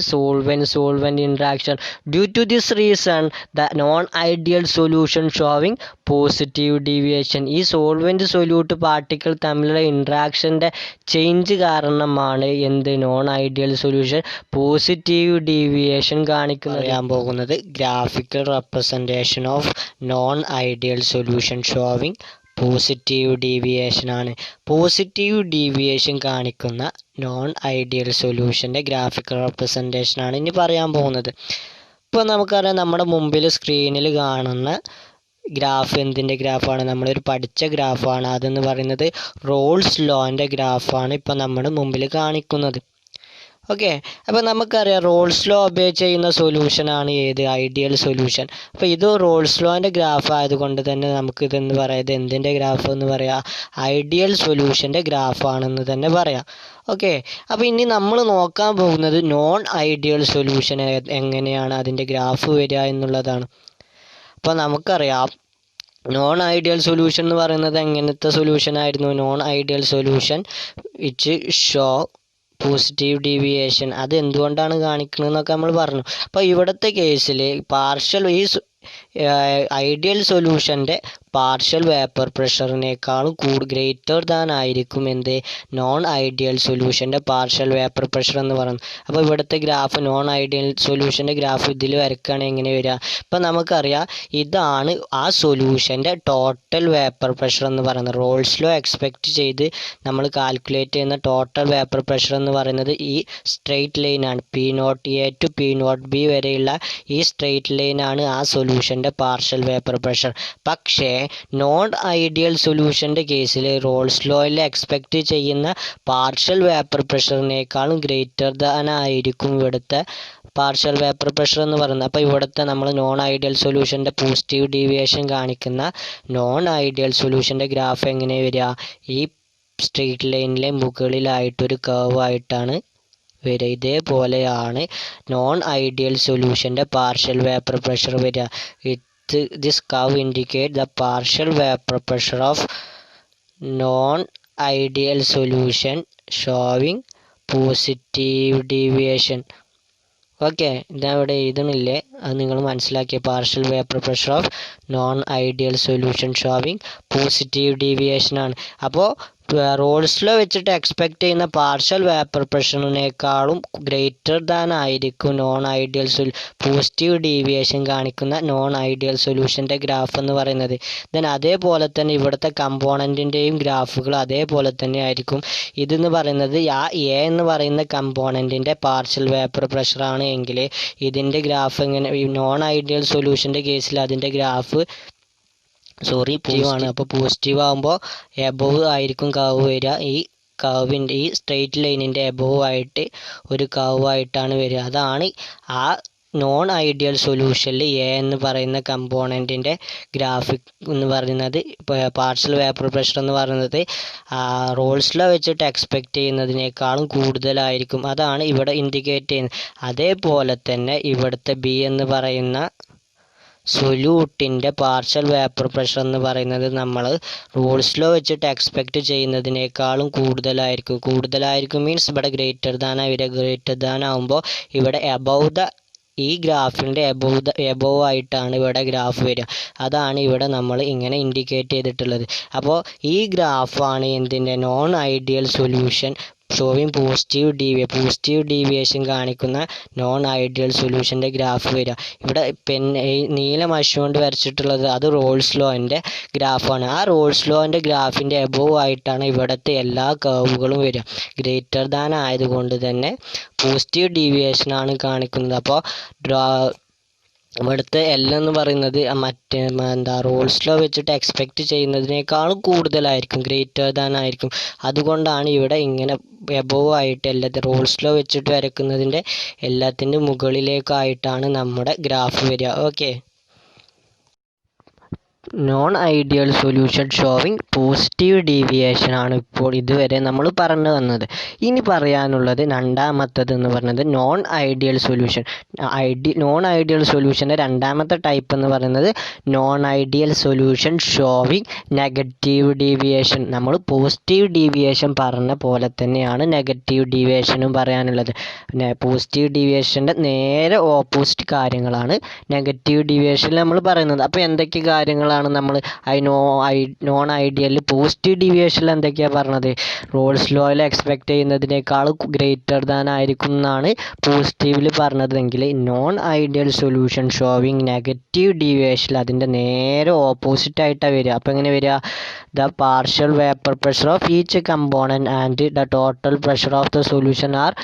solvent interaction. Due to this reason the non ideal solution showing positive deviation. ഈ solute particle തമ്മിലുള്ള ഇൻട്രാക്ഷൻ്റെ ചേഞ്ച് കാരണമാണ് എന്ത്, non ideal solution positive deviation deviation അറിയാൻ പോകുന്നത് graphical representation of non ideal solution showing positive deviation ആണ്. Positive deviation കാണിക്കുന്ന non ideal സൊല്യൂഷൻ്റെ ഗ്രാഫിക്കൽ റെപ്രസെൻറ്റേഷൻ ആണ് ഇനി പറയാൻ പോകുന്നത്. ഇപ്പോൾ നമുക്കറിയാം നമ്മുടെ മുമ്പിൽ സ്ക്രീനിൽ കാണുന്ന ഗ്രാഫ് എന്തിൻ്റെ ഗ്രാഫാണ്? നമ്മളൊരു പഠിച്ച ഗ്രാഫാണ്. അതെന്ന് പറയുന്നത് റോൾസ് ലോൻ്റെ ഗ്രാഫാണ് ഇപ്പോൾ നമ്മുടെ മുമ്പിൽ കാണിക്കുന്നത്. ഓക്കെ, അപ്പോൾ നമുക്കറിയാം റോൾസ് ലോ ഒബേ ചെയ്യുന്ന സൊല്യൂഷനാണ് ഏത്? Ideal solution. അപ്പോൾ ഇത് റോൾസ് ലോൻ്റെ ഗ്രാഫ് ആയതുകൊണ്ട് തന്നെ നമുക്കിതെന്ന് പറയാം, ഇത് എന്തിൻ്റെ ഗ്രാഫ് എന്ന് പറയാം? ഐഡിയൽ സൊല്യൂഷൻ്റെ ഗ്രാഫാണെന്ന് തന്നെ പറയാം. ഓക്കെ, അപ്പോൾ ഇനി നമ്മൾ നോക്കാൻ പോകുന്നത് നോൺ ഐഡിയൽ സൊല്യൂഷൻ എങ്ങനെയാണ് അതിൻ്റെ ഗ്രാഫ് വരിക എന്നുള്ളതാണ്. അപ്പോൾ നമുക്കറിയാം നോൺ ഐഡിയൽ സൊല്യൂഷൻ എന്ന് പറയുന്നത് എങ്ങനത്തെ സൊല്യൂഷൻ ആയിരുന്നു? Non ideal solution which show positive deviation. അത് എന്തുകൊണ്ടാണ് കാണിക്കണമെന്നൊക്കെ നമ്മൾ പറഞ്ഞു. അപ്പോൾ ഇവിടുത്തെ കേസിൽ പാർഷ്യൽ ഐഡിയൽ സൊല്യൂഷൻ്റെ പാർഷ്യൽ വേപ്പർ പ്രഷറിനേക്കാളും ഗ്രേറ്റർ ദാൻ ആയിരിക്കും എന്ത്? നോൺ ഐഡിയൽ സൊല്യൂഷൻ്റെ പാർഷ്യൽ വേപ്പർ പ്രഷർ എന്ന് പറയുന്നത്. അപ്പോൾ ഇവിടുത്തെ ഗ്രാഫ് നോൺ ഐഡിയൽ സൊല്യൂഷൻ്റെ ഗ്രാഫ് ഇതിൽ വരയ്ക്കുകയാണെങ്കിൽ എങ്ങനെ വരിക? ഇപ്പോൾ നമുക്കറിയാം ഇതാണ് ആ സൊല്യൂഷൻ്റെ ടോട്ടൽ വേപ്പർ പ്രഷർ എന്ന് പറയുന്നത്. റോൾസ് ലോ എക്സ്പെക്റ്റ് ചെയ്ത് നമ്മൾ കാൽക്കുലേറ്റ് ചെയ്യുന്ന ടോട്ടൽ വേപ്പർ പ്രഷർ എന്ന് പറയുന്നത് ഈ സ്ട്രെയിറ്റ് ലൈനാണ്. P0A ടു P0B വരെയുള്ള ഈ സ്ട്രെയിറ്റ് ലൈനാണ് ആ സൊല്യൂഷൻ്റെ പാർഷ്യൽ വേപ്പർ പ്രഷർ. പക്ഷേ നോൺ ഐഡിയൽ സൊല്യൂഷൻ്റെ കേസിൽ റോൾസ് ലോയിൽ എക്സ്പെക്റ്റ് ചെയ്യുന്ന പാർഷ്യൽ വേപ്പർ പ്രഷറിനേക്കാളും ഗ്രേറ്റർ ദാൻ ആയിരിക്കും ഇവിടുത്തെ പാർഷ്യൽ വേപ്പർ പ്രഷർ എന്ന് പറയുന്നത്. അപ്പോൾ ഇവിടുത്തെ നമ്മൾ നോൺ ഐഡിയൽ സൊല്യൂഷൻ്റെ പോസിറ്റീവ് ഡീവിയേഷൻ കാണിക്കുന്ന നോൺ ഐഡിയൽ സൊല്യൂഷൻ്റെ ഗ്രാഫ് എങ്ങനെ വരിക? ഈ സ്ട്രെയിറ്റ് ലൈനിലെ മുകളിലായിട്ടൊരു കർവ് ആയിട്ടാണ് വരിക. ഇതേപോലെയാണ് നോൺ ഐഡിയൽ സൊല്യൂഷൻ്റെ പാർഷ്യൽ വേപ്പർ പ്രഷർ വരിക. This curve indicates the partial vapor pressure of non-ideal solution showing positive deviation. Okay, ഇതവിടെ എഴുതണില്ലേ, അത് നിങ്ങൾ മനസ്സിലാക്കിയ partial vapour pressure of non ideal solution showing positive deviation ആണ്. അപ്പോൾ റോൾസ് ലോ വെച്ചിട്ട് expect ചെയ്യുന്ന പാർഷ്യൽ വേപ്പർ പ്രഷറിനേക്കാളും ഗ്രേറ്റർ ദാൻ ആയിരിക്കും നോൺ ഐഡിയൽ പോസിറ്റീവ് ഡീവിയേഷൻ കാണിക്കുന്ന നോൺ ഐഡിയൽ സൊല്യൂഷൻ്റെ ഗ്രാഫ് എന്ന് പറയുന്നത്. ദെൻ അതേപോലെ തന്നെ ഇവിടുത്തെ കമ്പോണൻറ്റിൻ്റെയും ഗ്രാഫുകൾ അതേപോലെ തന്നെ ആയിരിക്കും. ഇതെന്ന് പറയുന്നത് ആ എ എന്ന് പറയുന്ന കമ്പോണൻറ്റിൻ്റെ പാർഷ്യൽ വേപ്പർ പ്രഷറാണ് എങ്കിൽ ഇതിൻ്റെ ഗ്രാഫ് എങ്ങനെ? നോൺ ഐഡിയൽ സൊല്യൂഷൻ്റെ കേസിൽ അതിൻ്റെ ഗ്രാഫ് പോസിറ്റീവ് ആണ്. അപ്പോൾ പോസിറ്റീവ് ആകുമ്പോൾ എബോവ് ആയിരിക്കും കർവ് വരിക. ഈ കർവിൻ്റെ ഈ സ്ട്രെയിറ്റ് ലൈനിൻ്റെ എബോവ് ആയിട്ട് ഒരു കർവ് ആയിട്ടാണ് വരിക. അതാണ് ആ നോൺ ഐഡിയൽ സൊല്യൂഷനിൽ എ എന്ന് പറയുന്ന കമ്പോണൻറ്റിൻ്റെ ഗ്രാഫിക് എന്ന് പറയുന്നത് പാർഷ്യൽ വേപ്പർ പ്രഷർ എന്ന് പറയുന്നത് റോൾസ് ലോ വെച്ചിട്ട് എക്സ്പെക്റ്റ് ചെയ്യുന്നതിനേക്കാളും കൂടുതലായിരിക്കും. അതാണ് ഇവിടെ ഇൻഡിക്കേറ്റ് ചെയ്യുന്നത്. അതേപോലെ തന്നെ ഇവിടുത്തെ ബി എന്ന് പറയുന്ന സൊല്യൂട്ടിൻ്റെ പാർഷ്യൽ വേപ്പർ പ്രഷർ എന്ന് പറയുന്നത് നമ്മൾ റോൾസ് ലോ വെച്ചിട്ട് എക്സ്പെക്റ്റ് ചെയ്യുന്നതിനേക്കാളും കൂടുതലായിരിക്കും മീൻസ് ഇവിടെ ഗ്രേറ്റർ ദാൻ ആകുമ്പോൾ ഇവിടെ എബവ് ദ ഈ ഗ്രാഫിൻ്റെ എബോവ് ആയിട്ടാണ് ഇവിടെ ഗ്രാഫ് വരിക. അതാണ് ഇവിടെ നമ്മൾ ഇങ്ങനെ ഇൻഡിക്കേറ്റ് ചെയ്തിട്ടുള്ളത്. അപ്പോൾ ഈ ഗ്രാഫാണ് എന്തിൻ്റെ? Non ideal solution showing positive deviation കാണിക്കുന്ന നോൺ ഐഡിയൽ സൊല്യൂഷൻ്റെ ഗ്രാഫ് വരിക. ഇവിടെ നീല മഷി കൊണ്ട് വരച്ചിട്ടുള്ളത് അത് റോൾസ് ലോൻ്റെ ഗ്രാഫാണ്. ആ റോൾസ് ലോൻ്റെ ഗ്രാഫിൻ്റെ എബോവ് ആയിട്ടാണ് ഇവിടുത്തെ എല്ലാ കർവുകളും വരിക. ഗ്രേറ്റർ ദാൻ ആയതുകൊണ്ട് തന്നെ പോസിറ്റീവ് ഡീവിയേഷനാണ് കാണിക്കുന്നത്. അപ്പോൾ ഇവിടുത്തെ എൽ എന്ന് പറയുന്നത് റോൾസ് ലോ വെച്ചിട്ട് എക്സ്പെക്റ്റ് ചെയ്യുന്നതിനേക്കാളും കൂടുതലായിരിക്കും, ഗ്രേറ്റർ ദാൻ ആയിരിക്കും. അതുകൊണ്ടാണ് ഇവിടെ ഇങ്ങനെ എബോവ് ആയിട്ട് എല്ലാത്തിനും റോൾസ് ലോ വെച്ചിട്ട് വരയ്ക്കുന്നതിൻ്റെ എല്ലാത്തിൻ്റെ മുകളിലേക്കായിട്ടാണ് നമ്മുടെ ഗ്രാഫ് വരിക. Okay, non ideal solution showing positive deviation ആണ് ഇപ്പോൾ ഇതുവരെ നമ്മൾ പറഞ്ഞു വന്നത്. ഇനി പറയാനുള്ളത് രണ്ടാമത്തത് എന്ന് പറയുന്നത് non ideal solution. Non ideal സൊല്യൂഷൻ്റെ രണ്ടാമത്തെ ടൈപ്പ് എന്ന് പറയുന്നത് non ideal solution showing negative deviation. നമ്മൾ പോസിറ്റീവ് ഡീവിയേഷൻ പറഞ്ഞ പോലെ തന്നെയാണ് നെഗറ്റീവ് ഡീവിയേഷനും പറയാനുള്ളത്. പോസിറ്റീവ് ഡീവിയേഷൻ്റെ നേരെ ഓപ്പോസിറ്റ് കാര്യങ്ങളാണ് നെഗറ്റീവ് ഡീവിയേഷനിൽ നമ്മൾ പറയുന്നത്. അപ്പോൾ എന്തൊക്കെ കാര്യങ്ങളാണ് എന്താണ് നമ്മൾ നോൺ ഐഡിയലിൽ പോസിറ്റീവ് ഡീവിയേഷനിൽ എന്തൊക്കെയാണ് പറഞ്ഞത്? റോൾസ് ലോയിൽ എക്സ്പെക്ട് ചെയ്യുന്നതിനേക്കാൾ ഗ്രേറ്റർ ദാൻ ആയിരിക്കും എന്നാണ് പോസിറ്റീവിൽ പറഞ്ഞതെങ്കിൽ non ideal solution showing negative deviation അതിൻ്റെ നേരെ ഓപ്പോസിറ്റ് ആയിട്ടാണ് വരിക. അപ്പോൾ എങ്ങനെ വരിക? The partial vapor pressure of each component and the total pressure of the solution are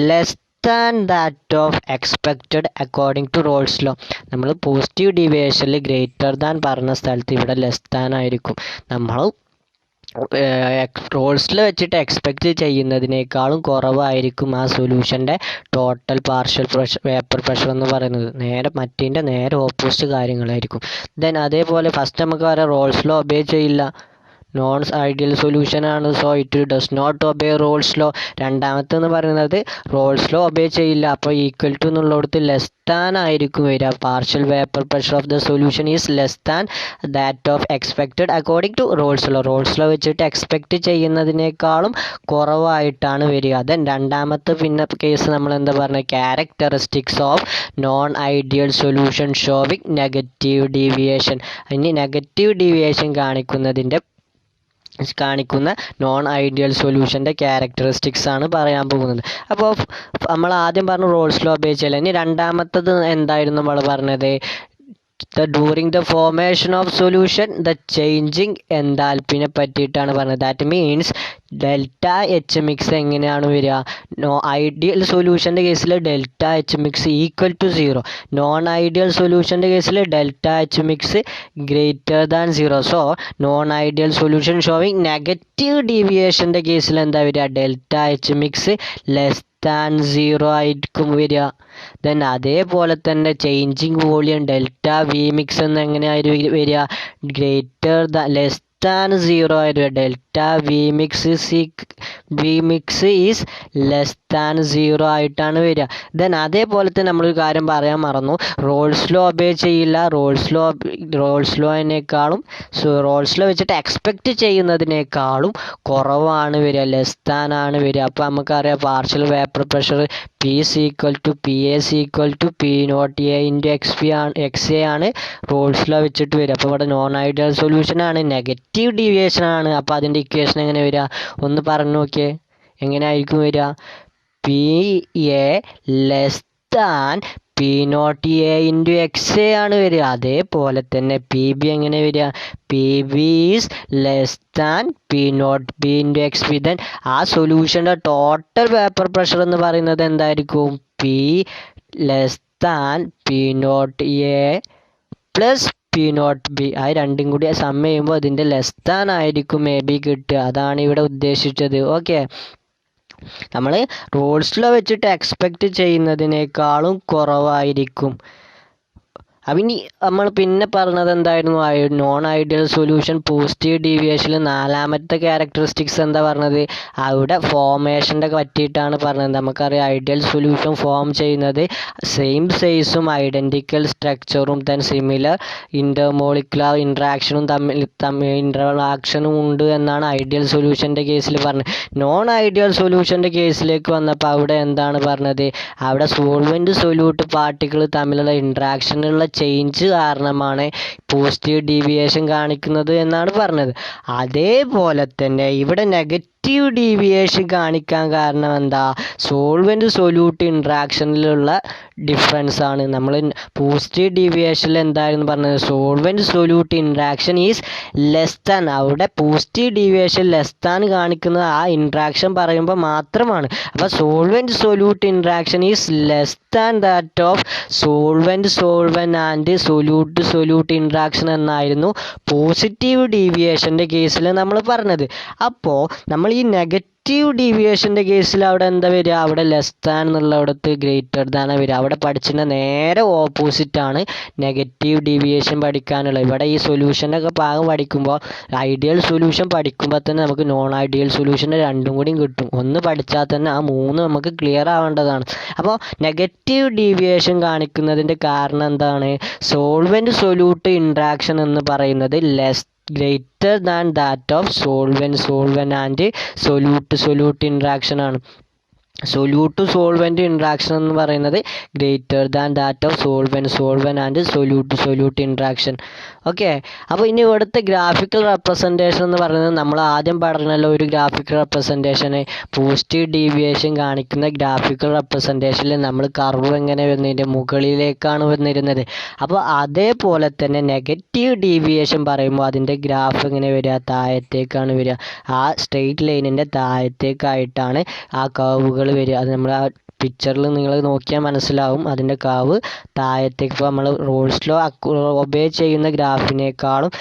less than that of expected according to Rolle's law. നമ്മൾ positive ഡീവിയേഷനിൽ greater than പറഞ്ഞ സ്ഥലത്ത് ഇവിടെ ലെസ് ദാൻ ആയിരിക്കും. നമ്മൾ റോൾസിൽ വെച്ചിട്ട് എക്സ്പെക്റ്റ് ചെയ്യുന്നതിനേക്കാളും കുറവായിരിക്കും ആ സൊല്യൂഷൻ്റെ total partial pressure vapour pressure എന്ന് പറയുന്നത്. മറ്റേൻ്റെ നേരെ ഓപ്പോസിറ്റ് കാര്യങ്ങളായിരിക്കും. ദെൻ അതേപോലെ ഫസ്റ്റ് നമുക്ക് പറയാം റോൾസ് ലോ ഒബേ ചെയ്യില്ല, നോൺ ഐഡിയൽ സൊല്യൂഷൻ ആണ്, so it does not obey Raoult's law. രണ്ടാമത്തെന്ന് പറയുന്നത് റോൾസ് ലോ ഒബേ ചെയ്യില്ല, അപ്പോൾ ഈക്വൽ ടു എന്നുള്ളിടത്ത് ലെസ് ദാൻ ആയിരിക്കും വരിക. Partial vapour pressure of the solution is less than that of expected according to Raoult's law. Raoult's law വെച്ചിട്ട് expect ചെയ്യുന്നതിനേക്കാളും കുറവായിട്ടാണ് വരിക. ദെൻ രണ്ടാമത്തെ പിന്നെ കേസ് നമ്മൾ എന്താ പറയുക? Characteristics of non ideal solution showing negative deviation. ഇനി നെഗറ്റീവ് ഡീവിയേഷൻ കാണിക്കുന്ന നോൺ ഐഡിയൽ സൊല്യൂഷൻ്റെ ക്യാരക്ടറിസ്റ്റിക്സ് ആണ് പറയാൻ പോകുന്നത്. അപ്പോൾ നമ്മൾ ആദ്യം പറഞ്ഞു റോൾസ് ലോ ഒബേ ചെയ്യില്ല. ഇനി രണ്ടാമത്തത് എന്തായിരുന്നു നമ്മൾ പറഞ്ഞത്? During the formation of solution the changing എൻതാൽപ്പിനെ പറ്റിയിട്ടാണ് പറഞ്ഞത്. That means delta H mix എങ്ങനെയാണ് വരിക? ഐഡിയൽ സൊല്യൂഷൻ്റെ കേസിൽ delta H mix equal to 0. Non ideal സൊല്യൂഷൻ്റെ കേസിൽ delta H mix greater than 0. So non ideal solution showing negative ഡീവിയേഷൻ്റെ കേസിൽ എന്താ വരിക? Delta H mix less than 0 ആയിരിക്കും വരിക. ദെൻ അതേപോലെ തന്നെ changing volume delta V mix എന്ന് എങ്ങനെയായിരിക്കും വരിക? ഗ്രേറ്റർ ദാൻ ലെസ് ദാൻ 0 ആയിരിക്കും. Delta V mix is less than 0 ആയിട്ടാണ് വരിക. ദെൻ അതേപോലെ തന്നെ നമ്മളൊരു കാര്യം പറയാൻ മറന്നു, റോൾസ് ലോ ഒബേ ചെയ്യില്ല. റോൾസ് ലോ വെച്ചിട്ട് എക്സ്പെക്റ്റ് ചെയ്യുന്നതിനേക്കാളും കുറവാണ് വരിക, ലെസ് ദാൻ ആണ് വരിക. അപ്പോൾ നമുക്കറിയാം partial vapour pressure P is equal to PA is equal to P0 A into XA ആണ് റോൾസ് ലോ വെച്ചിട്ട് വരിക. അപ്പോൾ ഇവിടെ നോൺ ഐഡിയൽ സൊല്യൂഷൻ ആണ്, നെഗറ്റീവ് ഡീവിയേഷൻ ആണ്. അപ്പോൾ അതിൻ്റെ ഇക്വേഷൻ എങ്ങനെ വരിക? ഒന്ന് പറഞ്ഞു നോക്കിയേ, എങ്ങനെ ആയിരിക്കും വരിക? PA less than P0 A into XA ആണ് വരിക. അതേപോലെ തന്നെ PB എങ്ങനെ വരിക? PB is less than P0 B into XB. Then ആ സൊല്യൂഷൻ്റെ ടോട്ടൽ വേപ്പർ പ്രഷർ എന്ന് പറയുന്നത് എന്തായിരിക്കും? P less than P0 A plus P0 B. ആ രണ്ടും കൂടി സം ചെയ്യുമ്പോൾ അതിൻ്റെ ലെസ് ദാൻ ആയിരിക്കും മേ ബി കിട്ടുക. അതാണ് ഇവിടെ ഉദ്ദേശിച്ചത്. ഓക്കെ, നമ്മൾ റോൾസ് ലോ വെച്ചിട്ട് എക്സ്പെക്റ്റ് ചെയ്യുന്നതിനേക്കാളും കുറവായിരിക്കും. അപ്പം ഇനി നമ്മൾ പിന്നെ പറഞ്ഞത് എന്തായിരുന്നു? നോൺ ഐഡിയൽ സൊല്യൂഷൻ പോസിറ്റീവ് ഡീവിയേഷനിൽ നാലാമത്തെ ക്യാരക്ടറിസ്റ്റിക്സ് എന്താ പറഞ്ഞത്? അവിടെ ഫോർമേഷൻ്റെ പറ്റിയിട്ടാണ് പറഞ്ഞത്. നമുക്കറിയാം ഐഡിയൽ സൊല്യൂഷൻ ഫോം ചെയ്യുന്നത് സെയിം സൈസും ഐഡൻറ്റിക്കൽ സ്ട്രക്ചറും ദെൻ സിമിലർ ഇൻ്റർമോളിക്കുലർ ഇൻട്രാക്ഷനും ഉണ്ട് എന്നാണ് ഐഡിയൽ സൊല്യൂഷൻ്റെ കേസിൽ പറഞ്ഞത്. നോൺ ഐഡിയൽ സൊല്യൂഷൻ്റെ കേസിലേക്ക് വന്നപ്പോൾ അവിടെ എന്താണ് പറഞ്ഞത്? അവിടെ സോൾവെൻറ്റ് സൊല്യൂട്ട് പാർട്ടിക്കിൾ തമ്മിലുള്ള ഇൻട്രാക്ഷനുള്ള ചേഞ്ച് കാരണമാണ് പോസിറ്റീവ് ഡീവിയേഷൻ കാണിക്കുന്നത് എന്നാണ് പറഞ്ഞത്. അതേപോലെ തന്നെ ഇവിടെ നെഗറ്റീവ് ഡീവിയേഷൻ കാണിക്കാൻ കാരണം എന്താ? സോൾവെൻറ്റ് സൊല്യൂട്ട് ഇൻട്രാക്ഷനിലുള്ള ഡിഫറൻസ് ആണ്. നമ്മൾ പോസിറ്റീവ് ഡീവിയേഷനിൽ എന്തായിരുന്നു പറഞ്ഞത്? Solvent solute interaction is less than. അവിടെ പോസിറ്റീവ് ഡീവിയേഷൻ ലെസ് ദാൻ കാണിക്കുന്നത് ആ ഇൻട്രാക്ഷൻ പറയുമ്പോൾ മാത്രമാണ്. അപ്പോൾ solvent solute interaction is less than that of solvent and solute interaction എന്നായിരുന്നു പോസിറ്റീവ് ഡീവിയേഷൻ്റെ കേസിൽ നമ്മൾ പറഞ്ഞത്. അപ്പോൾ നമ്മൾ ഈ നെഗറ്റീവ് ഡീവിയേഷൻ്റെ കേസിൽ അവിടെ എന്താ വരിക? അവിടെ ലെസ് ദാൻ എന്നുള്ളവിടത്ത് ഗ്രേറ്റർ ദാൻ വരിക. അവിടെ പഠിച്ചതിൻ്റെ നേരെ ഓപ്പോസിറ്റാണ് നെഗറ്റീവ് ഡീവിയേഷൻ പഠിക്കാനുള്ളത്. ഇവിടെ ഈ സൊല്യൂഷൻ്റെ ഒക്കെ ഭാഗം പഠിക്കുമ്പോൾ ഐഡിയൽ സൊല്യൂഷൻ പഠിക്കുമ്പോൾ തന്നെ നമുക്ക് നോൺ ഐഡിയൽ സൊല്യൂഷൻ്റെ രണ്ടും കൂടിയും കിട്ടും. ഒന്ന് പഠിച്ചാൽ തന്നെ ആ മൂന്ന് നമുക്ക് ക്ലിയർ ആവേണ്ടതാണ്. അപ്പോൾ നെഗറ്റീവ് ഡീവിയേഷൻ കാണിക്കുന്നതിൻ്റെ കാരണം എന്താണ്? സോൾവെൻറ്റ് സൊല്യൂട്ട് ഇൻട്രാക്ഷൻ എന്ന് പറയുന്നത് greater than that of solvent and solute interaction ആണ്. സൊല്യൂട്ട് ടു സോൾവെൻറ്റ് ഇൻട്രാക്ഷൻ എന്ന് പറയുന്നത് greater than that of solvent and solute interaction. Okay, അപ്പോൾ ഇനി ഇവിടുത്തെ ഗ്രാഫിക്കൽ റെപ്രസെൻറ്റേഷൻ എന്ന് പറയുന്നത് നമ്മൾ ആദ്യം പറഞ്ഞല്ലോ, ഒരു ഗ്രാഫിക്കൽ റെപ്രസെൻറ്റേഷന് പോസിറ്റീവ് ഡീവിയേഷൻ കാണിക്കുന്ന ഗ്രാഫിക്കൽ റെപ്രസെൻറ്റേഷനിൽ നമ്മൾ കർവ് എങ്ങനെ വരുന്നതിൻ്റെ മുകളിലേക്കാണ് വന്നിരുന്നത്. അപ്പോൾ അതേപോലെ തന്നെ നെഗറ്റീവ് ഡീവിയേഷൻ പറയുമ്പോൾ അതിൻ്റെ ഗ്രാഫ് എങ്ങനെ വരിക, താഴത്തേക്കാണ് വരിക. ആ സ്ട്രെയിറ്റ് ലൈനിൻ്റെ താഴത്തേക്കായിട്ടാണ് ആ കർവുകൾ വരിക. അത് നമ്മൾ ആ പിക്ചറിൽ നിങ്ങൾ നോക്കിയാൽ മനസ്സിലാവും അതിൻ്റെ കാവ് താഴത്തേക്ക്. ഇപ്പോൾ നമ്മൾ റൂൾസ് ലോ ഒബേ ചെയ്യുന്ന ഗ്രാഫിനേക്കാളും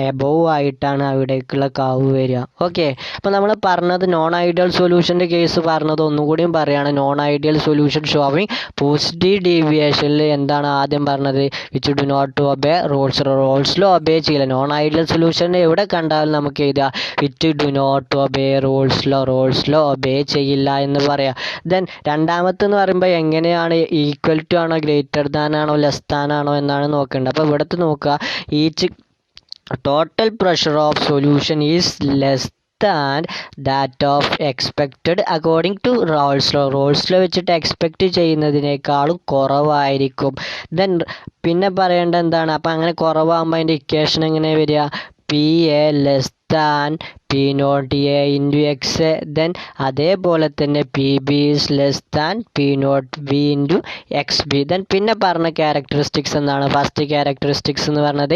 എബോവ് ആയിട്ടാണ് അവിടേക്കുള്ള കാവ് വരിക. ഓക്കെ, അപ്പോൾ നമ്മൾ പറഞ്ഞത് നോൺ ഐഡിയൽ സൊല്യൂഷൻ്റെ കേസ് പറഞ്ഞത് ഒന്നുകൂടിയും പറയുകയാണ്. Non ideal solution showing positive ഡീവിയേഷനിൽ എന്താണ് ആദ്യം പറഞ്ഞത്, which do not obey Raoult's law obey ചെയ്യില്ല. നോൺ ഐഡിയൽ സൊല്യൂഷൻ എവിടെ കണ്ടാലും നമുക്ക് എഴുതുക which do not obey Raoult's law obey ചെയ്യില്ല എന്ന് പറയാം. ദെൻ രണ്ടാമത്തെന്ന് പറയുമ്പോൾ എങ്ങനെയാണ്, ഈക്വൽ ടു ആണോ ഗ്രേറ്റർ ദാൻ ആണോ ലെസ് ദാൻ ആണോ എന്നാണ് നോക്കേണ്ടത്. അപ്പോൾ ഇവിടുത്തെ നോക്കുക, each total pressure of solution is less than that of expected according to Raoult's law വെച്ചിട്ട് എക്സ്പെക്റ്റ് ചെയ്യുന്നതിനേക്കാളും കുറവായിരിക്കും. ദെൻ പിന്നെ പറയേണ്ട എന്താണ്, അപ്പം അങ്ങനെ കുറവാകുമ്പോൾ അതിൻ്റെ ഇക്വേഷൻ എങ്ങനെ വരിക, P A less than P naught A into X A. Then അതേപോലെ തന്നെ P B is less than P naught B into X B. Then പിന്നെ പറഞ്ഞ ക്യാരക്ടറിസ്റ്റിക്സ് എന്താണ്, ഫസ്റ്റ് ക്യാരക്ടറിസ്റ്റിക്സ് എന്ന് പറഞ്ഞത്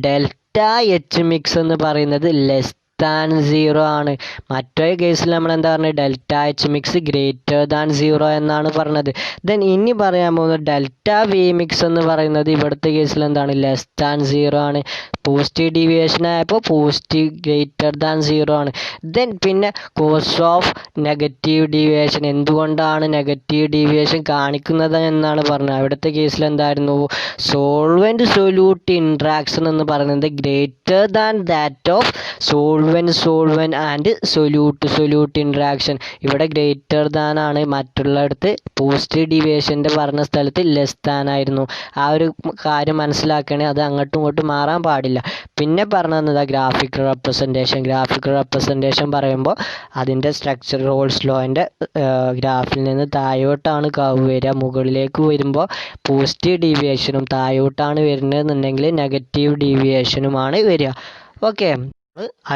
ഡെൽറ്റ എച്ച് മിക്സ് എന്ന് പറയുന്നത് ലെസ് ദാൻ 0 ആണ്. മറ്റൊരു കേസിൽ നമ്മൾ എന്താ പറഞ്ഞത്, delta H mix greater than 0 എന്നാണ് പറഞ്ഞത്. ദെൻ ഇനി പറയാൻ പോകുന്നത് ഡെൽറ്റ വി മിക്സ് എന്ന് പറയുന്നത് ഇവിടുത്തെ കേസിൽ എന്താണ്, ലെസ് ദാൻ 0 ആണ്. പോസിറ്റീവ് ഡീവിയേഷൻ ആയപ്പോൾ പോസിറ്റീവ് ഗ്രേറ്റർ ദാൻ 0 ആണ്. ദെൻ പിന്നെ കോസ് ഓഫ് നെഗറ്റീവ് ഡീവിയേഷൻ, എന്തുകൊണ്ടാണ് നെഗറ്റീവ് ഡീവിയേഷൻ കാണിക്കുന്നത് എന്നാണ് പറഞ്ഞത്. അവിടുത്തെ കേസിൽ എന്തായിരുന്നു, സോൾവെൻറ്റ് സൊല്യൂട്ട് ഇൻട്രാക്ഷൻ എന്ന് പറയുന്നത് greater than that of solvent and solute interaction. ഇവിടെ ഗ്രേറ്റർ ദാൻ ആണ്, മറ്റുള്ളിടത്ത് പോസിറ്റീവ് ഡീവിയേഷൻ്റെ പറഞ്ഞ സ്ഥലത്ത് ലെസ് ദാൻ ആയിരുന്നു. ആ ഒരു കാര്യം മനസ്സിലാക്കണേ, അത് അങ്ങോട്ടും ഇങ്ങോട്ടും മാറാൻ പാടില്ല. പിന്നെ പറഞ്ഞത് ഗ്രാഫിക്കൽ റെപ്രസെൻറ്റേഷൻ പറയുമ്പോൾ അതിൻ്റെ സ്ട്രക്ചർ റോൾസ് ലോൻ്റെ ഗ്രാഫിൽ നിന്ന് താഴോട്ടാണ് കർവ് വരിക. മുകളിലേക്ക് വരുമ്പോൾ പോസിറ്റീവ് ഡീവിയേഷനും താഴോട്ടാണ് വരുന്നതെന്നുണ്ടെങ്കിൽ നെഗറ്റീവ് ഡീവിയേഷനുമാണ് വരിക. ഓക്കെ,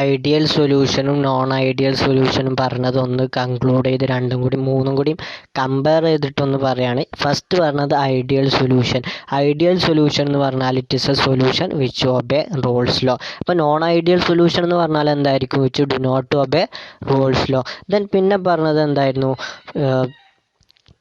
ഐഡിയൽ സൊല്യൂഷനും നോൺ ഐഡിയൽ സൊല്യൂഷനും പറഞ്ഞത് ഒന്ന് കൺക്ലൂഡ് ചെയ്ത് മൂന്നും കൂടി കമ്പയർ ചെയ്തിട്ടൊന്ന് പറയാണ്. ഫസ്റ്റ് പറഞ്ഞത് ഐഡിയൽ സൊല്യൂഷൻ എന്ന് പറഞ്ഞാൽ it is a solution which obey Raoult's law. അപ്പോൾ നോൺ ഐഡിയൽ സൊല്യൂഷൻ എന്ന് പറഞ്ഞാൽ എന്തായിരിക്കും, which do not obey Raoult's law. Then പിന്നെ പറഞ്ഞത് എന്തായിരുന്നു,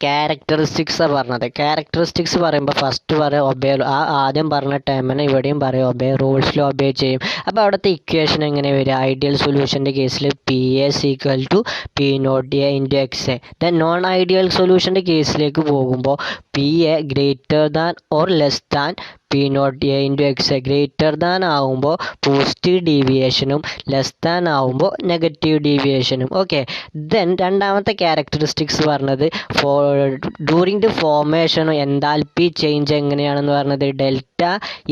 ക്യാരക്ടറിസ്റ്റിക്സ് പറഞ്ഞത്. ക്യാരക്ടറിസ്റ്റിക്സ് പറയുമ്പോൾ ഫസ്റ്റ് പറയാം ഒബേ, ആ ആദ്യം പറഞ്ഞ ടൈമിന് ഇവിടെയും പറയാം ഒബേ റൂൾസിൽ ഒബേ ചെയ്യും. അപ്പോൾ അവിടുത്തെ ഇക്വേഷൻ എങ്ങനെ വരിക, ഐഡിയൽ സൊല്യൂഷൻ്റെ കേസിൽ P A equal to P naught A into X A. Then non ideal സൊല്യൂഷൻ്റെ കേസിലേക്ക് പോകുമ്പോൾ P A greater than or less than P naught A into X A. Greater than ആവുമ്പോൾ പോസിറ്റീവ് ഡീവിയേഷനും less than ആവുമ്പോൾ negative ഡീവിയേഷനും. Okay, then രണ്ടാമത്തെ characteristics പറഞ്ഞത് during the formation enthalpy change എങ്ങനെയാണെന്ന് പറഞ്ഞത് ഡെൽറ്റ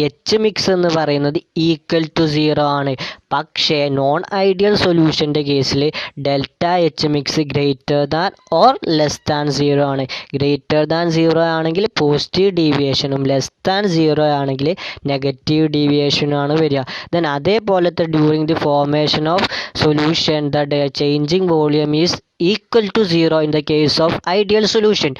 എച്ച് മിക്സ് എന്ന് പറയുന്നത് ഈക്വൽ ടു 0 ആണ്. പക്ഷേ നോൺ ഐഡിയൽ സൊല്യൂഷൻ്റെ കേസിൽ delta H mix greater than or less than 0 ആണ്. ഗ്രേറ്റർ ദാൻ 0 ആണെങ്കിൽ പോസിറ്റീവ് ഡീവിയേഷനും ലെസ് ദാൻ 0 ആണെങ്കിൽ നെഗറ്റീവ് ഡീവിയേഷനുമാണ് വരിക. ദെൻ അതേപോലത്തെ during the formation of solution the changing volume is equal to 0 in the case of ideal solution,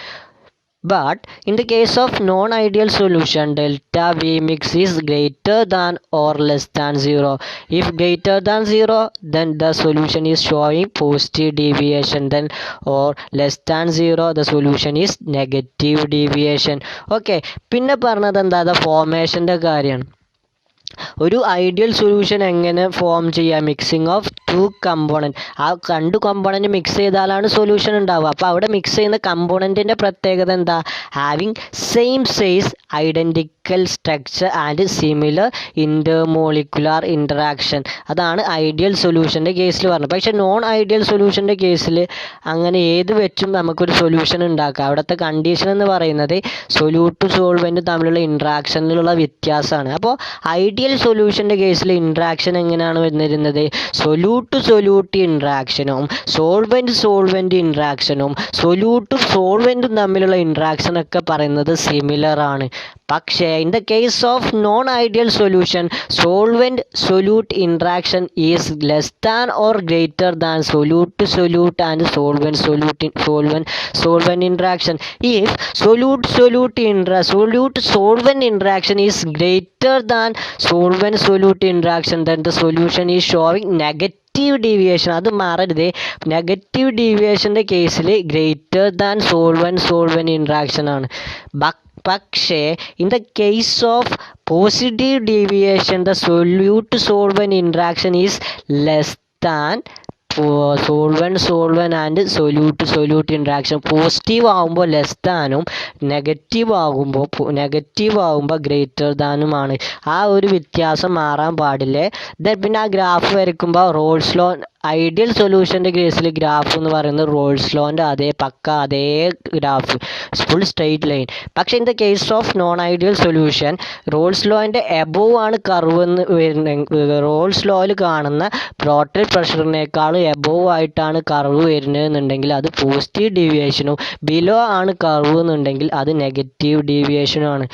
but in the case of non-ideal solution delta V mix is greater than or less than 0. If greater than 0 then the solution is showing positive deviation, then or less than 0 the solution is negative deviation. Okay, പിന്നെ പറഞ്ഞത് എന്താ, ഫോർമേഷൻ്റെ കാര്യമാണ്. ഒരു ideal solution എങ്ങനെ form ചെയ്യുക, mixing of 2 component. ആ 2 component mix ചെയ്താലാണ് solution ഉണ്ടാവുക. അപ്പോൾ അവിടെ മിക്സ് ചെയ്യുന്ന കമ്പോണൻറ്റിൻ്റെ പ്രത്യേകത എന്താ, having same size identical structure and similar intermolecular interaction. അതാണ് ഐഡിയൽ സൊല്യൂഷൻ്റെ കേസിൽ പറഞ്ഞത്. പക്ഷേ നോൺ ഐഡിയൽ സൊല്യൂഷൻ്റെ കേസിൽ അങ്ങനെ ഏത് വെച്ചും നമുക്കൊരു സൊല്യൂഷൻ ഉണ്ടാക്കാം. അവിടുത്തെ കണ്ടീഷൻ എന്ന് പറയുന്നത് സൊല്യൂട്ട് സോൾവെൻറ്റ് തമ്മിലുള്ള ഇൻട്രാക്ഷനിലുള്ള വ്യത്യാസമാണ്. അപ്പോൾ ഐഡിയൽ സൊല്യൂഷൻ്റെ കേസിൽ ഇൻട്രാക്ഷൻ എങ്ങനെയാണ് വന്നിരുന്നത്? സൊല്യൂട്ട് സൊല്യൂട്ട് ഇൻട്രാക്ഷനും സോൾവെൻറ്റ് ഇൻട്രാക്ഷനും സൊല്യൂട്ടും സോൾവെൻറ്റും തമ്മിലുള്ള ഇൻട്രാക്ഷനൊക്കെ പറയുന്നത് സിമിലർ ആണ്. പക്ഷേ in the case of non ideal solution solvent solute interaction is less than or greater than solute solute and solvent interaction. If solute solvent interaction is greater than solvent solute interaction, then the solution is showing negative deviation. അത് മാറരുത്. Negative ഡീവിയേഷൻ്റെ കേസിൽ greater than solvent interaction ആണ്. പക്ഷേ in the case of positive deviation the solute solvent interaction is less than solvent and solute interaction. Positive ആകുമ്പോൾ less ദാനും negative ആകുമ്പോൾ greater ദാനുമാണ്. ആ ഒരു വ്യത്യാസം മാറാൻ പാടില്ലേ. പിന്നെ ആ ഗ്രാഫ് വരയ്ക്കുമ്പോൾ റോൾസ് ലോ ഐഡിയൽ സൊല്യൂഷൻ്റെ കേസിൽ ഗ്രാഫ് എന്ന് പറയുന്നത് റോൾസ് ലോൻ്റെ അതേ ഗ്രാഫ്, ഫുൾ സ്ട്രെയിറ്റ് ലൈൻ. പക്ഷേ in the case of non ideal solution Raoult's ലോൻ്റെ എബോവ് ആണ് കർവ് എന്ന് വരുന്നത്. റോൾസ് ലോയിൽ കാണുന്ന ടോട്ടൽ പ്രഷറിനേക്കാൾ എബോവ് ആയിട്ടാണ് കർവ് വരുന്നതെന്നുണ്ടെങ്കിൽ അത് പോസിറ്റീവ് ഡീവിയേഷനും ബിലോ ആണ് കർവ് എന്നുണ്ടെങ്കിൽ അത് നെഗറ്റീവ് ഡീവിയേഷനുമാണ്.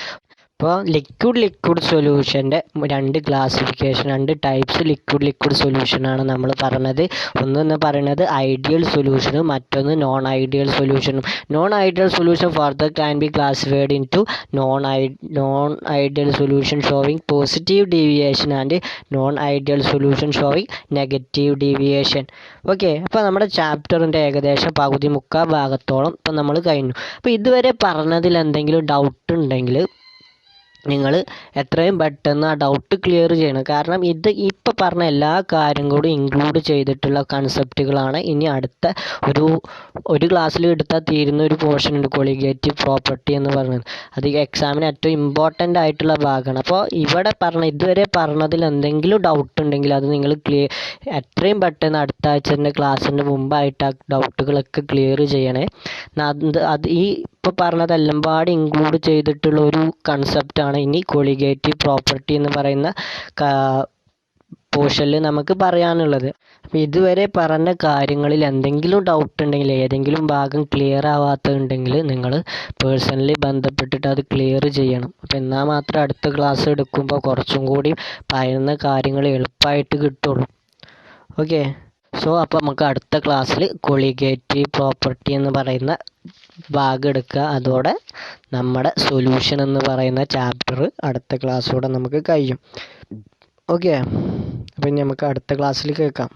അപ്പോൾ ലിക്വിഡ് സൊല്യൂഷൻ്റെ രണ്ട് ക്ലാസിഫിക്കേഷൻ, രണ്ട് ടൈപ്സ് ലിക്വിഡ് സൊല്യൂഷനാണ് നമ്മൾ പറഞ്ഞത്. ഒന്ന് പറയുന്നത് ഐഡിയൽ സൊല്യൂഷനും മറ്റൊന്ന് നോൺ ഐഡിയൽ സൊല്യൂഷനും. Non ideal solution further can be classified into non ideal solution showing positive deviation and non ideal solution showing negative deviation. Okay, അപ്പോൾ നമ്മുടെ ചാപ്റ്ററിൻ്റെ ഏകദേശം മുക്കാൽ ഭാഗത്തോളം ഇപ്പം നമ്മൾ കഴിഞ്ഞു. അപ്പോൾ ഇതുവരെ പറഞ്ഞതിൽ എന്തെങ്കിലും ഡൗട്ട് ഉണ്ടെങ്കിൽ നിങ്ങൾ എത്രയും പെട്ടെന്ന് ആ ഡൗട്ട് ക്ലിയർ ചെയ്യണം. കാരണം ഇത് ഇപ്പോൾ പറഞ്ഞ എല്ലാ കാര്യം കൂടി ഇൻക്ലൂഡ് ചെയ്തിട്ടുള്ള കൺസെപ്റ്റുകളാണ്. ഇനി അടുത്ത ഒരു ക്ലാസ്സിൽ എടുത്താൽ തീരുന്ന ഒരു പോർഷൻ ഉണ്ട്, കൊളിഗേറ്റീവ് പ്രോപ്പർട്ടി എന്ന് പറയുന്നത്. അത് എക്സാമിന് ഏറ്റവും ഇമ്പോർട്ടൻ്റ് ആയിട്ടുള്ള ഭാഗമാണ്. അപ്പോൾ ഇതുവരെ പറഞ്ഞതിൽ എന്തെങ്കിലും ഡൗട്ട് ഉണ്ടെങ്കിൽ അത് നിങ്ങൾ എത്രയും പെട്ടെന്ന് അടുത്ത ആഴ്ചൻ്റെ ക്ലാസ്സിൻ്റെ മുമ്പായിട്ട് ആ ഡൗട്ടുകളൊക്കെ ക്ലിയർ ചെയ്യണേ. അത് ഇപ്പോൾ പറഞ്ഞതെല്ലാം പാടി ഇൻക്ലൂഡ് ചെയ്തിട്ടുള്ള ഒരു കൺസെപ്റ്റാണ് ഇനി കൊളിഗേറ്റീവ് പ്രോപ്പർട്ടി എന്ന് പറയുന്ന പോർഷനിൽ നമുക്ക് പറയാനുള്ളത്. അപ്പോൾ ഇതുവരെ പറഞ്ഞ കാര്യങ്ങളിൽ എന്തെങ്കിലും ഡൗട്ട് ഉണ്ടെങ്കിൽ, ഏതെങ്കിലും ഭാഗം ക്ലിയർ ആവാത്തതുണ്ടെങ്കിൽ നിങ്ങൾ പേഴ്സണലി ബന്ധപ്പെട്ടിട്ട് അത് ക്ലിയർ ചെയ്യണം. അപ്പോൾ എന്നാൽ മാത്രമേ അടുത്ത ക്ലാസ് എടുക്കുമ്പോൾ കുറച്ചും കൂടി പറയുന്ന കാര്യങ്ങൾ എളുപ്പമായിട്ട് കിട്ടുള്ളൂ. ഓക്കെ, അപ്പോൾ നമുക്ക് അടുത്ത ക്ലാസ്സിൽ കൊളിഗേറ്റീവ് പ്രോപ്പർട്ടി എന്ന് പറയുന്ന ഭാഗം എടുക്കുക. അതോടെ നമ്മുടെ സൊല്യൂഷൻ എന്ന് പറയുന്ന ചാപ്റ്റർ അടുത്ത ക്ലാസ്സോടെ നമുക്ക് കഴിയും. ഓക്കെ, അപ്പം ഇനി നമുക്ക് അടുത്ത ക്ലാസ്സിൽ കേൾക്കാം.